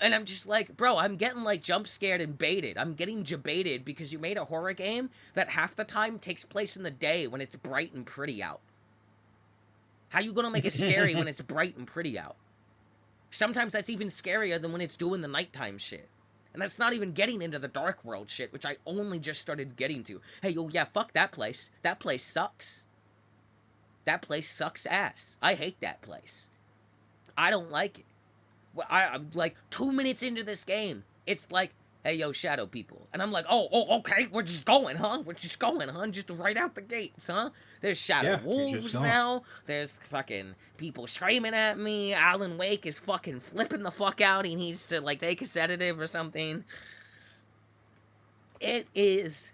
And I'm just like, bro, I'm getting like jump scared and baited. I'm getting jebaited because you made a horror game that half the time takes place in the day when it's bright and pretty out. How you gonna make it scary when it's bright and pretty out? Sometimes that's even scarier than when it's doing the nighttime shit. And that's not even getting into the dark world shit, which I only just started getting to. Hey, yo, yeah, fuck that place. That place sucks. That place sucks ass. I hate that place. I don't like it. Well, I'm like 2 minutes into this game. It's like, hey, yo, shadow people. And I'm like, okay, we're just going, huh? We're just going, huh? Just right out the gates, huh? There's shadow Yeah, you're just wolves going. now. There's fucking people screaming at me. Alan Wake is fucking flipping the fuck out. He needs to, like, take a sedative or something. It is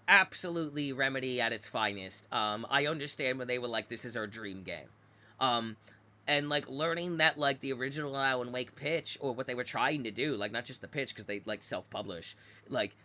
absolutely Remedy at its finest. I understand when they were like, this is our dream game. Um, and like learning that like the original Alan Wake pitch or what they were trying to do, like not just the pitch because they like self-publish, like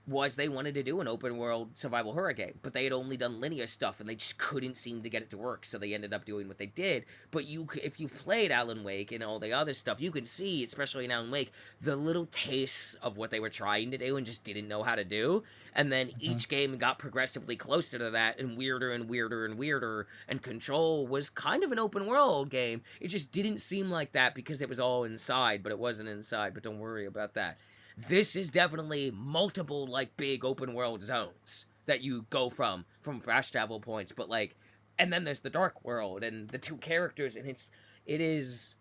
was they wanted to do an open world survival horror game, but they had only done linear stuff and they just couldn't seem to get it to work, so they ended up doing what they did. But if you played Alan Wake and all the other stuff, you can see, especially in Alan Wake, the little tastes of what they were trying to do and just didn't know how to do. And then Mhm. each game got progressively closer to that and weirder and weirder and weirder. And Control was kind of an open world game. It just didn't seem like that because it was all inside, but it wasn't inside. But don't worry about that. This is definitely multiple like big open world zones that you go from fast travel points, but like, and then there's the dark world and the two characters, and it is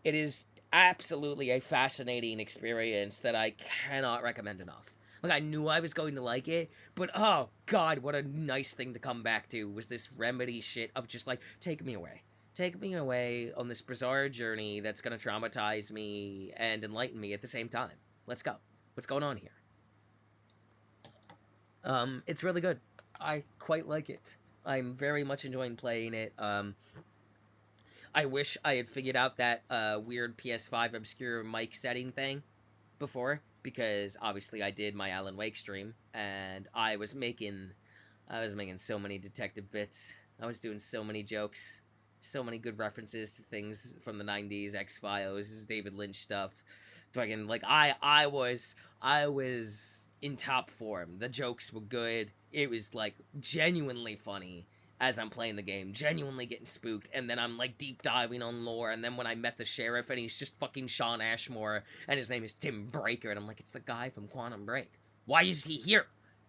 it is absolutely a fascinating experience that I cannot recommend enough. Like, I knew I was going to like it, but oh god, what a nice thing to come back to was this Remedy shit of just like, take me away. Take me away on this bizarre journey that's gonna traumatize me and enlighten me at the same time. Let's go. What's going on here? It's really good. I quite like it. I'm very much enjoying playing it. I wish I had figured out that weird PS5 obscure mic setting thing before, because obviously I did my Alan Wake stream and I was making so many detective bits. I was doing so many jokes, so many good references to things from the '90s, X Files, David Lynch stuff. Fucking like I was in top form. The jokes were good. It was like genuinely funny. as I'm playing the game, genuinely getting spooked, and then I'm like deep diving on lore, and then when I met the sheriff and he's just fucking Sean Ashmore and his name is Tim Breaker, and I'm like, it's the guy from Quantum Break. Why is he here?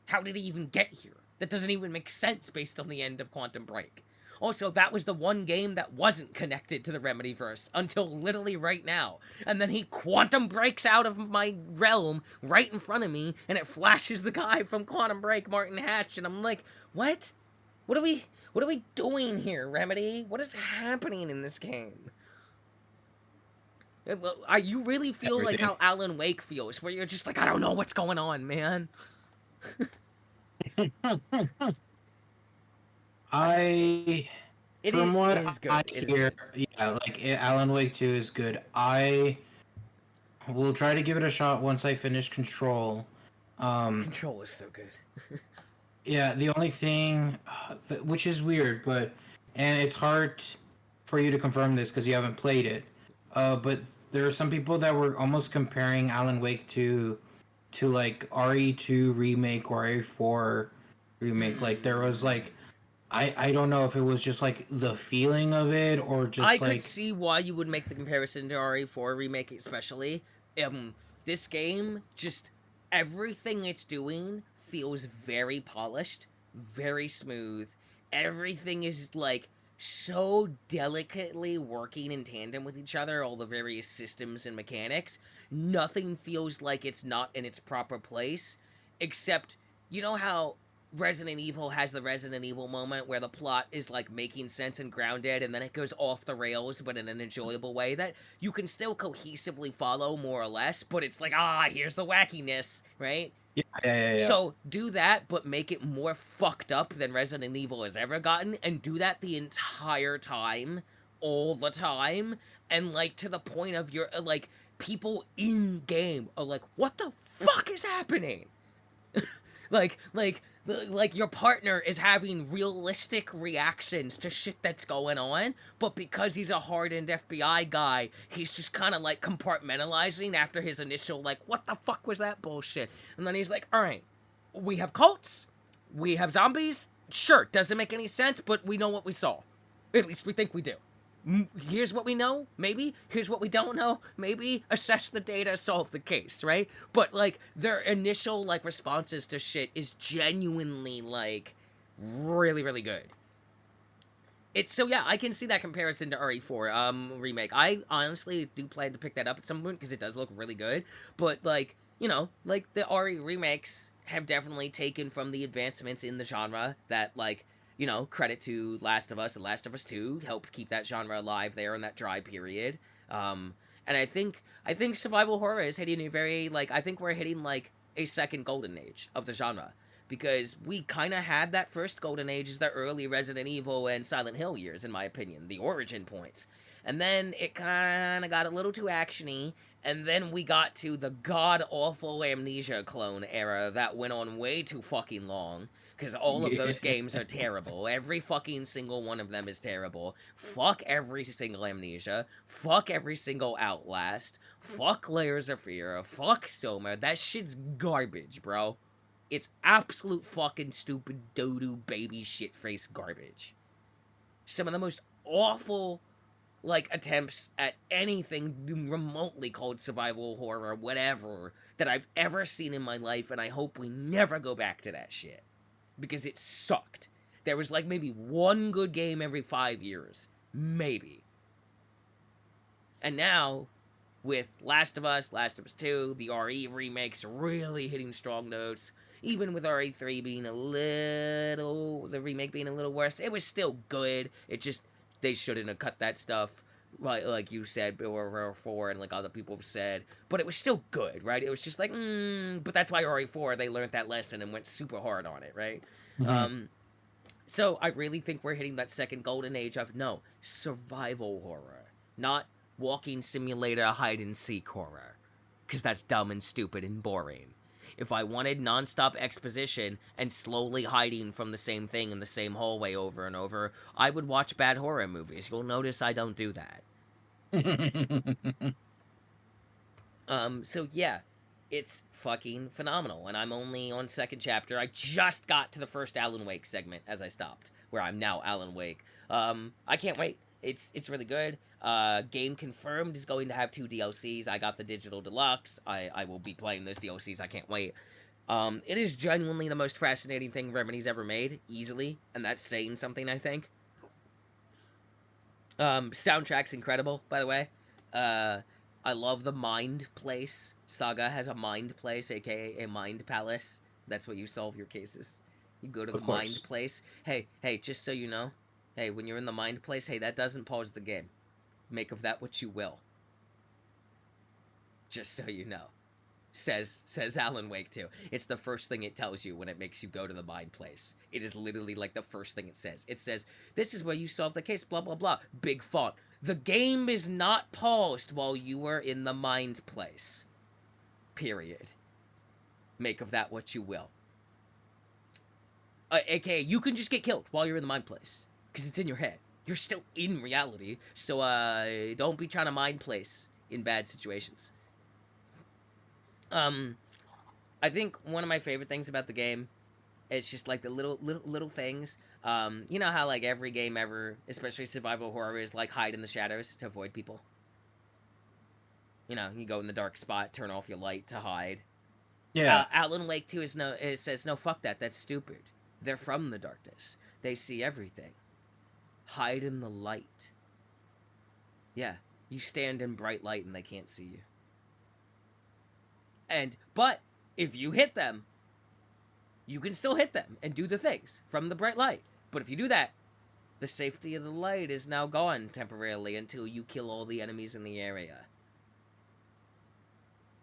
How did he even get here? That doesn't even make sense based on the end of Quantum Break. Also, that was the one game that wasn't connected to the Remedyverse until literally right now. And then he quantum breaks out of my realm right in front of me, and it flashes the guy from Quantum Break, Martin Hatch, and I'm like, what? What are we doing here, Remedy? What is happening in this game? You really feel like Everything. how Alan Wake feels, where you're just like, I don't know what's going on, man. I, It from is what I good. It is hear, good. yeah, like Alan Wake 2 is good. I will try to give it a shot once I finish Control. Um, Control is so good. yeah, the only thing, which is weird, but and it's hard for you to confirm this because you haven't played it. But there are some people that were almost comparing Alan Wake to like RE2 remake or RE4 remake. Like there was like I don't know if it was just like the feeling of it or I just could like see why you would make the comparison to RE4 remake, especially. This game just everything it's doing feels very polished, very smooth. Everything is like so delicately working in tandem with each other, all the various systems and mechanics. Nothing feels like it's not in its proper place, except you know how Resident Evil has the Resident Evil moment where the plot is like making sense and grounded and then it goes off the rails but in an enjoyable way that you can still cohesively follow more or less, but it's like, here's the wackiness, right? yeah. So do that, but make it more fucked up than Resident Evil has ever gotten, and do that the entire time, all the time, and like to the point of your like people in game are like, what the fuck is happening? Like your partner is having realistic reactions to shit that's going on, but because he's a hardened FBI guy, he's just kind of like compartmentalizing after his initial like, what the fuck was that bullshit? And then he's like, all right, we have cults, we have zombies. Sure, doesn't make any sense, but we know what we saw. At least we think we do. Here's what we know, maybe. Here's what we don't know, maybe. Assess the data, solve the case, right? But like their initial like responses to shit is genuinely like really, really good. It's so yeah, I can see that comparison to RE4 remake. I honestly do plan to pick that up at some point because it does look really good. But like, you know, like the RE remakes have definitely taken from the advancements in the genre that like, you know, credit to Last of Us and Last of Us 2 helped keep that genre alive there in that dry period. And I think survival horror is hitting a very like I think we're hitting like a second golden age of the genre because we kind of had that first golden age as the early Resident Evil and Silent Hill years, in my opinion, the origin points. And then it kind of got a little too actiony, and then we got to the god awful Amnesia clone era that went on way too fucking long. Because all of Yeah. those games are terrible. Every fucking single one of them is terrible. Fuck every single Amnesia. Fuck every single Outlast. Fuck Layers of Fear. Fuck Soma. That shit's garbage, bro. It's absolute fucking stupid doo-doo baby shit face garbage. Some of the most awful like attempts at anything remotely called survival horror, whatever, that I've ever seen in my life, and I hope we never go back to that shit. Because it sucked. There was like maybe one good game every 5 years. Maybe. And now, with Last of Us, Last of Us 2, the RE remakes really hitting strong notes. Even with RE3 being the remake being a little worse, it was still good. It just, they shouldn't have cut that stuff, like you said, or 4 and like other people have said. But it was still good, right? It was just like, but that's why RE4, they learned that lesson and went super hard on it, right? Mhm. Um, so I really think we're hitting that second golden age of, no, survival horror. Not walking simulator hide and seek horror. Because that's dumb and stupid and boring. If I wanted nonstop exposition and slowly hiding from the same thing in the same hallway over and over, I would watch bad horror movies. You'll notice I don't do that. So yeah, it's fucking phenomenal, and I'm only on second chapter. I just got to the first Alan Wake segment as I stopped. where I'm now Alan Wake. I can't wait. It's really good. Game confirmed is going to have 2 DLCs. I got the digital deluxe. I will be playing those DLCs. I can't wait. It is genuinely the most fascinating thing Remedy's ever made, easily, and that's saying something, I think. Soundtrack's incredible, by the way. I love the Mind Place. Saga has a Mind Place, aka a Mind Palace. That's where you solve your cases. You go to the Of Mind course. Place. Hey, just so you know, hey, when you're in the Mind Place, hey, that doesn't pause the game. Make of that what you will. Just so you know. Says Alan Wake 2. It's the first thing it tells you when it makes you go to the Mind Place. It is literally like the first thing it says. It says, this is where you solve the case, blah, blah, blah. Big font. The game is not paused while you are in the Mind Place. Period. Make of that what you will. AKA, you can just get killed while you're in the Mind Place. Because it's in your head. You're still in reality. So, don't be trying to Mind Place in bad situations. I think one of my favorite things about the game is just like the little things. You know how like every game ever, especially survival horror, is like hide in the shadows to avoid people. You know, you go in the dark spot, turn off your light to hide. Yeah. Alan Wake 2 says no, fuck that. That's stupid. They're from the darkness. They see everything. Hide in the light. Yeah, you stand in bright light and they can't see you. But if you hit them, you can still hit them and do the things from the bright light. But if you do that, the safety of the light is now gone temporarily until you kill all the enemies in the area.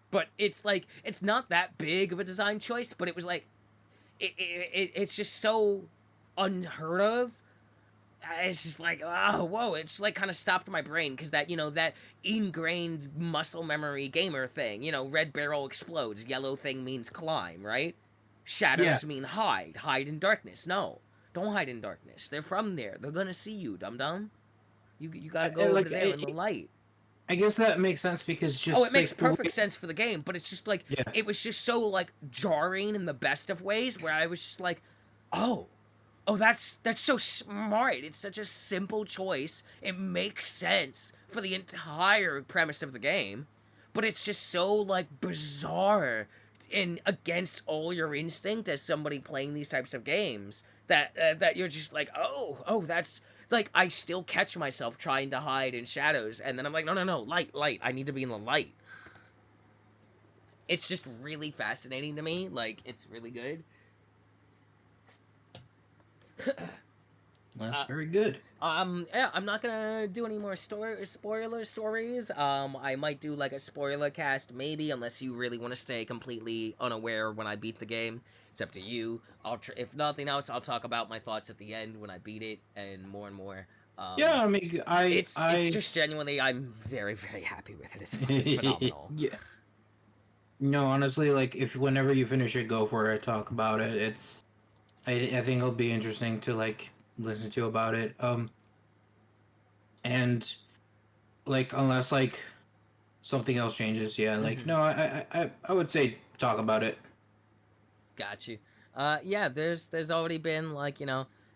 But it's like, it's not that big of a design choice, but it was like, it's just so unheard of. It's just like, oh, whoa, it's like kind of stopped my brain because that, that ingrained muscle memory gamer thing, red barrel explodes, yellow thing means climb, right? Yeah. Shadows mean hide in darkness. No, don't hide in darkness. They're from there. They're gonna see you, dum-dum. You gotta go over Like there in the light. I guess that makes sense because Oh, it just makes like the perfect way. sense for the game, but it's just like, Yeah. it was just so like jarring in the best of ways where I was just like, oh, that's so smart. It's such a simple choice. It makes sense for the entire premise of the game, but it's just so like bizarre and against all your instinct as somebody playing these types of games that you're just like, oh, that's like, I still catch myself trying to hide in shadows, and then I'm like, no, light. I need to be in the light. It's just really fascinating to me. Like, it's really good. That's Uh, very good. Yeah, I'm not gonna do any more spoiler stories. I might do like a spoiler cast, maybe, unless you really want to stay completely unaware when I beat the game. It's up to you. If nothing else, I'll talk about my thoughts at the end when I beat it, and more. Yeah, I mean, It's just genuinely, I'm very, very happy with it. It's fucking phenomenal. yeah. No, honestly, like if whenever you finish it, go for it. Talk about it. I think it'll be interesting to like listen to about it. And like unless like something else changes, yeah. Like Mm-hmm. no, I would say talk about it. Got you. Yeah, there's already been like,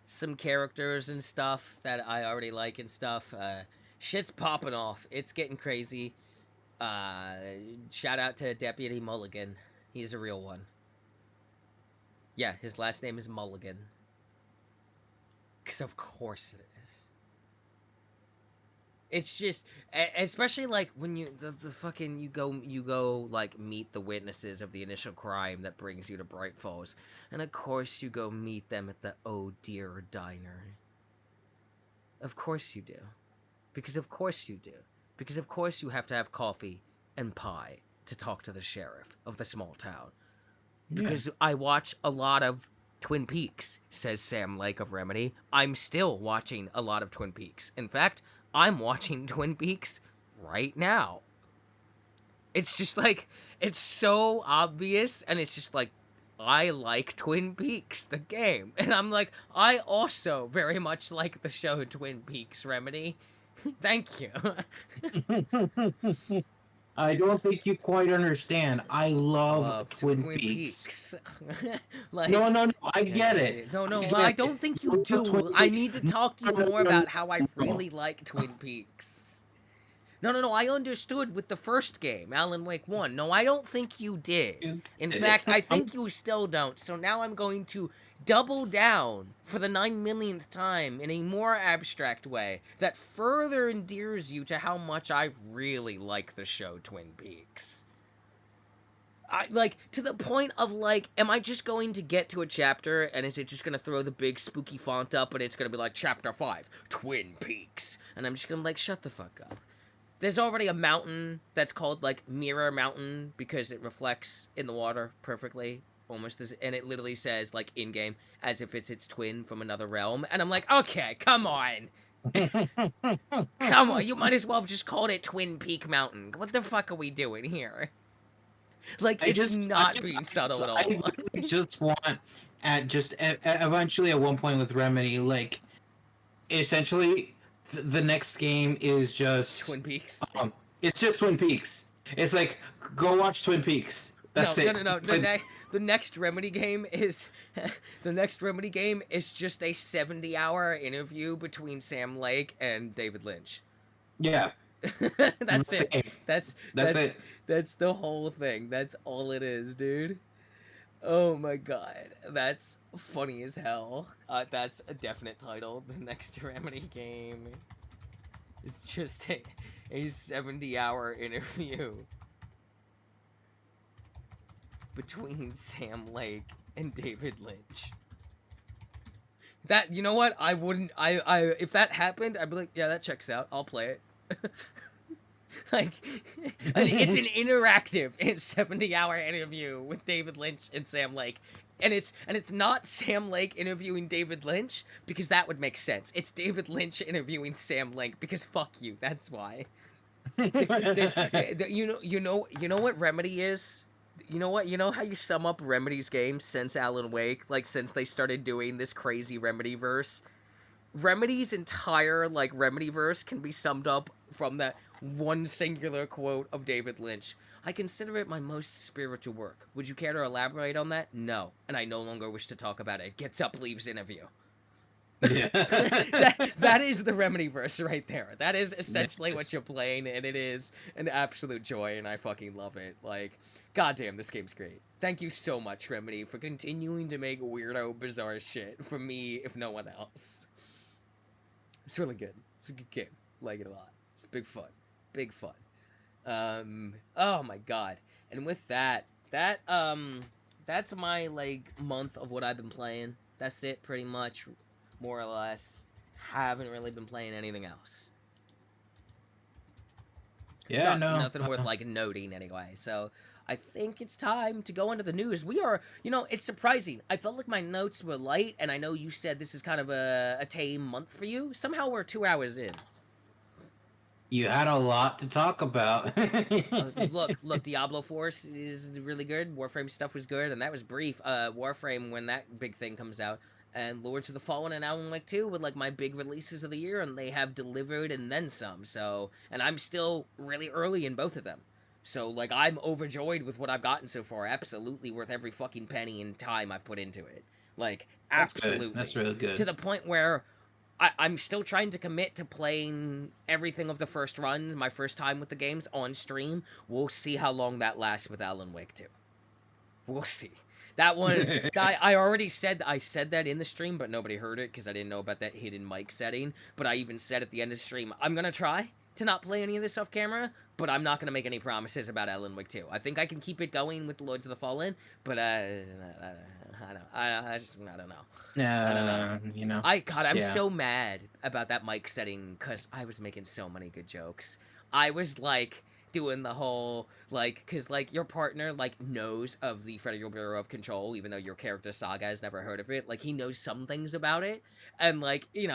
some characters and stuff that I already like and stuff. Shit's popping off. It's getting crazy. Uh, Shout out to Deputy Mulligan. He's a real one. Yeah, his last name is Mulligan. Cause of course it is. It's just, especially like when the fucking you go like meet the witnesses of the initial crime that brings you to Bright Falls, and of course you go meet them at the Oh Dear Diner. Of course you do, because of course you do, because of course you have to have coffee and pie to talk to the sheriff of the small town. Yeah. Because I watch a lot of Twin Peaks, says Sam Lake of Remedy. I'm still watching a lot of Twin Peaks. In fact, I'm watching Twin Peaks right now. It's just like, it's so obvious, and it's just like, I like Twin Peaks, the game. And I'm like, I also very much like the show Twin Peaks, Remedy. Thank you. I don't think you quite understand. I love Love Twin Twin Peaks. Peaks. No, Like, no, no. I yeah, get yeah, it. yeah. No, I no, I get don't it. think you You love Twin do. I Peaks. need to No, talk to you no, more no, no, about how I no. really like Twin Peaks. No, no, no, I understood with the first game, Alan Wake 1. No, I don't think you did. You In get it. fact, I think you still don't. So now I'm going to double down for the 9 millionth time in a more abstract way that further endears you to how much I really like the show Twin Peaks. I like to the point of like, am I just going to get to a chapter and is it just gonna throw the big spooky font up and it's gonna be like chapter 5, Twin Peaks, and I'm just gonna like shut the fuck up. There's already a mountain that's called like Mirror Mountain because it reflects in the water perfectly, almost as, and it literally says like in game as if it's its twin from another realm, and I'm like, okay, come on, come on, you might as well have just called it Twin Peak Mountain. What the fuck are we doing here? Like, it's not being subtle at I all. literally just want eventually at one point with Remedy, like essentially the next game is just Twin Peaks. um, it's just Twin Peaks. It's like go watch Twin Peaks. No, That's no, it. no, no. But The next Remedy game is the next Remedy game is just a 70-hour interview between Sam Lake and David Lynch. yeah, That's it. it. That's That's that's it. that's the whole thing. That's all it is, dude. Oh my god, that's funny as hell. That's a definite title. The next Remedy game is just a 70-hour interview between Sam Lake and David Lynch. That, you know what? I wouldn't. I if that happened, I'd be like, yeah, that checks out. I'll play it. Like, it's an interactive 70-hour interview with David Lynch and Sam Lake. And it's not Sam Lake interviewing David Lynch because that would make sense. It's David Lynch interviewing Sam Lake because fuck you. That's why. You know what Remedy is? You know what? You know how you sum up Remedy's games since Alan Wake, like since they started doing this crazy Remedy verse? Remedy's entire like Remedy verse can be summed up from that one singular quote of David Lynch. I consider it my most spiritual work. Would you care to elaborate on that? No. And I no longer wish to talk about it. Gets up, leaves interview. Yeah. That is the Remedy verse right there. That is essentially what you're playing, and it is an absolute joy, and I fucking love it. Like, goddamn, this game's great. Thank you so much, Remedy, for continuing to make weirdo, bizarre shit for me, if no one else. It's really good. It's a good game. Like it a lot. It's big fun. Big fun. Oh my god. And with that's my like month of what I've been playing. That's it pretty much, more or less. Haven't really been playing anything else. Yeah, no. Nothing worth like noting anyway. So I think it's time to go into the news. We are, it's surprising. I felt like my notes were light, and I know you said this is kind of a tame month for you. Somehow we're 2 hours in. You had a lot to talk about. Look, Diablo Force is really good. Warframe stuff was good, and that was brief. Warframe, when that big thing comes out, and Lords of the Fallen and Alan Wake 2 were like my big releases of the year, and they have delivered and then some. So, and I'm still really early in both of them. So, like, I'm overjoyed with what I've gotten so far. Absolutely worth every fucking penny and time I've put into it. Like, That's absolutely. good. That's really good. To the point where I'm still trying to commit to playing everything of the first run, my first time with the games, on stream. We'll see how long that lasts with Alan Wake 2. We'll see. That one, I already said, I said that in the stream, but nobody heard it because I didn't know about that hidden mic setting. But I even said at the end of the stream, I'm going to try to not play any of this off camera, but I'm not going to make any promises about Alan Wake 2. I think I can keep it going with the Lords of the Fallen, but I don't know. I don't know. I don't know. I'm so mad about that mic setting because I was making so many good jokes. I was like doing the whole like, because like your partner like knows of the Federal Bureau of Control, even though your character Saga has never heard of it. Like he knows some things about it, and like they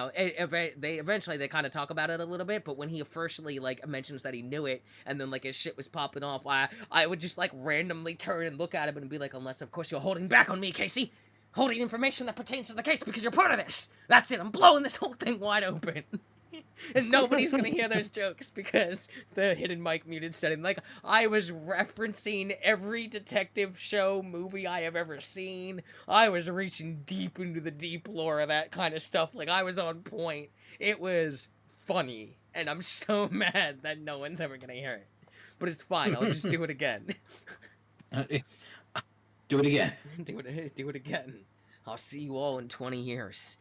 eventually kind of talk about it a little bit. But when he officially like mentions that he knew it, and then like his shit was popping off, I would just like randomly turn and look at him and be like, unless of course you're holding back on me, Casey. Holding information that pertains to the case because you're part of this. That's it. I'm blowing this whole thing wide open. And nobody's gonna hear those jokes because the hidden mic muted setting. Like, I was referencing every detective show movie I have ever seen. I was reaching deep into the deep lore of that kind of stuff. Like, I was on point. It was funny. And I'm so mad that no one's ever gonna hear it. But it's fine, I'll just do it again. Do it again. Do it again. I'll see you all in 20 years.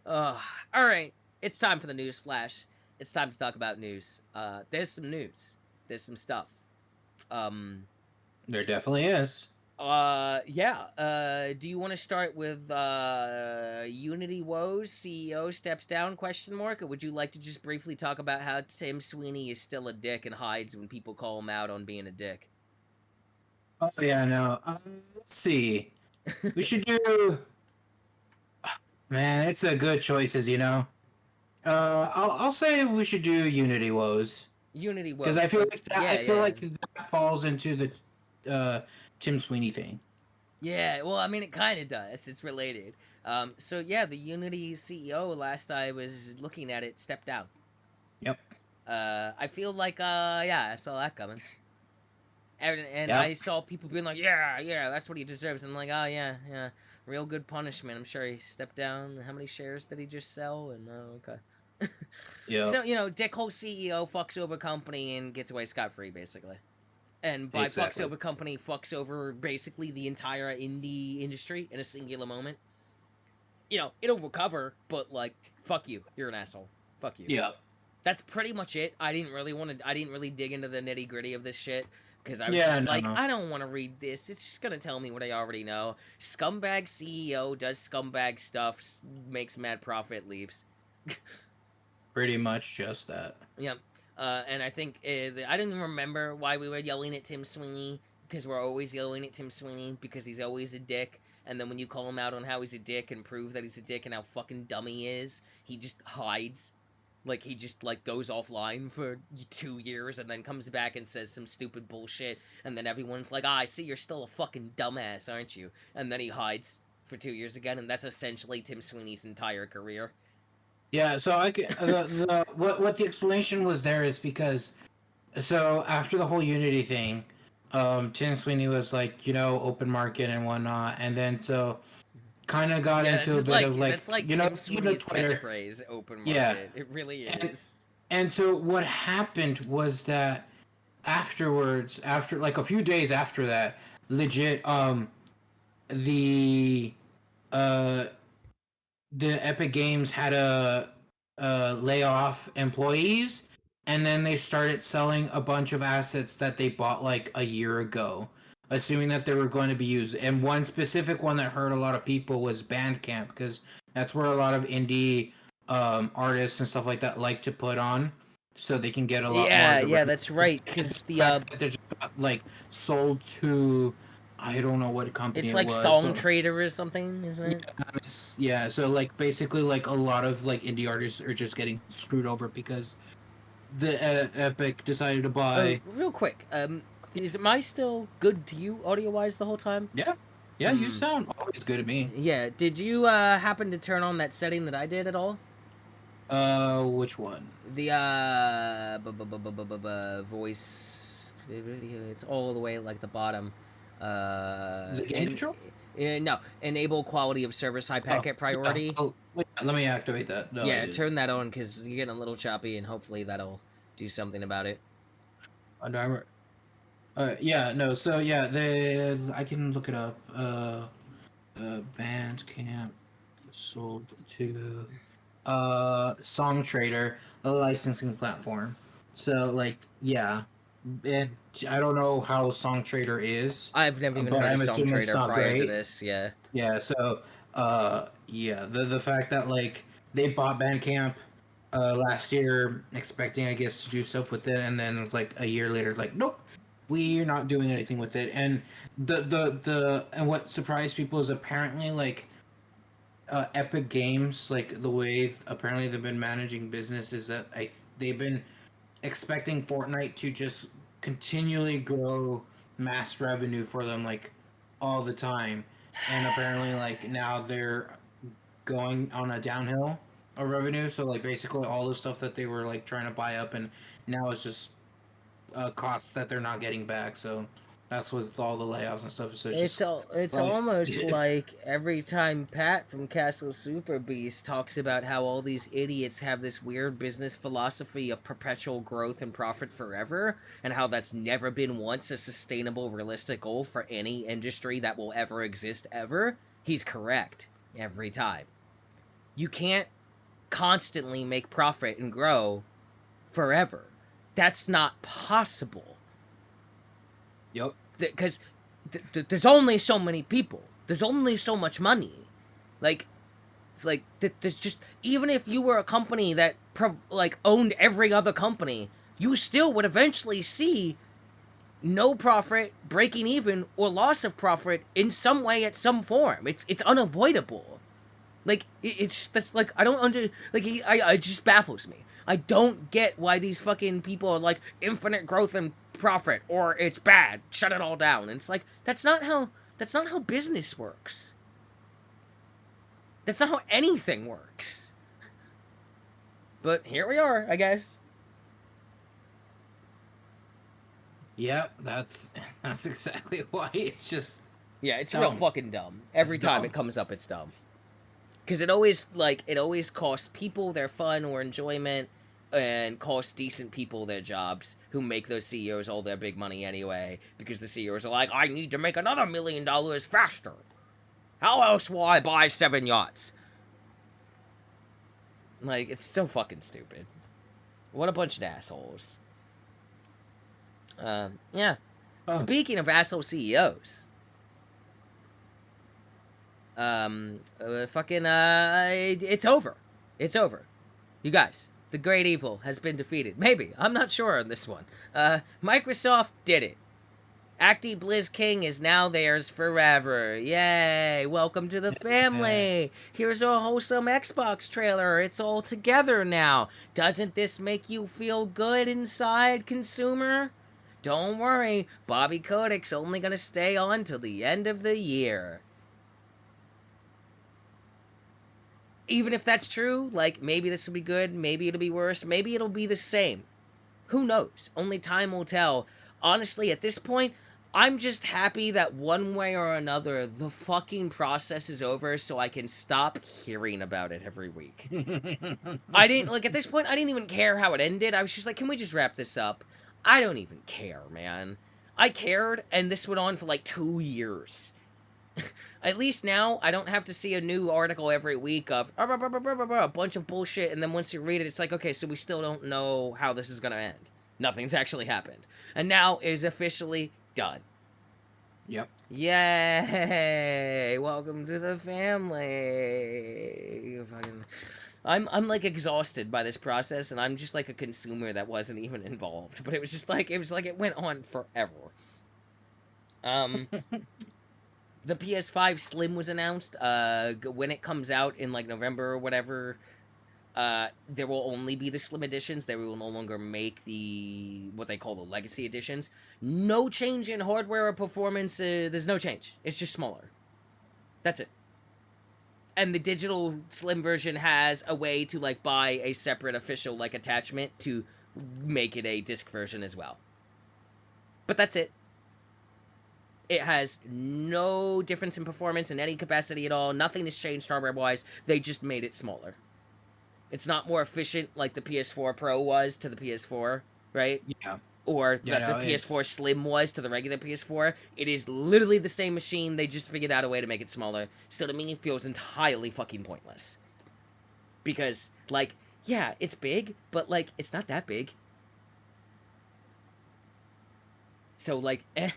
Alright. It's time for the news flash. It's time to talk about news. There's some news. There's some stuff. There definitely is. Yeah. Do you want to start with Unity Woes CEO steps down question mark, or would you like to just briefly talk about how Tim Sweeney is still a dick and hides when people call him out on being a dick? Oh yeah, no. Let's see. We should do. Man, it's a good choices, you know. I'll say we should do Unity Woes Unity because I Woes. feel like that. I Yeah, feel yeah. like that falls into the Tim Sweeney thing. Yeah, well, I mean, it kind of does. It's related. So yeah, the Unity CEO, last I was looking at it, stepped down. Yep. I feel like, yeah, I saw that coming. And I Yep. saw people being like, yeah, that's what he deserves. And I'm like, oh, yeah, real good punishment. I'm sure he stepped down. How many shares did he just sell? And, okay. Yep. So, dickhole CEO fucks over company and gets away scot-free, basically. And by fucks Exactly. over company, fucks over basically the entire indie industry in a singular moment. It'll recover, but, like, fuck you. You're an asshole. Fuck you. Yep. That's pretty much it. I didn't really dig into the nitty gritty of this shit because I was Yeah. just like, No. I don't want to read this. It's just gonna tell me what I already know. Scumbag CEO does scumbag stuff, makes mad profit, leaves. Pretty much just that. Yeah. And I think I didn't remember why we were yelling at Tim Sweeney because we're always yelling at Tim Sweeney because he's always a dick. And then when you call him out on how he's a dick and prove that he's a dick and how fucking dumb he is, he just hides. Like, he just, like, goes offline for 2 years and then comes back and says some stupid bullshit. And then everyone's like, I see you're still a fucking dumbass, aren't you? And then he hides for 2 years again. And that's essentially Tim Sweeney's entire career. Yeah. So I could, what the explanation was there is because so after the whole Unity thing, Tim Sweeney was like, open market and whatnot, and then so kind of got Yeah, that's into a just bit like, of like, that's like you know, Tim you know, Sweeney's Twitter. catchphrase, open Yeah. market. It really And, is. and so what happened was that afterwards, after like a few days after that, legit, the uh the Epic Games had a lay off employees, and then they started selling a bunch of assets that they bought like a year ago, assuming that they were going to be used. And one specific one that hurt a lot of people was Bandcamp, because that's where a lot of indie artists and stuff like that like to put on, so they can get a lot more of the Yeah, revenue. that's right. And Because the fact that they just got like sold to, I don't know what company it's it like was, Song but Trader or something, isn't it? yeah, so like basically like a lot of like indie artists are just getting screwed over because the Epic decided to Oh, buy. real quick. Is my still good to you audio wise the whole time? Yeah, yeah, you sound always good to me. Yeah. Did you happen to turn on that setting that I did at all? Which one? The voice video. It's all the way at, like, the bottom. The game And control? no, enable quality of service high Oh, packet yeah. priority. Oh, wait, let me activate that. No, I Yeah, didn't. turn that on because you're getting a little choppy, and hopefully that'll do something about it. Driver. Yeah, no. So yeah, the I can look it up. Bandcamp sold to Song Trader, a licensing platform. So like, yeah, and I don't know how Song Trader is, I've never even but heard of I'm Song assuming it's Trader not prior to great. this. Yeah. Yeah, so yeah, the fact that like they bought Bandcamp last year, expecting I guess to do stuff with it, and then it was like a year later, like nope, we're not doing anything with it. And the and what surprised people is apparently like Epic Games, like the way apparently they've been managing business is that they've been expecting Fortnite to just continually grow mass revenue for them like all the time, and apparently like now they're going on a downhill. of revenue. So like basically all the stuff that they were like trying to buy up, and now it's just costs that they're not getting back. So that's with all the layoffs and stuff. So it's just It's like almost like every time Pat from Castle Super Beast talks about how all these idiots have this weird business philosophy of perpetual growth and profit forever, and how that's never been once a sustainable, realistic goal for any industry that will ever exist ever, he's correct every time. You can't constantly make profit and grow forever. That's not possible. yep. Because there's only so many people. There's only so much money. Like, there's just even if you were a company that owned every other company, you still would eventually see no profit, breaking even, or loss of profit in some way at some form. It's unavoidable. Like it's that's like I don't under like I it just baffles me. I don't get why these fucking people are like infinite growth and profit or it's bad. Shut it all down. And it's like that's not how business works. That's not how anything works. But here we are, I guess. Yep, that's exactly why it's just Yeah, it's real dumb. fucking dumb. It's Every time it dumb. comes up, it's dumb. Because it always costs people their fun or enjoyment, and costs decent people their jobs who make those CEOs all their big money anyway. Because the CEOs are like, I need to make another $1 million faster. How else will I buy 7 yachts? Like, it's so fucking stupid. What a bunch of assholes. Yeah. Oh, Speaking of asshole CEOs, it's over. It's over. You guys, the great evil has been defeated. Maybe. I'm not sure on this one. Microsoft did it. Acti Blizz King is now theirs forever. Yay! Welcome to the yeah. family. Here's a wholesome Xbox trailer. It's all together now. Doesn't this make you feel good inside, consumer? Don't worry, Bobby Kodak's only gonna stay on till the end of the year. Even if that's true, like maybe this will be good, maybe it'll be worse, maybe it'll be the same. Who knows? Only time will tell. Honestly, at this point, I'm just happy that one way or another, the fucking process is over so I can stop hearing about it every week. I didn't, like, at this point, I didn't even care how it ended. I was just like, can we just wrap this up? I don't even care, man. I cared, and this went on for like 2 years. At least now, I don't have to see a new article every week of a bunch of bullshit, and then once you read it, it's like, okay, so we still don't know how this is gonna end. Nothing's actually happened. And now it is officially done. Yep. Yay! Welcome to the family. I'm like exhausted by this process, and I'm just like a consumer that wasn't even involved. But it was like it went on forever. Um, the PS5 Slim was announced. When it comes out in like November or whatever, there will only be the Slim editions. They will no longer make the what they call the Legacy editions. No change in hardware or performance. There's no change. It's just smaller. That's it. And the digital Slim version has a way to like buy a separate official like attachment to make it a disc version as well. But that's it. It has no difference in performance in any capacity at all. Nothing has changed hardware wise. They just made it smaller. It's not more efficient like the PS4 Pro was to the PS4, right? Yeah. Or Yeah. that the No, PS4 it's Slim was to the regular PS4. It is literally the same machine. They just figured out a way to make it smaller. So to me, it feels entirely fucking pointless. Because, like, yeah, it's big, but, like, it's not that big. So, like, eh.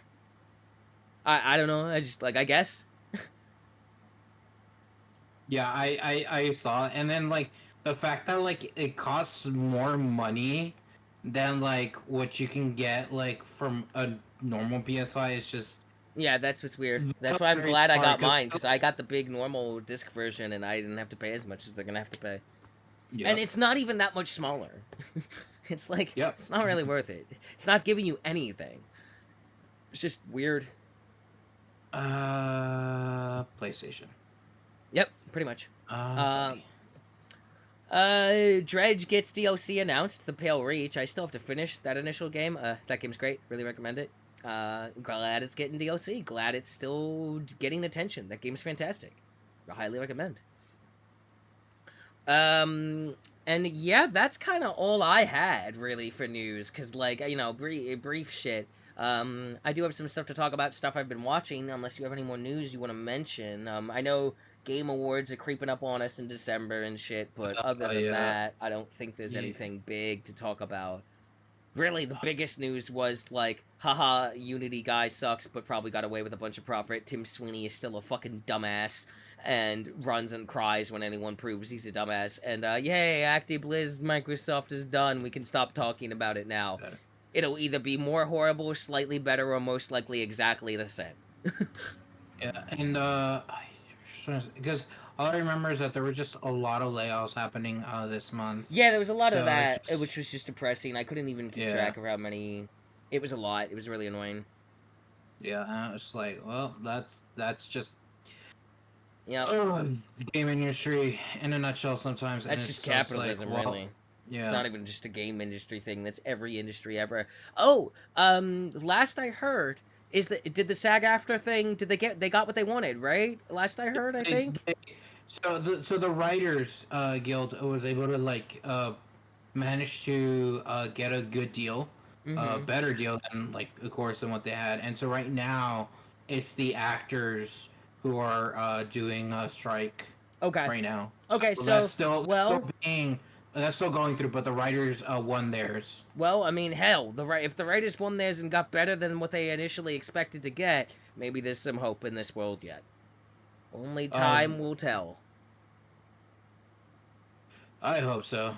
I don't know. I just, like, I guess. yeah. I saw, and then like the fact that like it costs more money than like what you can get like from a normal PS5 is just Yeah, that's what's weird. That's why I'm very glad I hard got because mine, because I got the big normal disc version and I didn't have to pay as much as they're gonna have to pay. And yep. it's not even that much smaller. It's like, Yep. it's not really worth it. It's not giving you anything. It's just weird. PlayStation. Yep, pretty much. Uh, Sony. Dredge gets DLC announced, The Pale Reach. I still have to finish that initial game. That game's great. Really recommend it. Glad it's getting DLC. Glad it's still getting attention. That game's fantastic. I highly recommend. Um, and yeah, that's kind of all I had really for news. Cause like brief shit. I do have some stuff to talk about. Stuff I've been watching. Unless you have any more news you want to mention. I know Game Awards are creeping up on us in December and shit. But other than Yeah. that, I don't think there's Yeah. anything big to talk about. Really, the biggest news was like, haha, Unity guy sucks, but probably got away with a bunch of profit. Tim Sweeney is still a fucking dumbass and runs and cries when anyone proves he's a dumbass. And yay, ActiBliz Microsoft is done. We can stop talking about it now. It'll either be more horrible, slightly better, or most likely exactly the same. Yeah, and because all I remember is that there were just a lot of layoffs happening this month. Yeah, there was a lot of So it's that, just which was just depressing. I couldn't even keep yeah, track of how many. It was a lot. It was really annoying. yeah. And I was like, well, that's just Yeah, the game industry in a nutshell sometimes, and that's it's just so it's like, capitalism, well, really. It's yeah. not even just a game industry thing. That's every industry ever. Oh, last I heard is that did the SAG after thing? Did they got what they wanted? Right? Last I heard, I They, think. they, so the writers guild was able to manage to get a good deal, a Mm-hmm. better deal than of course than what they had. And so right now it's the actors who are doing a strike Okay. right now. So Okay. So that's still well, being that's still going through, but the writers won theirs. I mean, hell, if the writers won theirs and got better than what they initially expected to get, maybe there's some hope in this world yet. Only time Um, will tell. I hope so.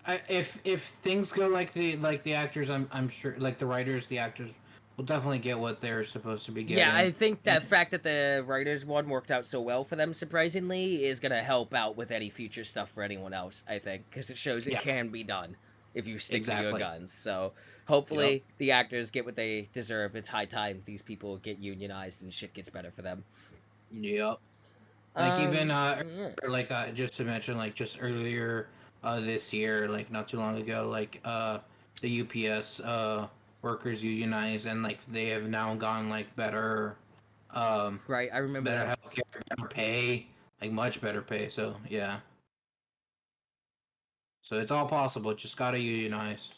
If things go like the actors, I'm sure the writers, the actors will definitely get what they're supposed to be Yeah, getting. I think that And fact that the writers one worked out so well for them, surprisingly, is gonna help out with any future stuff for anyone else. I think because it shows it yeah, can be done if you stick to your exactly. guns. So Yep. hopefully the actors get what they deserve. It's high time these people get unionized and shit gets better for them. Yep. Like even Yeah. just to mention just earlier this year, not too long ago, the UPS workers unionized, and they have now gone better Right, I remember better that. healthcare, better pay, much better pay. So yeah. So it's all possible. Just gotta unionize.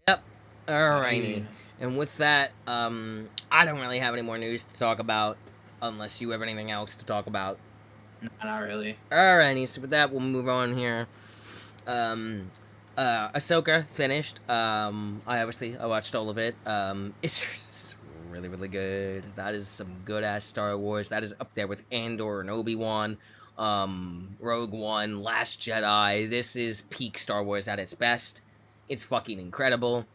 Yep. Gotta Alrighty. unionize. And with that, I don't really have any more news to talk about, unless you have anything else to talk about. No, not really. Alrighty, so with that, we'll move on here. Ahsoka finished. I watched all of it. It's really, really good. That is some good ass Star Wars. That is up there with Andor and Obi-Wan, Rogue One, Last Jedi. This is peak Star Wars at its best. It's fucking incredible.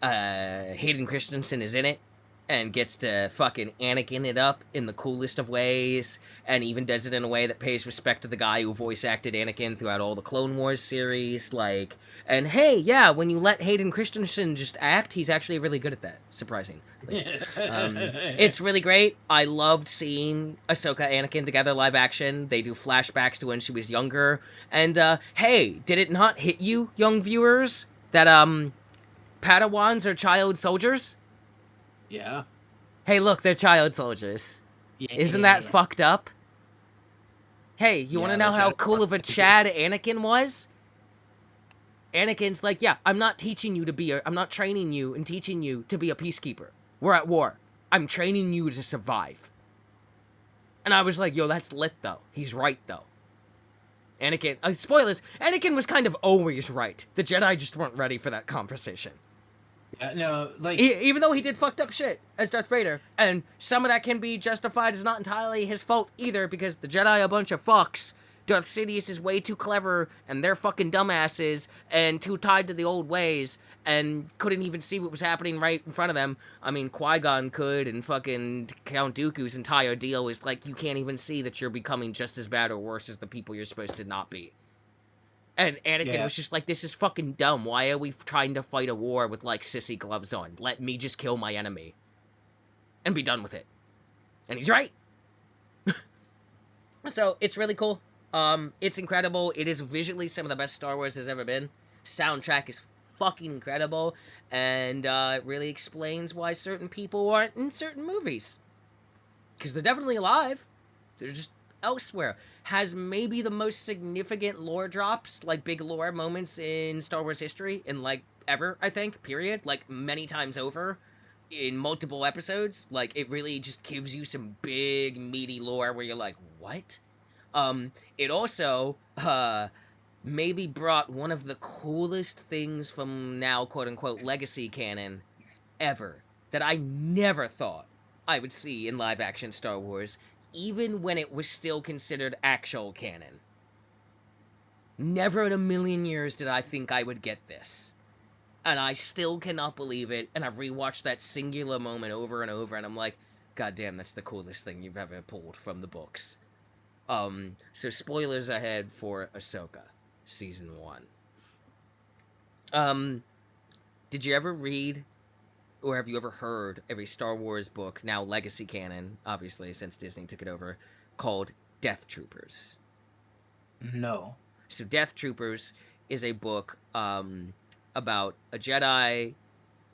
Hayden Christensen is in it and gets to fucking Anakin it up in the coolest of ways, and even does it in a way that pays respect to the guy who voice acted Anakin throughout all the Clone Wars series. And hey, yeah, when you let Hayden Christensen just act, he's actually really good at that. Surprisingly. It's really great. I loved seeing Ahsoka Anakin together live action. They do flashbacks to when she was younger. And hey, did it not hit you, young viewers, that Padawans are child soldiers? Yeah. Hey, look, they're child soldiers. Isn't that Yeah. fucked up? Hey, you want to Yeah. know The how Jedi. cool of a Chad Anakin was? Anakin's like, yeah, I'm not training you and teaching you to be a peacekeeper. We're at war. I'm training you to survive. And I was like, yo, that's lit though. He's right though. Anakin, spoilers, Anakin was kind of always right. The Jedi just weren't ready for that conversation. Yeah. No. Even though he did fucked up shit as Darth Vader, and some of that can be justified as not entirely his fault either, because the Jedi are a bunch of fucks. Darth Sidious is way too clever, and they're fucking dumbasses, and too tied to the old ways, and couldn't even see what was happening right in front of them. I mean, Qui-Gon could, and fucking Count Dooku's entire deal is like, you can't even see that you're becoming just as bad or worse as the people you're supposed to not be. And Anakin Yeah. was just like, this is fucking dumb. Why are we trying to fight a war with, sissy gloves on? Let me just kill my enemy. And be done with it. And he's right. So, it's really cool. It's incredible. It is visually some of the best Star Wars has ever been. Soundtrack is fucking incredible, and it really explains why certain people aren't in certain movies. Because they're definitely alive. They're just elsewhere. Has maybe the most significant lore drops, like big lore moments in Star Wars history, in like ever, I think, period. Like many times over in multiple episodes. Like it really just gives you some big meaty lore where you're like, what? It also maybe brought one of the coolest things from now quote unquote legacy canon ever that I never thought I would see in live action Star Wars, even when it was still considered actual canon. Never in a million years did I think I would get this. And I still cannot believe it, and I've rewatched that singular moment over and over, and I'm like, God damn, that's the coolest thing you've ever pulled from the books. So spoilers ahead for Ahsoka, season 1. Did you ever read or have you ever heard of a Star Wars book, now legacy canon, obviously, since Disney took it over, called Death Troopers? No. So Death Troopers is a book about a Jedi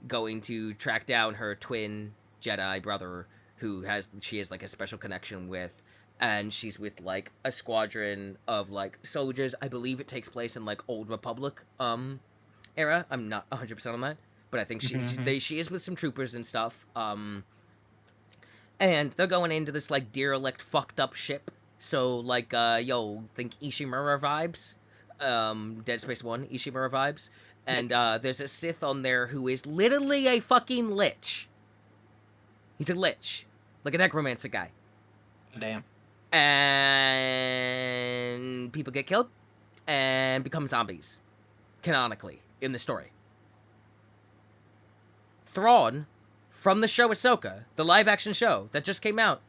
going to track down her twin Jedi brother she has like a special connection with, and she's with like a squadron of like soldiers. I believe it takes place in like Old Republic era. I'm not 100% on that, but I think she is with some troopers and stuff. And they're going into this like derelict fucked up ship. So like think Ishimura vibes. Dead Space 1 Ishimura vibes. And there's a Sith on there who is literally a fucking lich. He's a lich. Like a necromancer guy. Damn. And people get killed and become zombies. Canonically, in the story. Thrawn, from the show Ahsoka, the live action show that just came out,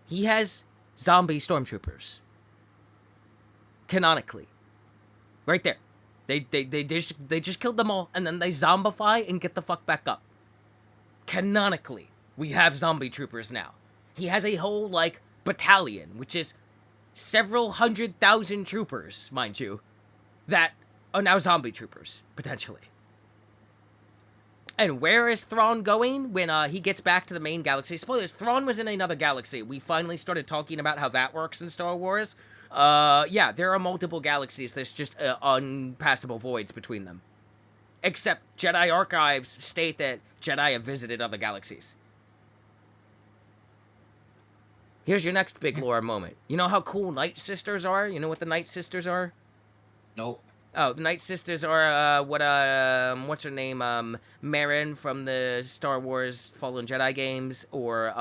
he has zombie stormtroopers. Canonically. Right there. They just killed them all, and then they zombify and get the fuck back up. Canonically, we have zombie troopers now. He has a whole, like, battalion, which is several 100,000 troopers, mind you, that are now zombie troopers, potentially. And where is Thrawn going when he gets back to the main galaxy? Spoilers, Thrawn was in another galaxy. We finally started talking about how that works in Star Wars. Yeah, there are multiple galaxies. There's just unpassable voids between them. Except Jedi archives state that Jedi have visited other galaxies. Here's your next big lore moment. You know how cool Night Sisters are? You know what the Night Sisters are? Nope. Oh, the Night Sisters are what's her name? Marin from the Star Wars Fallen Jedi games, or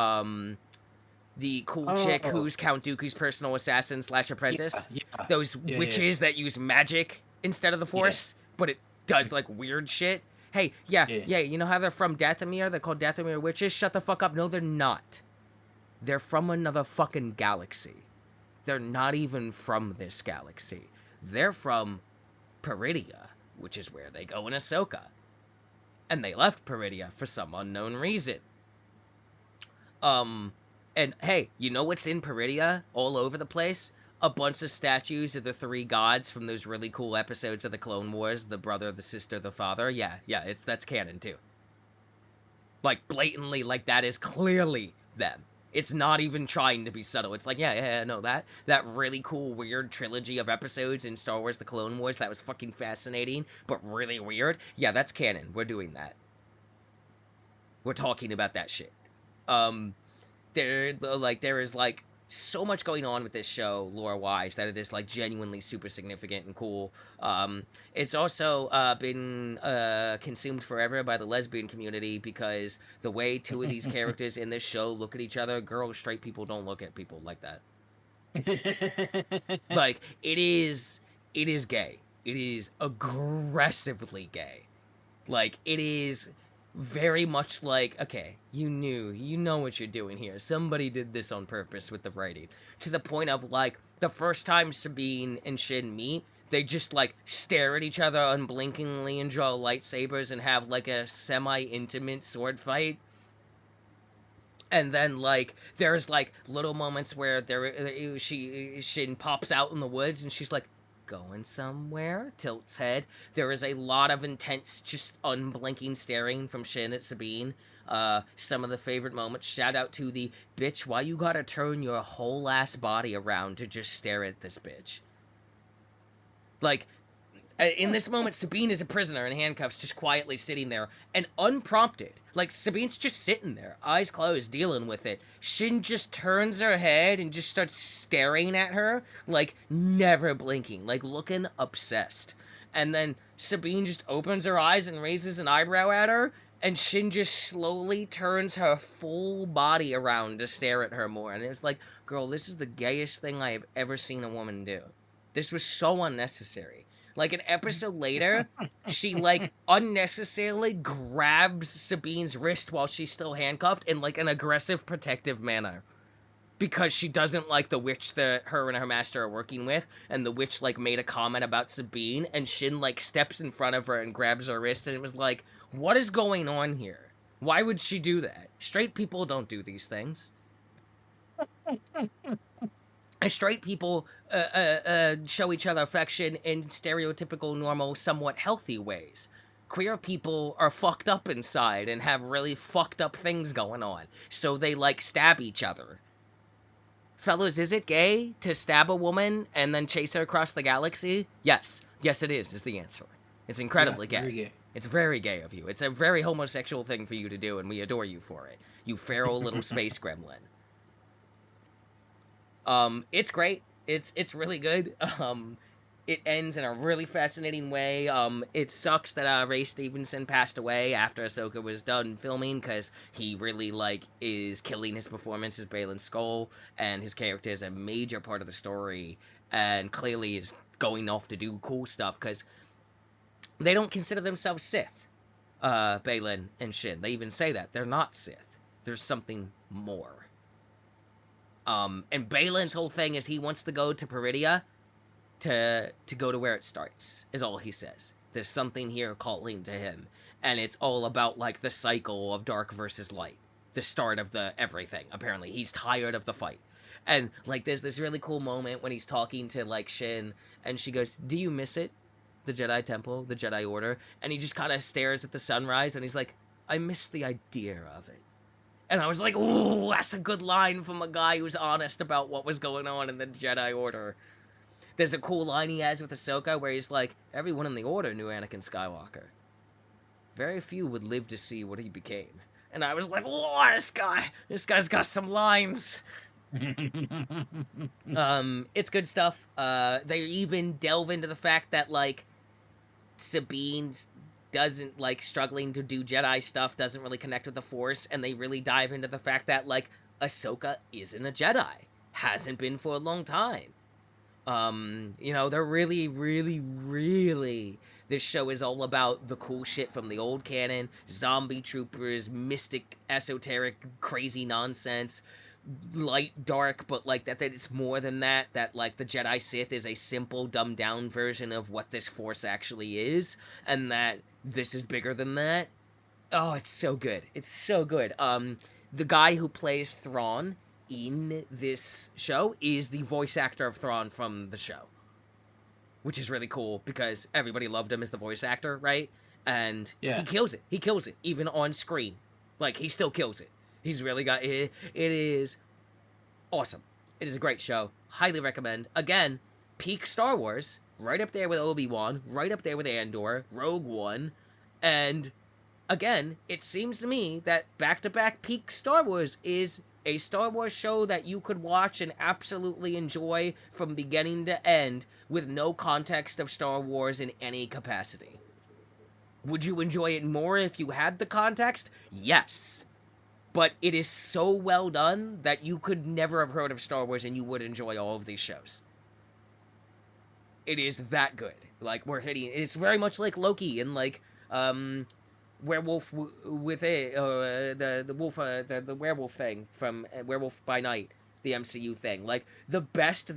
the cool chick who's Count Dooku's personal assassin / apprentice. Yeah. Those witches that use magic instead of the Force, but it does like weird shit. Hey, yeah. You know how they're from Dathomir? They're called Dathomir witches. Shut the fuck up. No, they're not. They're from another fucking galaxy. They're not even from this galaxy. They're from Peridia, which is where they go in Ahsoka. And they left Peridia for some unknown reason. And hey, you know what's in Peridia all over the place? A bunch of statues of the 3 gods from those really cool episodes of the Clone Wars, the brother, the sister, the father. Yeah, that's canon too. Like blatantly, like that is clearly them. It's not even trying to be subtle. It's like, no, that really cool, weird trilogy of episodes in Star Wars The Clone Wars, that was fucking fascinating, but really weird. Yeah, that's canon. We're doing that. We're talking about that shit. There is, like, so much going on with this show, lore-wise, that it is, like, genuinely super significant and cool. It's also been consumed forever by the lesbian community, because the way 2 of these characters in this show look at each other, girls, straight people don't look at people like that. Like, it is gay. It is aggressively gay. Like, it is very much like, okay, you know what you're doing here. Somebody did this on purpose with the writing. To the point of, like, the first time Sabine and Shin meet, they just, like, stare at each other unblinkingly and draw lightsabers and have, like, a semi-intimate sword fight. And then like there's like little moments where Shin pops out in the woods and she's like going somewhere, tilts head. There is a lot of intense just unblinking staring from Shin at Sabine. Some of the favorite moments. Shout out to the bitch, why you gotta turn your whole ass body around to just stare at this bitch? Like, in this moment, Sabine is a prisoner in handcuffs, just quietly sitting there, and unprompted. Like, Sabine's just sitting there, eyes closed, dealing with it. Shin just turns her head and just starts staring at her, like, never blinking, like, looking obsessed. And then Sabine just opens her eyes and raises an eyebrow at her, and Shin just slowly turns her full body around to stare at her more. And it was like, girl, this is the gayest thing I have ever seen a woman do. This was so unnecessary. Like an episode later, she like unnecessarily grabs Sabine's wrist while she's still handcuffed in like an aggressive protective manner. Because she doesn't like the witch that her and her master are working with, and the witch like made a comment about Sabine, and Shin like steps in front of her and grabs her wrist, and it was like, what is going on here? Why would she do that? Straight people don't do these things. And straight people show each other affection in stereotypical, normal, somewhat healthy ways. Queer people are fucked up inside and have really fucked up things going on, so they like stab each other. Fellas, is it gay to stab a woman and then chase her across the galaxy? Yes. Yes, it is the answer. It's incredibly Yeah, very gay. gay. It's very gay of you. It's a very homosexual thing for you to do, and we adore you for it. You feral little space gremlin. It's great. It's really good. It ends in a really fascinating way. It sucks that Ray Stevenson passed away after Ahsoka was done filming, because he really like is killing his performance as Baylan Skoll, and his character is a major part of the story, and clearly is going off to do cool stuff because they don't consider themselves Sith. Baylan and Shin, they even say that they're not Sith. There's something more. And Baylan's whole thing is he wants to go to Peridia to go to where it starts, is all he says. There's something here calling to him. And it's all about, like, the cycle of dark versus light. The start of the everything, apparently. He's tired of the fight. And, like, there's this really cool moment when he's talking to, like, Shin, and she goes, do you miss it? The Jedi Temple, the Jedi Order? And he just kind of stares at the sunrise, and he's like, I miss the idea of it. And I was like, ooh, that's a good line from a guy who's honest about what was going on in the Jedi Order. There's a cool line he has with Ahsoka where he's like, everyone in the Order knew Anakin Skywalker. Very few would live to see what he became. And I was like, whoa, this guy's got some lines. It's good stuff. They even delve into the fact that, like, Sabine's doesn't like struggling to do Jedi stuff, doesn't really connect with the Force, and they really dive into the fact that like Ahsoka isn't a Jedi, hasn't been for a long time. You know, they're really this show is all about the cool shit from the old canon, zombie troopers, mystic, esoteric, crazy nonsense, light, dark, but like that it's more than that, that like the Jedi Sith is a simple, dumbed down version of what this Force actually is, and that this is bigger than that. Oh, it's so good. It's so good. The guy who plays Thrawn in this show is the voice actor of Thrawn from the show, which is really cool because everybody loved him as the voice actor, right? And Yeah. he kills it. He kills it, even on screen. Like, he still kills it. He's really got it. It is awesome. It is a great show. Highly recommend. Again, peak Star Wars, right up there with Obi-Wan, right up there with Andor, Rogue One, and again, it seems to me that back-to-back peak Star Wars is a Star Wars show that you could watch and absolutely enjoy from beginning to end with no context of Star Wars in any capacity. Would you enjoy it more if you had the context? Yes. But it is so well done that you could never have heard of Star Wars and you would enjoy all of these shows. It is that good. Like, we're hitting... It's very much like Loki and, like, Werewolf with it, the wolf, the werewolf thing from Werewolf by Night, the MCU thing. Like, the best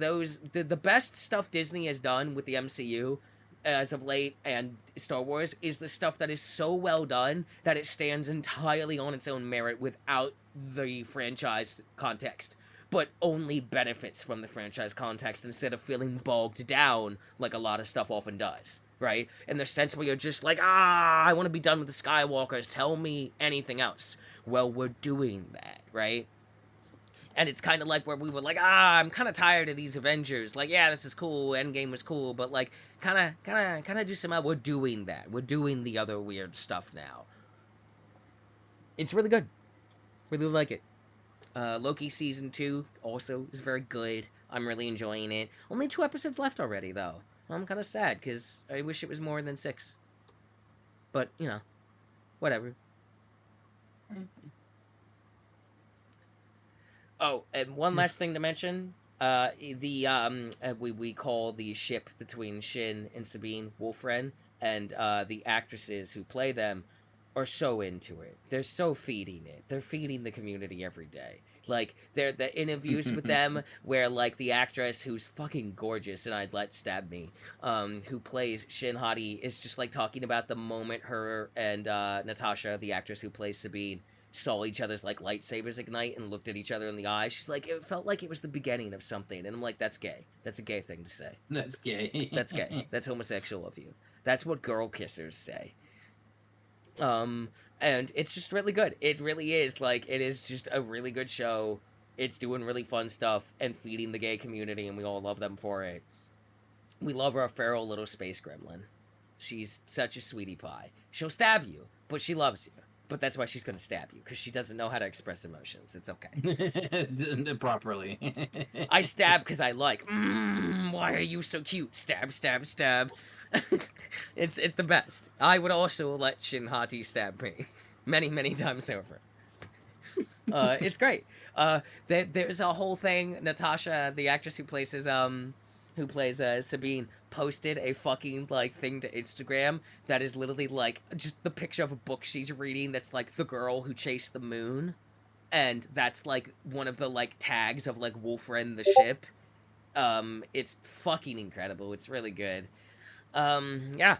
stuff Disney has done with the MCU as of late and Star Wars is the stuff that is so well done that it stands entirely on its own merit without the franchise context, but only benefits from the franchise context instead of feeling bogged down like a lot of stuff often does, right? In the sense where you're just like, I want to be done with the Skywalkers, tell me anything else. Well, we're doing that, right? And it's kind of like where we were like, I'm kind of tired of these Avengers. Like, yeah, this is cool. Endgame was cool, but like, kind of do some. We're doing that. We're doing the other weird stuff now. It's really good. Really like it. Loki season 2 also is very good. I'm really enjoying it. Only 2 episodes left already, though. I'm kind of sad because I wish it was more than 6. But you know, whatever. Oh, and one last thing to mention. We call the ship between Shin and Sabine Wolfren, and the actresses who play them are so into it. They're so feeding it. They're feeding the community every day. Like they're the interviews with them where like the actress who's fucking gorgeous and I'd let stab me, who plays Shin Hati is just like talking about the moment her and Natasha, the actress who plays Sabine, saw each other's like lightsabers ignite and looked at each other in the eyes. She's like, it felt like it was the beginning of something, and I'm like, that's gay. That's a gay thing to say. That's gay. That's gay. That's homosexual of you. That's what girl kissers say. And it's just really good. It really is like it is just a really good show. It's doing really fun stuff and feeding the gay community, and we all love them for it. We love our feral little space gremlin. She's such a sweetie pie. She'll stab you, but she loves you. But that's why she's gonna stab you, because she doesn't know how to express emotions. It's okay. Properly. I stab because I like. Why are you so cute? Stab, stab, stab. It's the best. I would also let Shin Hati stab me many, many times over. It's great. There's a whole thing. Natasha, the actress who plays Sabine, posted a fucking like thing to Instagram that is literally like just the picture of a book she's reading. That's like the girl who chased the moon, and that's like one of the like tags of like Wolfren the ship. It's fucking incredible. It's really good. Yeah.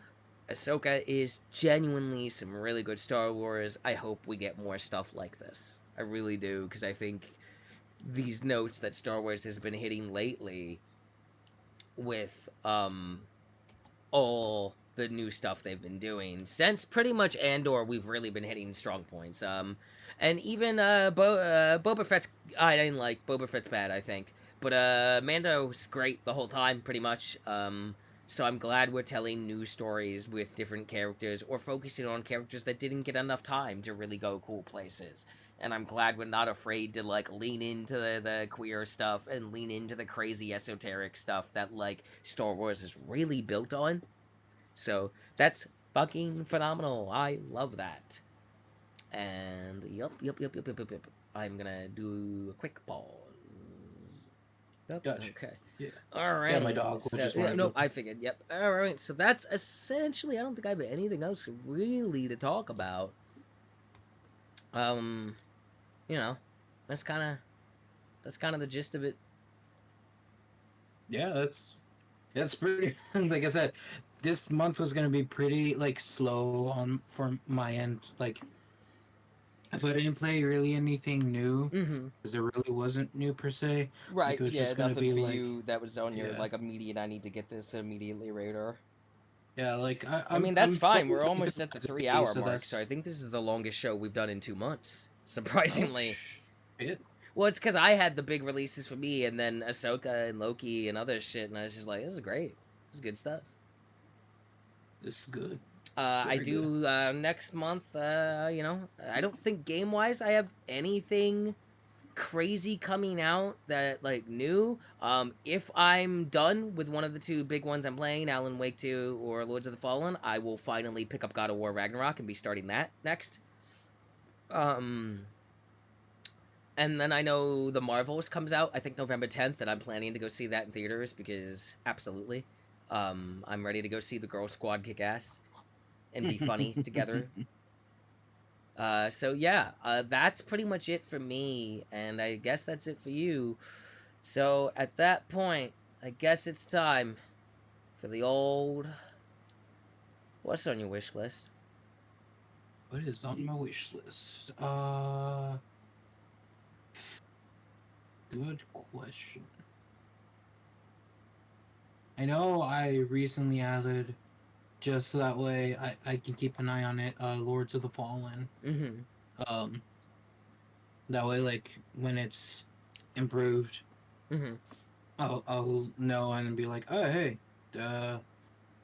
Ahsoka is genuinely some really good Star Wars. I hope we get more stuff like this. I really do, because I think these notes that Star Wars has been hitting lately with all the new stuff they've been doing since pretty much Andor, we've really been hitting strong points. And even Boba Fett's, I didn't like Boba Fett's bad, I think, but Mando's great the whole time, pretty much. So I'm glad we're telling new stories with different characters or focusing on characters that didn't get enough time to really go cool places. And I'm glad we're not afraid to like lean into the queer stuff and lean into the crazy esoteric stuff that like Star Wars is really built on. So that's fucking phenomenal. I love that. And yep. I'm gonna do a quick pause. Yep, Gotcha. okay. Yeah. All right. Yeah, my dog So, just yeah, wanted nope, to. I figured. Yep. All right. So that's essentially. I don't think I have anything else really to talk about. Um, you know, that's kind of the gist of it. Yeah, that's pretty. Like I said, this month was gonna be pretty like slow on for my end. Like if I didn't play really anything new, Mm-hmm. because there really wasn't new per se. Like Right. it was Yeah. just gonna Nothing be for like, you that was on your yeah, like immediate. I need to get this immediately radar. yeah. Like I mean, that's I'm fine. slowly We're playing through almost at the as a 3 hour so mark, so that's I think this is the longest show we've done in 2 months. oh Surprisingly. shit. Well, it's because I had the big releases for me, and then Ahsoka and Loki and other shit, and I was just like, this is great. This is good stuff. This is good. It's I very good. do next month. I don't think game wise I have anything crazy coming out that like new. If I'm done with one of the two big ones I'm playing, Alan Wake 2 or Lords of the Fallen, I will finally pick up God of War Ragnarok and be starting that next. Um, and then I know the Marvels comes out, I think November 10th, and I'm planning to go see that in theaters because absolutely. I'm ready to go see the Girl Squad kick ass and be funny together. So yeah, that's pretty much it for me, and I guess that's it for you. So at that point, I guess it's time for the old. What's on your wish list? What is on my wish list? Good question. I know I recently added, just so that way I can keep an eye on it, Lords of the Fallen. Mm-hmm. Um, that way, like, when it's improved, Mm-hmm. I'll know and be like, oh, hey, you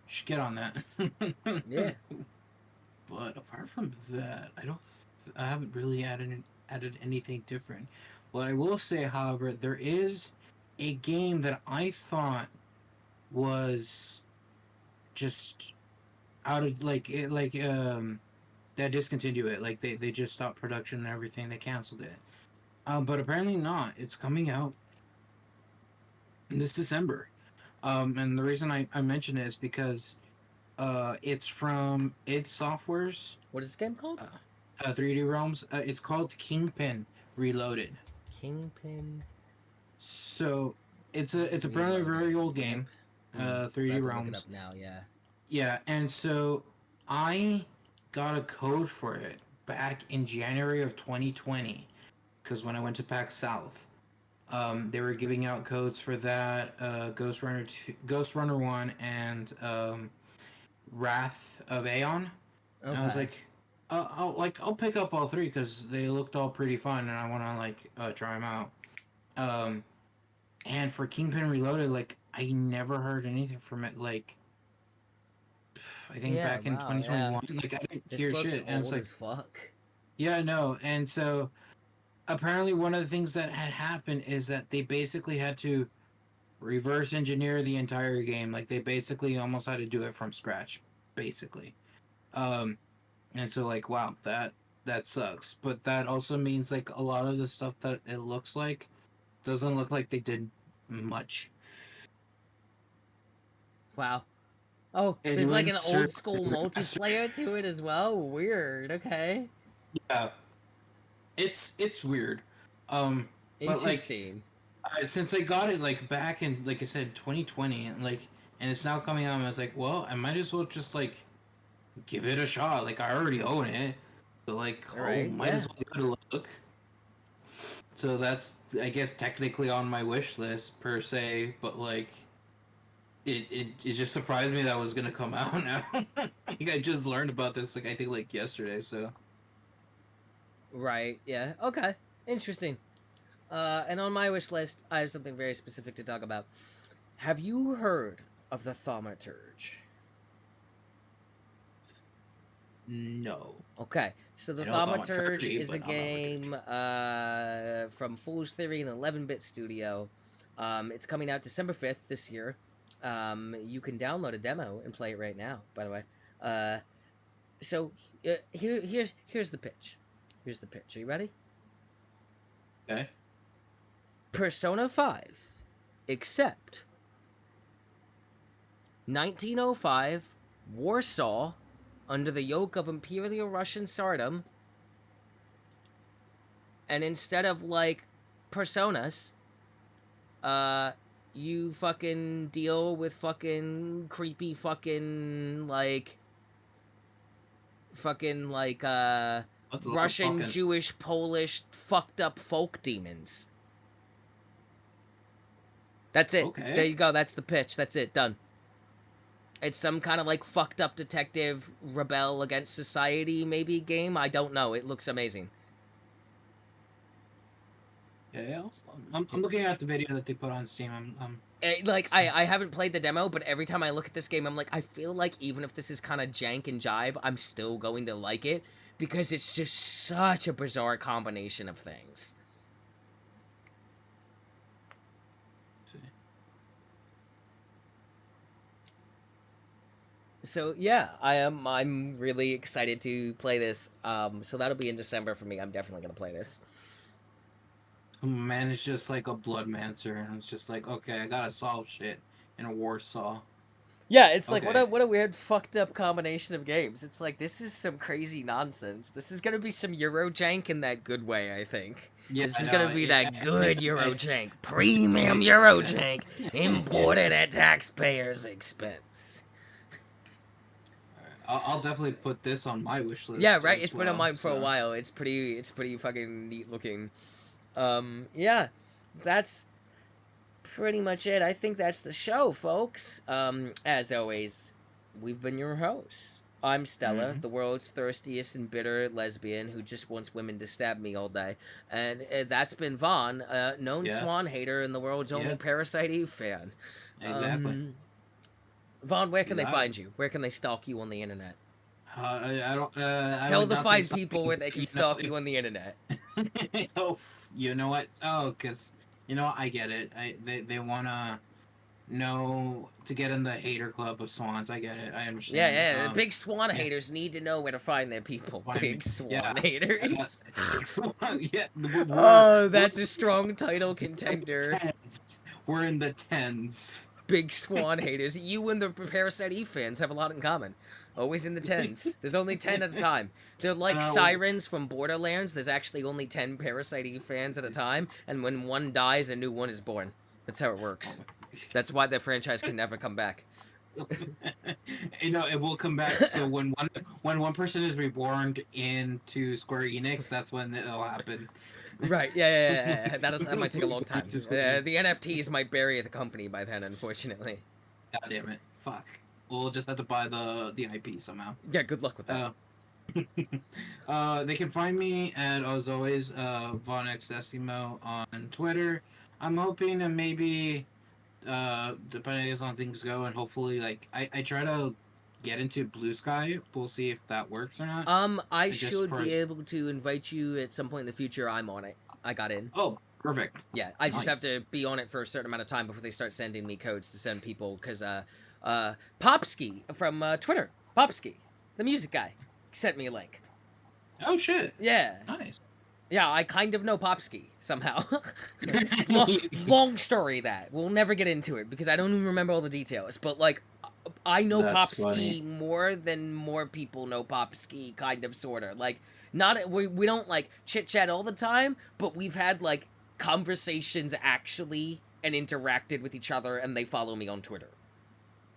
should get on that. Yeah. But apart from that, I haven't really added anything different. What I will say, however, there is a game that I thought was just out of that discontinued it. Like they just stopped production and everything. They canceled it. But apparently not. It's coming out this December. And the reason I mention it is because it's from id Software's What is this game called? 3D Realms. It's called Kingpin Reloaded. Kingpin So it's apparently a Reloaded. very old Yep. game. I'm 3D about to look it Realms. up now. Yeah. Yeah, and so I got a code for it back in January of 2020 because when I went to PAX South, they were giving out codes for that Ghost Runner 2, Ghost Runner 1 and Wrath of Aeon. And I was Okay. like, I'll pick up all three because they looked all pretty fun and I want to try them out. Um, and for Kingpin Reloaded, like I never heard anything from it. Like I think Yeah. back in Wow. Yeah. 2021, like I didn't This hear looks shit, and it's old like, as fuck. yeah, no, and so apparently one of the things that had happened is that they basically had to reverse engineer the entire game. Like they basically almost had to do it from scratch, basically. Um, and so like, wow, that sucks. But that also means like a lot of the stuff that it looks like doesn't look like they did much. Wow. Oh, And there's like when an Sir old school Remaster, multiplayer to it as well. Weird. Okay. yeah, it's weird. Um, but like Interesting. since I got it like back in like I said 2020 and and it's now coming out and I was like, well, I might as well just like give it a shot. Like I already own it. So like All oh right. might Yeah. as well give it a look. So that's I guess technically on my wish list per se, but like it just surprised me that was gonna come out now. Like I just learned about this like I think like yesterday, so Right. Yeah. Okay. Interesting. And on my wish list, I have something very specific to talk about. Have you heard of the Thaumaturge? no. Okay, so the I know Thaumaturge thaumaturgy, is a but not thaumaturgy. game from Fool's Theory, an 11-bit studio. It's coming out December 5th this year. You can download a demo and play it right now, by the way. Uh, here's the pitch. Here's the pitch. Are you ready? Okay. Persona 5, except 1905, Warsaw, under the yoke of Imperial Russian Tsardom, and instead of like personas, uh, you fucking deal with fucking creepy fucking like That's a lot of Russian, fucking Jewish, Polish, fucked up folk demons. That's it. There okay. you go. That's the pitch. That's it. Done. It's some kind of like fucked up detective rebel against society maybe game. I don't know. It looks amazing. Yeah, I'm looking at the video that they put on Steam. Like I haven't played the demo, but every time I look at this game, I'm like, I feel like even if this is kind of jank and jive, I'm still going to like it because it's just such a bizarre combination of things. So yeah, I'm really excited to play this. So that'll be in December for me. I'm definitely gonna play this. Man, it's just like a Bloodmancer, and it's just like, okay, I gotta solve shit in a Warsaw. Yeah, it's like Okay. what a weird fucked up combination of games. It's like this is some crazy nonsense. This is gonna be some Eurojank in that good way, I think. Yeah, This I is gonna know. be Yeah, that good I Eurojank, premium think Eurojank, yeah. imported at taxpayers' expense. I'll definitely put this on my wish Yeah, list right. as It's been on well. mine for a So while. It's pretty fucking neat looking. Yeah. that's pretty much it. I think that's the show, folks. As always, we've been your hosts. I'm Stella, Hmm. the world's thirstiest and bitter lesbian who just wants women to stab me all day. And that's been Vaughn, known Yeah. swan hater and the world's only Yeah. Parasite Eve fan. Exactly. Vaughn, where You can they got it. find you? Where can they stalk you on the internet? I don't. I Tell would the not say fine something. people where they can You know, stalk you if on the internet. oh, you know what? Oh, because I get it. They wanna know to get in the hater club of swans. I get it. I Yeah, understand. yeah, the big swan Yeah. haters need to know where to find their people. Find me. Big swan Yeah. haters. Swan, yeah. Oh, We're that's a strong title contender. tens. We're in the tens. Big swan haters. You and the Parasite Eve fans have a lot in common. Always in the tens. There's only 10 at a time. They're like Uh, sirens from Borderlands. There's actually only 10 Parasite Eve fans at a time, and when one dies, a new one is born. That's how it works. That's why the franchise can never come back. it will come back. So when one person is reborn into Square Enix, that's when it'll happen. Right, yeah. That might take a long time. To Square The Enix. NFTs might bury the company by then, unfortunately. God damn it! Fuck. We'll just have to buy the IP somehow. Yeah, good luck with that. They can find me at, as always, Von X Decimo on Twitter. I'm hoping to maybe, depending on things go, and hopefully, like, I try to get into Blue Sky. We'll see if that works or not. I Just should for be able to invite you at some point in the future. I'm on it. I got in. Oh, perfect. Yeah, I just have Nice. to be on it for a certain amount of time before they start sending me codes to send people. Because Popsky from Twitter, Popsky, the music guy, sent me a link. Oh shit. Yeah, Nice. yeah, I kind of know Popsky somehow. Long story that we'll never get into it because I don't even remember all the details. But like, I know That's Popsky funny. more than more people know Popsky, kind of, sorta. Like, not we don't like chit chat all the time, but we've had like conversations actually and interacted with each other, and they follow me on Twitter.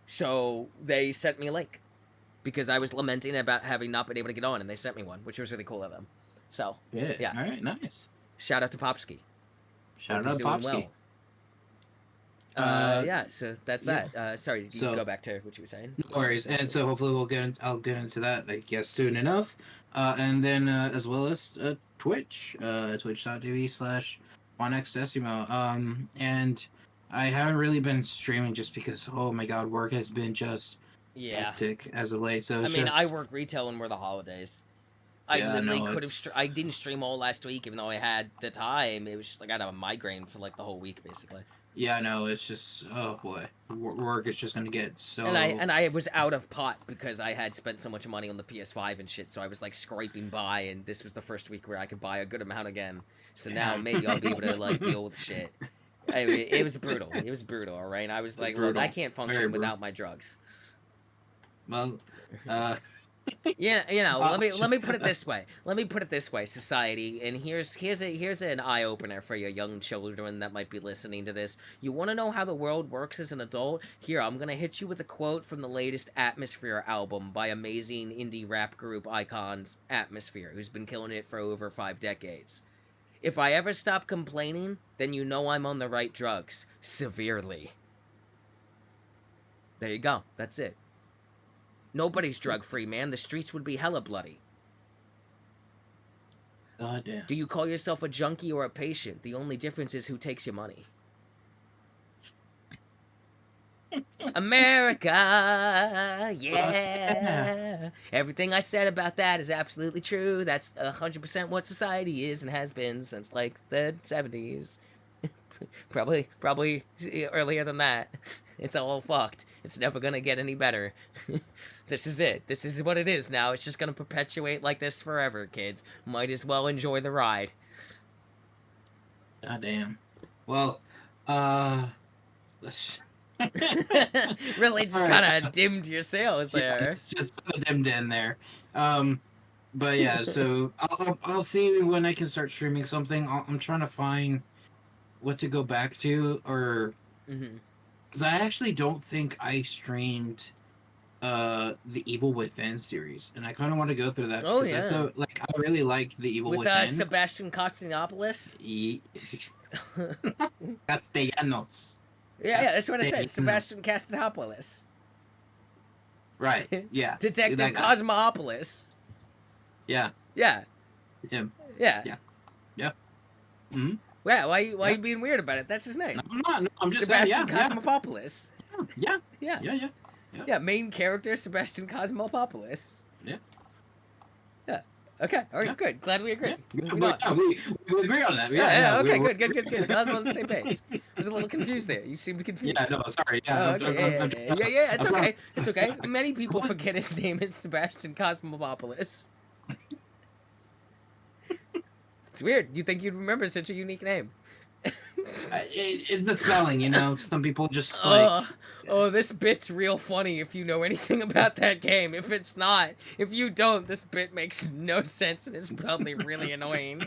So they sent me a link because I was lamenting about having not been able to get on, and they sent me one, which was really cool of them. So Yeah. yeah, All right. Nice. shout out to Popsky. Shout Hope he's out doing Popsky. well. Yeah, so that's Yeah. that. Sorry, you So go back to what you were saying. no worries. And so hopefully I'll get into that, I guess, soon enough. And then as well as Twitch, twitch.tv/OneXDecimo. And I haven't really been streaming just because, oh my god, work has been just Yeah, hectic as of late. So I it's mean, I just work retail and we're the holidays. I yeah, literally no, could have. it's I didn't stream all last week, even though I had the time. It was just like I had a migraine for like the whole week, basically. yeah, no, it's just oh boy, work is just gonna get so. And I was out of pot because I had spent so much money on the PS5 and shit. So I was like scraping by, and this was the first week where I could buy a good amount again. So now Damn. maybe I'll be able to like deal with shit. It was brutal. It was brutal. All right. I was like, look, I brutal. can't Very function brutal. without my drugs. Well, Yeah, Uh, let me put it this way. Let me put it this way, society. And here's an eye opener for your young children that might be listening to this. You want to know how the world works as an adult? Here, I'm gonna hit you with a quote from the latest Atmosphere album by amazing indie rap group icons Atmosphere, who's been killing it for over 5 decades. If I ever stop complaining, then you know I'm on the right drugs. Severely. There you go. That's it. Nobody's drug free, man. The streets would be hella bloody. god damn. Do you call yourself a junkie or a patient? The only difference is who takes your money. America, yeah. Everything I said about that is absolutely true. That's 100% what society is and has been since like the 70s. probably earlier than that. It's all fucked. It's never gonna get any better. This is it. This is what it is now. It's just gonna perpetuate like this forever, kids. Might as well enjoy the ride. God damn. Well, let's. Really just Alright. kind of dimmed your sails Yeah, there. it's just dimmed in there. But yeah, so I'll see when I can start streaming something. I'm trying to find what to go back to, or Mm-hmm. because I actually don't think I streamed the Evil Within series, and I kind of want to go through that. Oh, 'cause that's yeah. I really like the Evil With Within. Sebastian Costinopoulos. Castellanos. Yeah, that's what I said. Castellanos. Sebastian Castanopoulos. Right. Yeah. Detective That guy. Cosmopoulos. Yeah. Yeah, Him. yeah. Yeah. Yeah. Hmm. Yeah, why Yeah. you being weird about it? That's his No, name. I'm not. No, I'm just saying. Sebastian Yeah. Yeah. Cosmopoulos. Yeah. Yeah. Yeah. Yeah. Yeah. Yeah, main character Sebastian Cosmopoulos. Yeah. Yeah. Okay. All right. Yeah. Good. Glad we Yeah. agreed. Yeah. Moving But on. yeah, we agree on that. Yeah. Yeah. Yeah. Yeah. Okay. We're Good. Good. Good. Good. Glad we're on the same page. I was a little confused there. You seemed yeah. confused. No. Sorry. Yeah. Oh, okay. Yeah. It's I'm trying. okay. It's okay. Many people What? forget his name is Sebastian Cosmopoulos. It's weird. You think you'd remember such a unique name? It's the spelling, Some people just like. Oh, this bit's real funny if you know anything about that game. If it's not, if you don't, this bit makes no sense and is probably really annoying.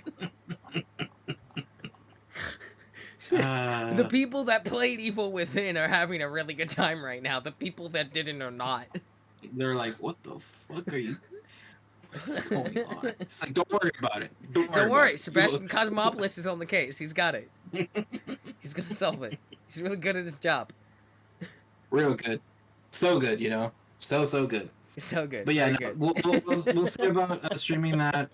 The people that played Evil Within are having a really good time right now. The people that didn't are not. They're like, what the fuck are you? What's going on? It's like, don't worry about it. Don't worry Don't about worry, it. Sebastian Cosmopoulos is on the case. He's got it. He's gonna solve it. He's really good at his job. Real good. So good, So good. So good. But yeah, Very no, good. we'll see about streaming that.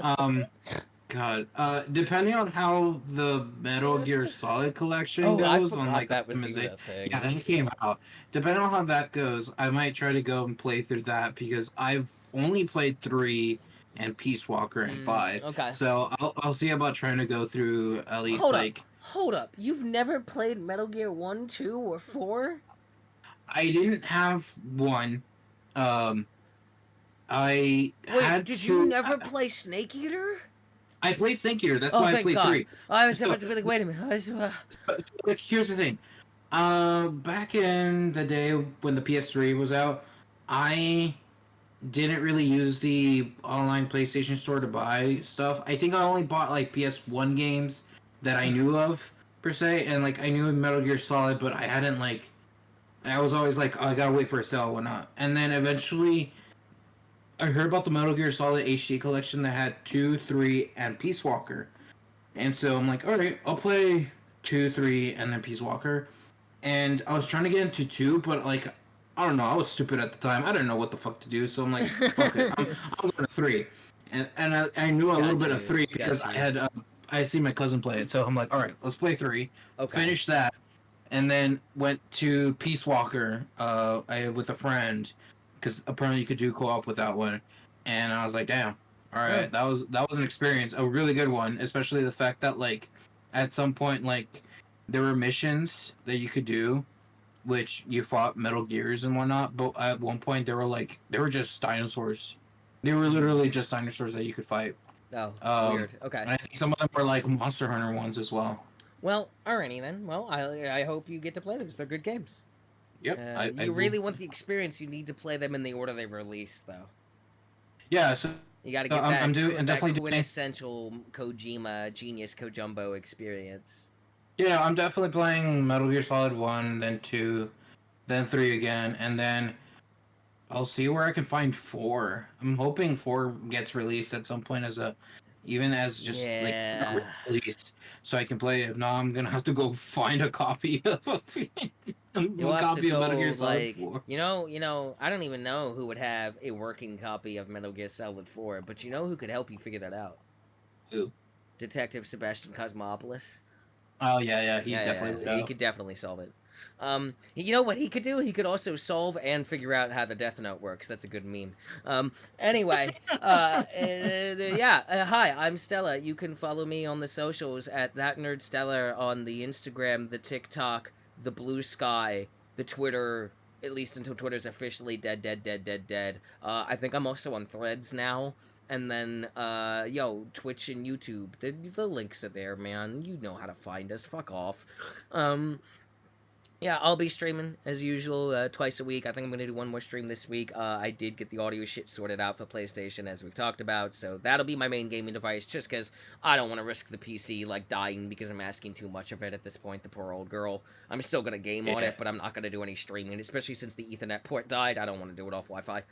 God, depending on how the Metal Gear Solid collection Oh, I goes on forgot like that was even optimization. a thing. Yeah, that came out. Depending on how that goes, I might try to go and play through that because I've only played 3 and Peace Walker and 5. Okay. So I'll see about trying to go through at least Hold up. You've never played Metal Gear 1, 2, or 4? I didn't have 1. I had Did 2. you never play Snake Eater? I played Snake Eater. That's Oh, why I thank played God. 3. I was So- about to be like, wait a minute. Like, here's the thing. Back in the day when the PS3 was out, I didn't really use the online PlayStation Store to buy stuff. I think I only bought like PS1 games that I knew of per se, and like I knew Metal Gear Solid, but I hadn't like. I was always like, oh, I gotta wait for a sale or whatnot, and then eventually I heard about the Metal Gear Solid HD collection that had 2, 3, and Peace Walker. And so I'm like, all right, I'll play 2, 3, and then Peace Walker. And I was trying to get into 2, but like, I don't know, I was stupid at the time. I didn't know what the fuck to do, so I'm like, fuck it, I'm going to 3. And I knew a little bit of 3 because I had seen my cousin play it. So I'm like, all right, let's play 3. Okay. Finish that, and then went to Peace Walker with a friend because apparently you could do co-op with that one. And I was like, damn. All right, that was an experience, a really good one, especially the fact that like at some point like there were missions that you could do, which you fought Metal Gears and whatnot, but at one point they were just dinosaurs. They were literally just dinosaurs that you could fight. Oh, weird. Okay. And I think some of them were like Monster Hunter ones as well. Well, alrighty then. Well, I hope you get to play them. They're good games. Yep. You really want the experience, you need to play them in the order they released, though. Yeah, so you got to get I'm that definitely quintessential Kojima Genius Kojumbo experience. Yeah, I'm definitely playing Metal Gear Solid 1, then 2, then 3 again, and then I'll see where I can find 4. I'm hoping 4 gets released at some point even as just like a release, so I can play it. If not, I'm gonna have to go find a copy of You'll have to go, Metal Gear Solid 4. You know, I don't even know who would have a working copy of Metal Gear Solid 4, but you know who could help you figure that out? Who? Detective Sebastian Cosmopoulos. Oh yeah, he could definitely solve it. You know what he could do? He could also solve and figure out how the Death Note works. That's a good meme. Anyway, hi, I'm Stella. You can follow me on the socials at That Nerd Stella on the Instagram, the TikTok, the Blue Sky, the Twitter, at least until Twitter's officially dead. I think I'm also on Threads now. And then, Twitch and YouTube. The links are there, man. You know how to find us. Fuck off. Yeah, I'll be streaming, as usual, twice a week. I think I'm going to do one more stream this week. I did get the audio shit sorted out for PlayStation, as we've talked about, so that'll be my main gaming device, just because I don't want to risk the PC, like, dying because I'm asking too much of it at this point, the poor old girl. I'm still going to game on it, but I'm not going to do any streaming, especially since the Ethernet port died. I don't want to do it off Wi-Fi.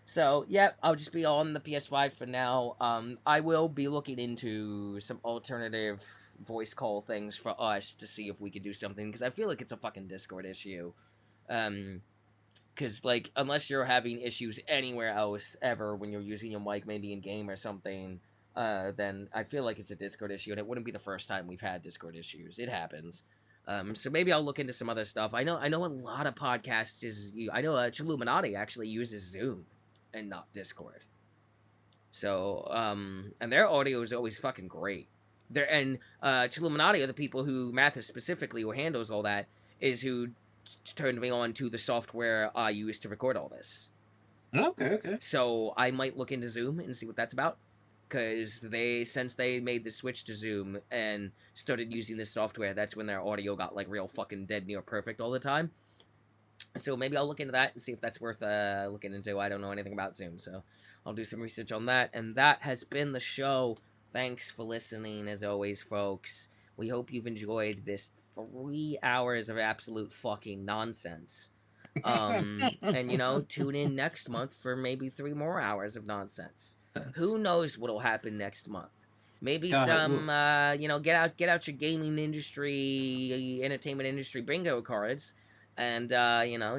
So, yeah, I'll just be on the PS5 for now. I will be looking into some alternative voice call things for us to see if we could do something, because I feel like it's a fucking Discord issue. Because like, unless you're having issues anywhere else ever when you're using your mic, maybe in game or something, then I feel like it's a Discord issue, and it wouldn't be the first time we've had Discord issues. It happens. So maybe I'll look into some other stuff. I know a lot of podcasts I know Chilluminati actually uses Zoom and not Discord. So and their audio is always fucking great. Chilluminati are the people who Mathis specifically, who handles all that, is who turned me on to the software I use to record all this. Okay, okay. So I might look into Zoom and see what that's about, because since they made the switch to Zoom and started using this software, that's when their audio got like real fucking dead near perfect all the time. So maybe I'll look into that and see if that's worth looking into. I don't know anything about Zoom, so I'll do some research on that. And that has been the show. Thanks for listening, as always, folks. We hope you've enjoyed this 3 hours of absolute fucking nonsense. And tune in next month for maybe 3 more hours of nonsense. Who knows what'll happen next month? Maybe some, get out your gaming industry, entertainment industry bingo cards, and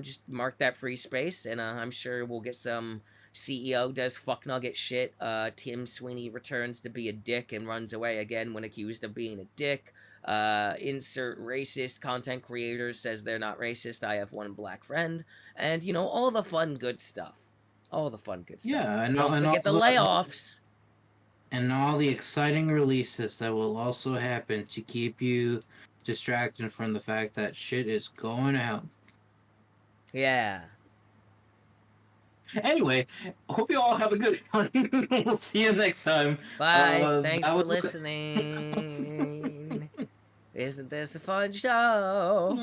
just mark that free space, and I'm sure we'll get some CEO does fuck nugget shit. Tim Sweeney returns to be a dick and runs away again when accused of being a dick. Insert racist content creators says they're not racist. I have one black friend, and all the fun good stuff. All the fun good stuff. Yeah, Don't forget the layoffs. And all the exciting releases that will also happen to keep you distracted from the fact that shit is going out. Yeah. Anyway, hope you all have a good one. We'll see you next time. Bye. Thanks for listening. Isn't this a fun show?